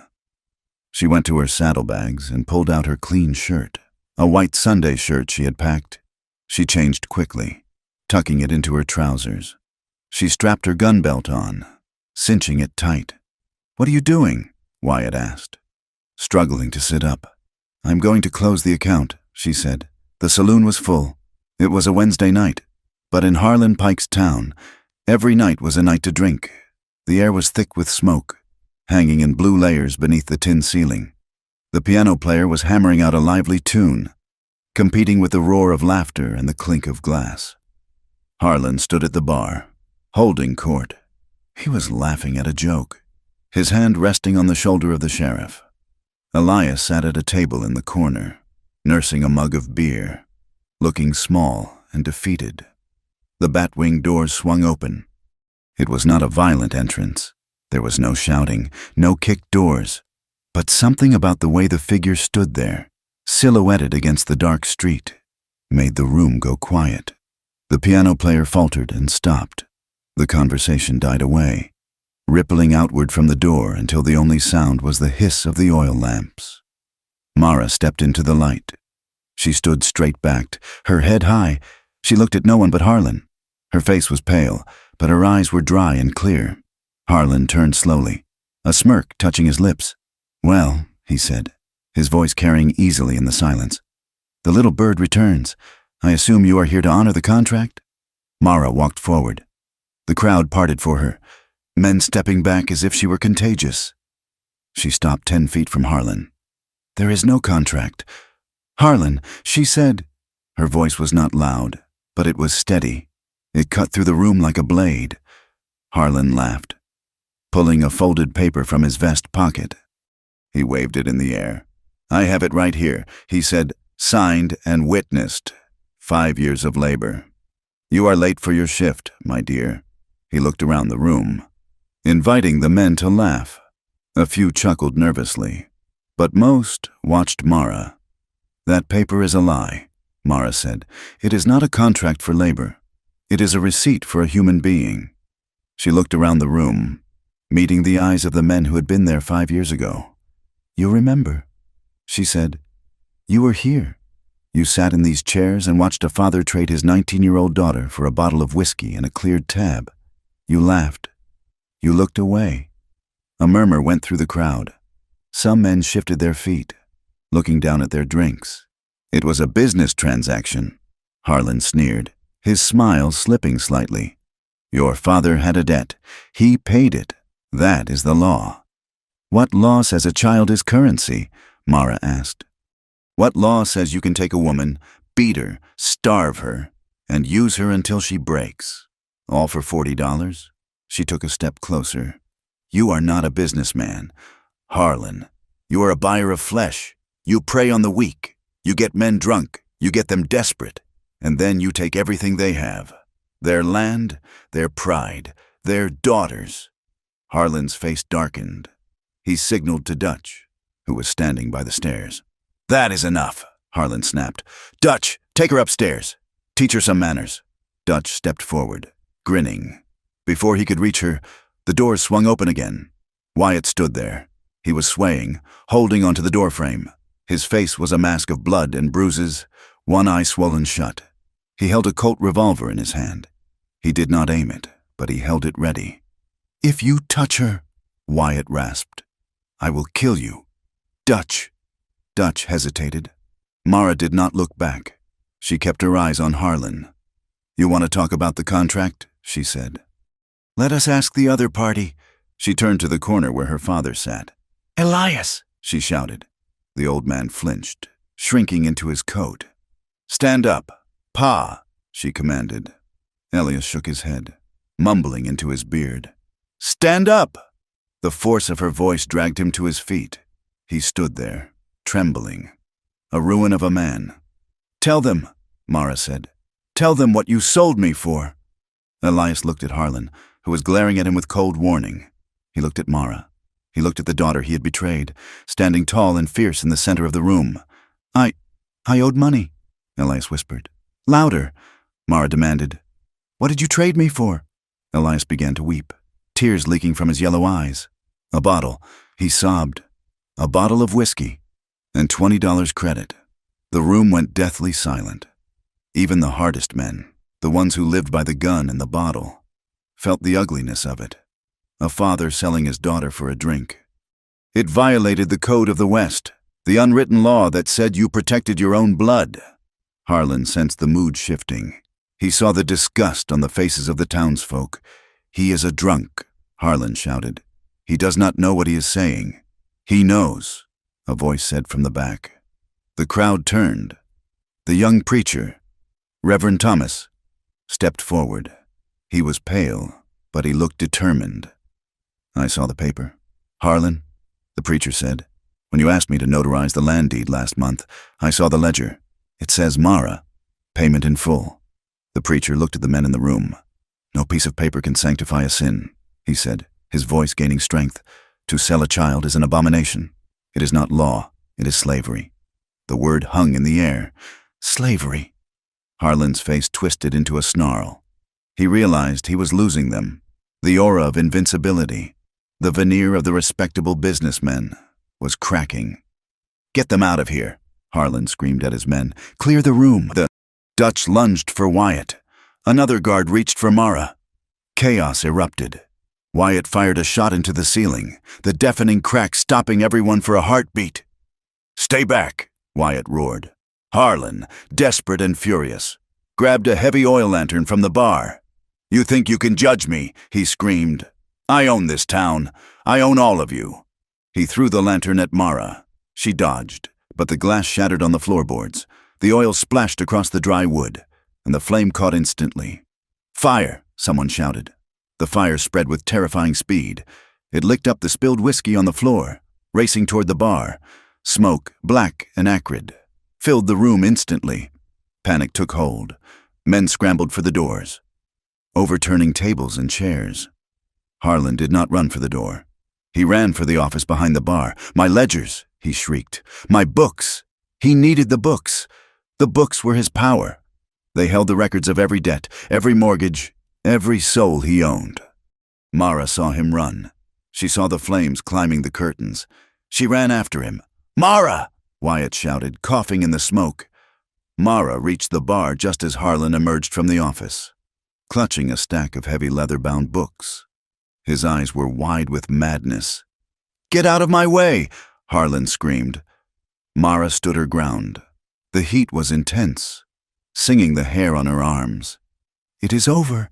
She went to her saddlebags and pulled out her clean shirt, a white Sunday shirt she had packed. She changed quickly, tucking it into her trousers. She strapped her gun belt on, cinching it tight. "What are you doing?" Wyatt asked, struggling to sit up. "I'm going to close the account," she said. The saloon was full. It was a Wednesday night, but in Harlan Pike's town, every night was a night to drink. The air was thick with smoke, hanging in blue layers beneath the tin ceiling. The piano player was hammering out a lively tune, competing with the roar of laughter and the clink of glass. Harlan stood at the bar, holding court. He was laughing at a joke, his hand resting on the shoulder of the sheriff. Elias sat at a table in the corner, nursing a mug of beer, looking small and defeated. The bat-wing doors swung open. It was not a violent entrance. There was no shouting, no kicked doors, but something about the way the figure stood there, silhouetted against the dark street, made the room go quiet. The piano player faltered and stopped. The conversation died away, rippling outward from the door until the only sound was the hiss of the oil lamps. Mara stepped into the light. She stood straight-backed, her head high. She looked at no one but Harlan. Her face was pale, but her eyes were dry and clear. Harlan turned slowly, a smirk touching his lips. "Well," he said, his voice carrying easily in the silence. "The little bird returns. I assume you are here to honor the contract?" Mara walked forward. The crowd parted for her, men stepping back as if she were contagious. She stopped 10 feet from Harlan. "There is no contract. Harlan," she said. Her voice was not loud, but it was steady. It cut through the room like a blade. Harlan laughed, pulling a folded paper from his vest pocket. He waved it in the air. "I have it right here," he said, "signed and witnessed. 5 years of labor. You are late for your shift, my dear." He looked around the room, inviting the men to laugh. A few chuckled nervously, but most watched Mara. "That paper is a lie," Mara said. "It is not a contract for labor. It is a receipt for a human being." She looked around the room, meeting the eyes of the men who had been there 5 years ago. "You remember," she said. "You were here. You sat in these chairs and watched a father trade his 19-year-old daughter for a bottle of whiskey and a cleared tab. You laughed. You looked away. A murmur went through the crowd. Some men shifted their feet, looking down at their drinks. It was a business transaction, Harlan sneered, his smile slipping slightly. Your father had a debt. He paid it. That is the law. What law says a child is currency? Mara asked. What law says you can take a woman, beat her, starve her, and use her until she breaks? All for $40? She took a step closer. You are not a businessman. Harlan, you are a buyer of flesh. You prey on the weak. You get men drunk. You get them desperate. And then you take everything they have. Their land, their pride, their daughters. Harlan's face darkened. He signaled to Dutch, who was standing by the stairs. That is enough, Harlan snapped. Dutch, take her upstairs. Teach her some manners. Dutch stepped forward, grinning. Before he could reach her, the doors swung open again. Wyatt stood there. He was swaying, holding onto the doorframe. His face was a mask of blood and bruises, one eye swollen shut. He held a Colt revolver in his hand. He did not aim it, but he held it ready. If you touch her, Wyatt rasped, I will kill you. Dutch. Dutch hesitated. Mara did not look back. She kept her eyes on Harlan. You want to talk about the contract? She said. Let us ask the other party. She turned to the corner where her father sat. Elias, she shouted. The old man flinched, shrinking into his coat. Stand up. Pa, she commanded. Elias shook his head, mumbling into his beard. Stand up! The force of her voice dragged him to his feet. He stood there, trembling, a ruin of a man. Tell them, Mara said. Tell them what you sold me for. Elias looked at Harlan, who was glaring at him with cold warning. He looked at Mara. He looked at the daughter he had betrayed, standing tall and fierce in the center of the room. I owed money, Elias whispered. Louder, Mara demanded. What did you trade me for? Elias began to weep, tears leaking from his yellow eyes. A bottle, he sobbed. A bottle of whiskey, and $20 credit. The room went deathly silent. Even the hardest men, the ones who lived by the gun and the bottle, felt the ugliness of it. A father selling his daughter for a drink. It violated the code of the West, the unwritten law that said you protected your own blood. Harlan sensed the mood shifting. He saw the disgust on the faces of the townsfolk. He is a drunk, Harlan shouted. He does not know what he is saying. He knows, a voice said from the back. The crowd turned. The young preacher, Reverend Thomas, stepped forward. He was pale, but he looked determined. I saw the paper. Harlan, the preacher said, when you asked me to notarize the land deed last month, I saw the ledger. It says Mara, payment in full. The preacher looked at the men in the room. No piece of paper can sanctify a sin, he said, his voice gaining strength. To sell a child is an abomination. It is not law, it is slavery. The word hung in the air. Slavery. Harlan's face twisted into a snarl. He realized he was losing them. The aura of invincibility, the veneer of the respectable businessmen, was cracking. Get them out of here, Harlan screamed at his men. Clear the room. The Dutch lunged for Wyatt. Another guard reached for Mara. Chaos erupted. Wyatt fired a shot into the ceiling, the deafening crack stopping everyone for a heartbeat. Stay back, Wyatt roared. Harlan, desperate and furious, grabbed a heavy oil lantern from the bar. You think you can judge me, he screamed. I own this town. I own all of you. He threw the lantern at Mara. She dodged, but the glass shattered on the floorboards. The oil splashed across the dry wood, and the flame caught instantly. Fire, someone shouted. The fire spread with terrifying speed. It licked up the spilled whiskey on the floor, racing toward the bar. Smoke, black and acrid, filled the room instantly. Panic took hold. Men scrambled for the doors, overturning tables and chairs. Harlan did not run for the door. He ran for the office behind the bar. My ledgers, he shrieked. My books. He needed the books. The books were his power. They held the records of every debt, every mortgage, every soul he owned. Mara saw him run. She saw the flames climbing the curtains. She ran after him. Mara! Wyatt shouted, coughing in the smoke. Mara reached the bar just as Harlan emerged from the office, clutching a stack of heavy leather-bound books. His eyes were wide with madness. "Get out of my way!" Harlan screamed. Mara stood her ground. The heat was intense, singing the hair on her arms. "It is over.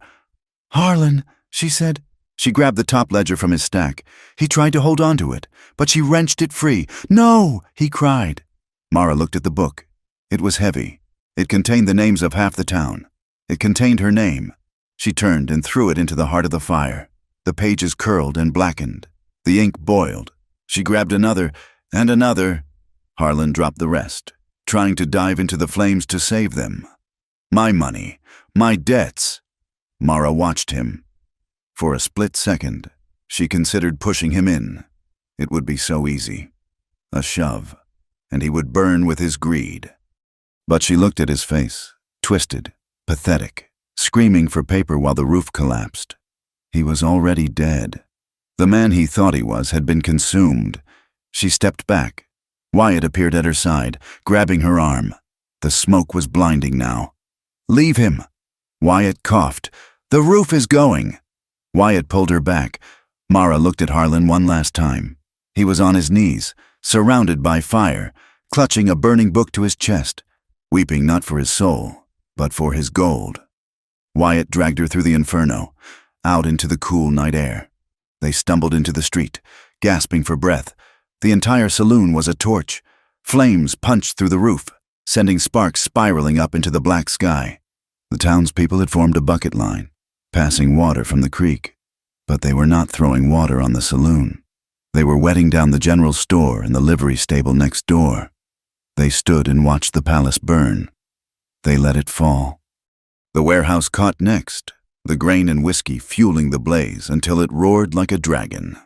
Harlan," she said. She grabbed the top ledger from his stack. He tried to hold on to it, but she wrenched it free. "No!" he cried. Mara looked at the book. It was heavy. It contained the names of half the town. It contained her name. She turned and threw it into the heart of the fire. The pages curled and blackened. The ink boiled. She grabbed another and another. Harlan dropped the rest, trying to dive into the flames to save them. "My money, my debts." Mara watched him. For a split second, she considered pushing him in. It would be so easy. A shove, and he would burn with his greed. But she looked at his face, twisted, pathetic, screaming for paper while the roof collapsed. He was already dead. The man he thought he was had been consumed. She stepped back. Wyatt appeared at her side, grabbing her arm. The smoke was blinding now. "Leave him!" Wyatt coughed. "The roof is going!" Wyatt pulled her back. Mara looked at Harlan one last time. He was on his knees, surrounded by fire, clutching a burning book to his chest, weeping not for his soul, but for his gold. Wyatt dragged her through the inferno, out into the cool night air. They stumbled into the street, gasping for breath. The entire saloon was a torch. Flames punched through the roof, sending sparks spiraling up into the black sky. The townspeople had formed a bucket line, passing water from the creek, but they were not throwing water on the saloon. They were wetting down the general store and the livery stable next door. They stood and watched the palace burn. They let it fall. The warehouse caught next, the grain and whiskey fueling the blaze until it roared like a dragon.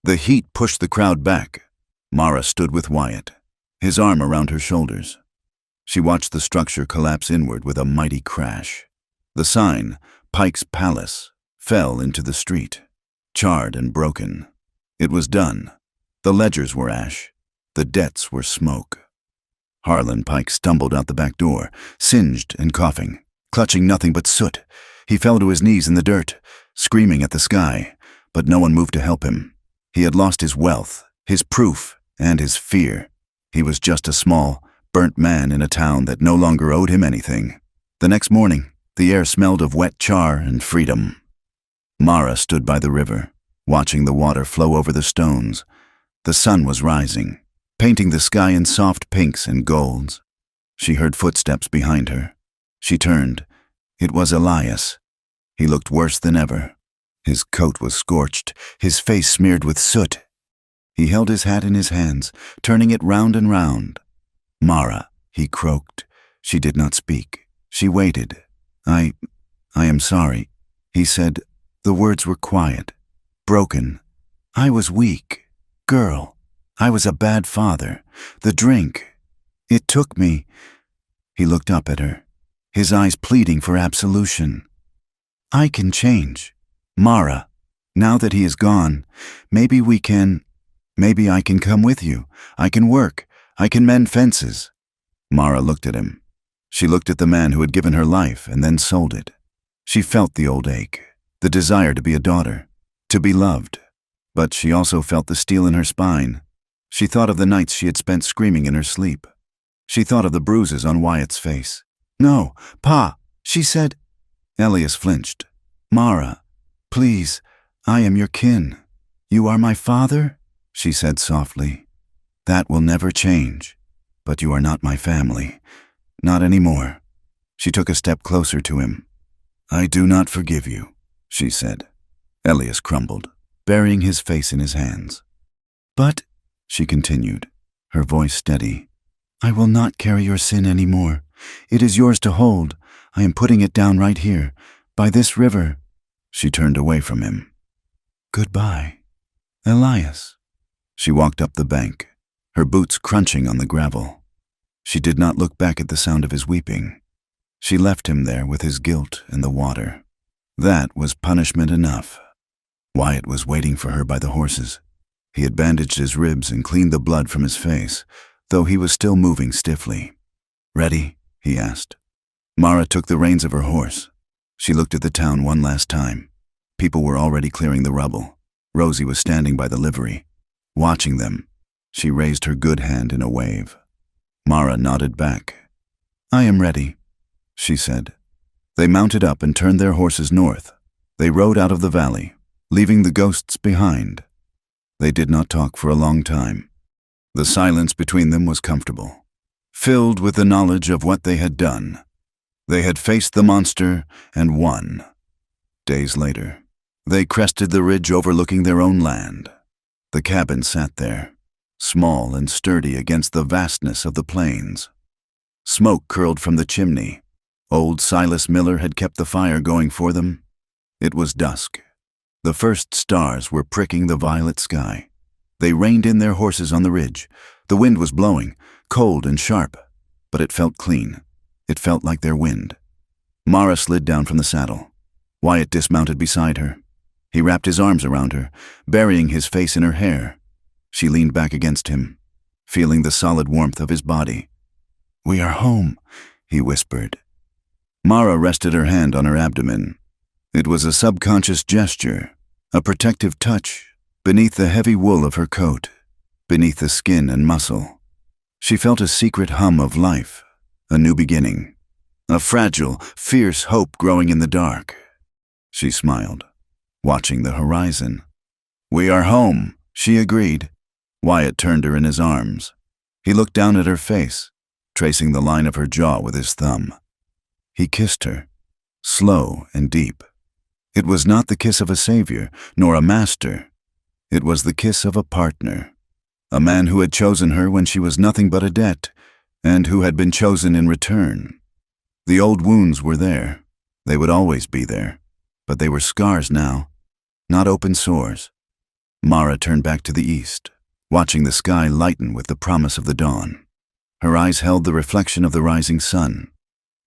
The heat pushed the crowd back. Mara stood with Wyatt, his arm around her shoulders. She watched the structure collapse inward with a mighty crash. The sign, Pike's Palace, fell into the street, charred and broken. It was done. The ledgers were ash. The debts were smoke. Harlan Pike stumbled out the back door, singed and coughing, clutching nothing but soot. He fell to his knees in the dirt, screaming at the sky, but no one moved to help him. He had lost his wealth, his proof, and his fear. He was just a small, burnt man in a town that no longer owed him anything. The next morning, the air smelled of wet char and freedom. Mara stood by the river, watching the water flow over the stones. The sun was rising, painting the sky in soft pinks and golds. She heard footsteps behind her. She turned. It was Elias. He looked worse than ever. His coat was scorched, his face smeared with soot. He held his hat in his hands, turning it round and round. "Mara," he croaked. She did not speak. She waited. I am sorry," he said. The words were quiet, broken. "I was weak. Girl, I was a bad father. The drink. It took me." He looked up at her, his eyes pleading for absolution. "I can change. Mara, now that he is gone, maybe I can come with you. I can work. I can mend fences." Mara looked at him. She looked at the man who had given her life and then sold it. She felt the old ache, the desire to be a daughter, to be loved. But she also felt the steel in her spine. She thought of the nights she had spent screaming in her sleep. She thought of the bruises on Wyatt's face. "No, Pa," she said. Elias flinched. "Mara, please, I am your kin. You are my father?" she said softly. "That will never change, but you are not my family. Not anymore." She took a step closer to him. "I do not forgive you," she said. Elias crumbled, burying his face in his hands. "But," she continued, her voice steady, "I will not carry your sin anymore. It is yours to hold. I am putting it down right here, by this river." She turned away from him. "Goodbye, Elias." She walked up the bank, her boots crunching on the gravel. She did not look back at the sound of his weeping. She left him there with his guilt and the water. That was punishment enough. Wyatt was waiting for her by the horses. He had bandaged his ribs and cleaned the blood from his face, though he was still moving stiffly. "Ready?" he asked. Mara took the reins of her horse. She looked at the town one last time. People were already clearing the rubble. Rosie was standing by the livery, watching them. She raised her good hand in a wave. Mara nodded back. "I am ready," she said. They mounted up and turned their horses north. They rode out of the valley, leaving the ghosts behind. They did not talk for a long time. The silence between them was comfortable, filled with the knowledge of what they had done. They had faced the monster and won. Days later, they crested the ridge overlooking their own land. The cabin sat there, small and sturdy against the vastness of the plains. Smoke curled from the chimney. Old Silas Miller had kept the fire going for them. It was dusk. The first stars were pricking the violet sky. They reined in their horses on the ridge. The wind was blowing, cold and sharp, but it felt clean. It felt like their wind. Mara slid down from the saddle. Wyatt dismounted beside her. He wrapped his arms around her, burying his face in her hair. She leaned back against him, feeling the solid warmth of his body. "We are home," he whispered. Mara rested her hand on her abdomen. It was a subconscious gesture, a protective touch, beneath the heavy wool of her coat, beneath the skin and muscle. She felt a secret hum of life, a new beginning, a fragile, fierce hope growing in the dark. She smiled, watching the horizon. "We are home," she agreed. Wyatt turned her in his arms. He looked down at her face, tracing the line of her jaw with his thumb. He kissed her, slow and deep. It was not the kiss of a savior, nor a master. It was the kiss of a partner, a man who had chosen her when she was nothing but a debt, and who had been chosen in return. The old wounds were there. They would always be there, but they were scars now, not open sores. Mara turned back to the east, watching the sky lighten with the promise of the dawn. Her eyes held the reflection of the rising sun.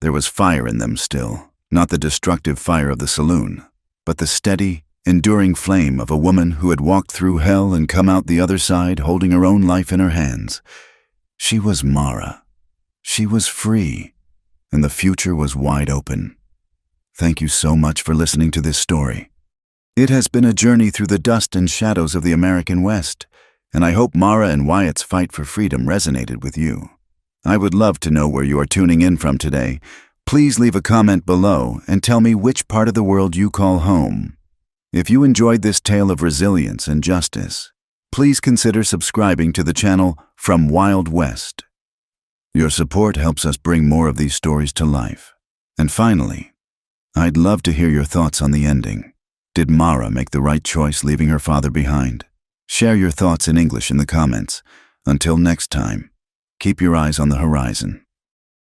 There was fire in them still, not the destructive fire of the saloon, but the steady, enduring flame of a woman who had walked through hell and come out the other side holding her own life in her hands. She was Mara. She was free, and the future was wide open. Thank you so much for listening to this story. It has been a journey through the dust and shadows of the American West, and I hope Mara and Wyatt's fight for freedom resonated with you. I would love to know where you are tuning in from today. Please leave a comment below and tell me which part of the world you call home. If you enjoyed this tale of resilience and justice, please consider subscribing to the channel From Wild West. Your support helps us bring more of these stories to life. And finally, I'd love to hear your thoughts on the ending. Did Mara make the right choice leaving her father behind? Share your thoughts in English in the comments. Until next time, keep your eyes on the horizon.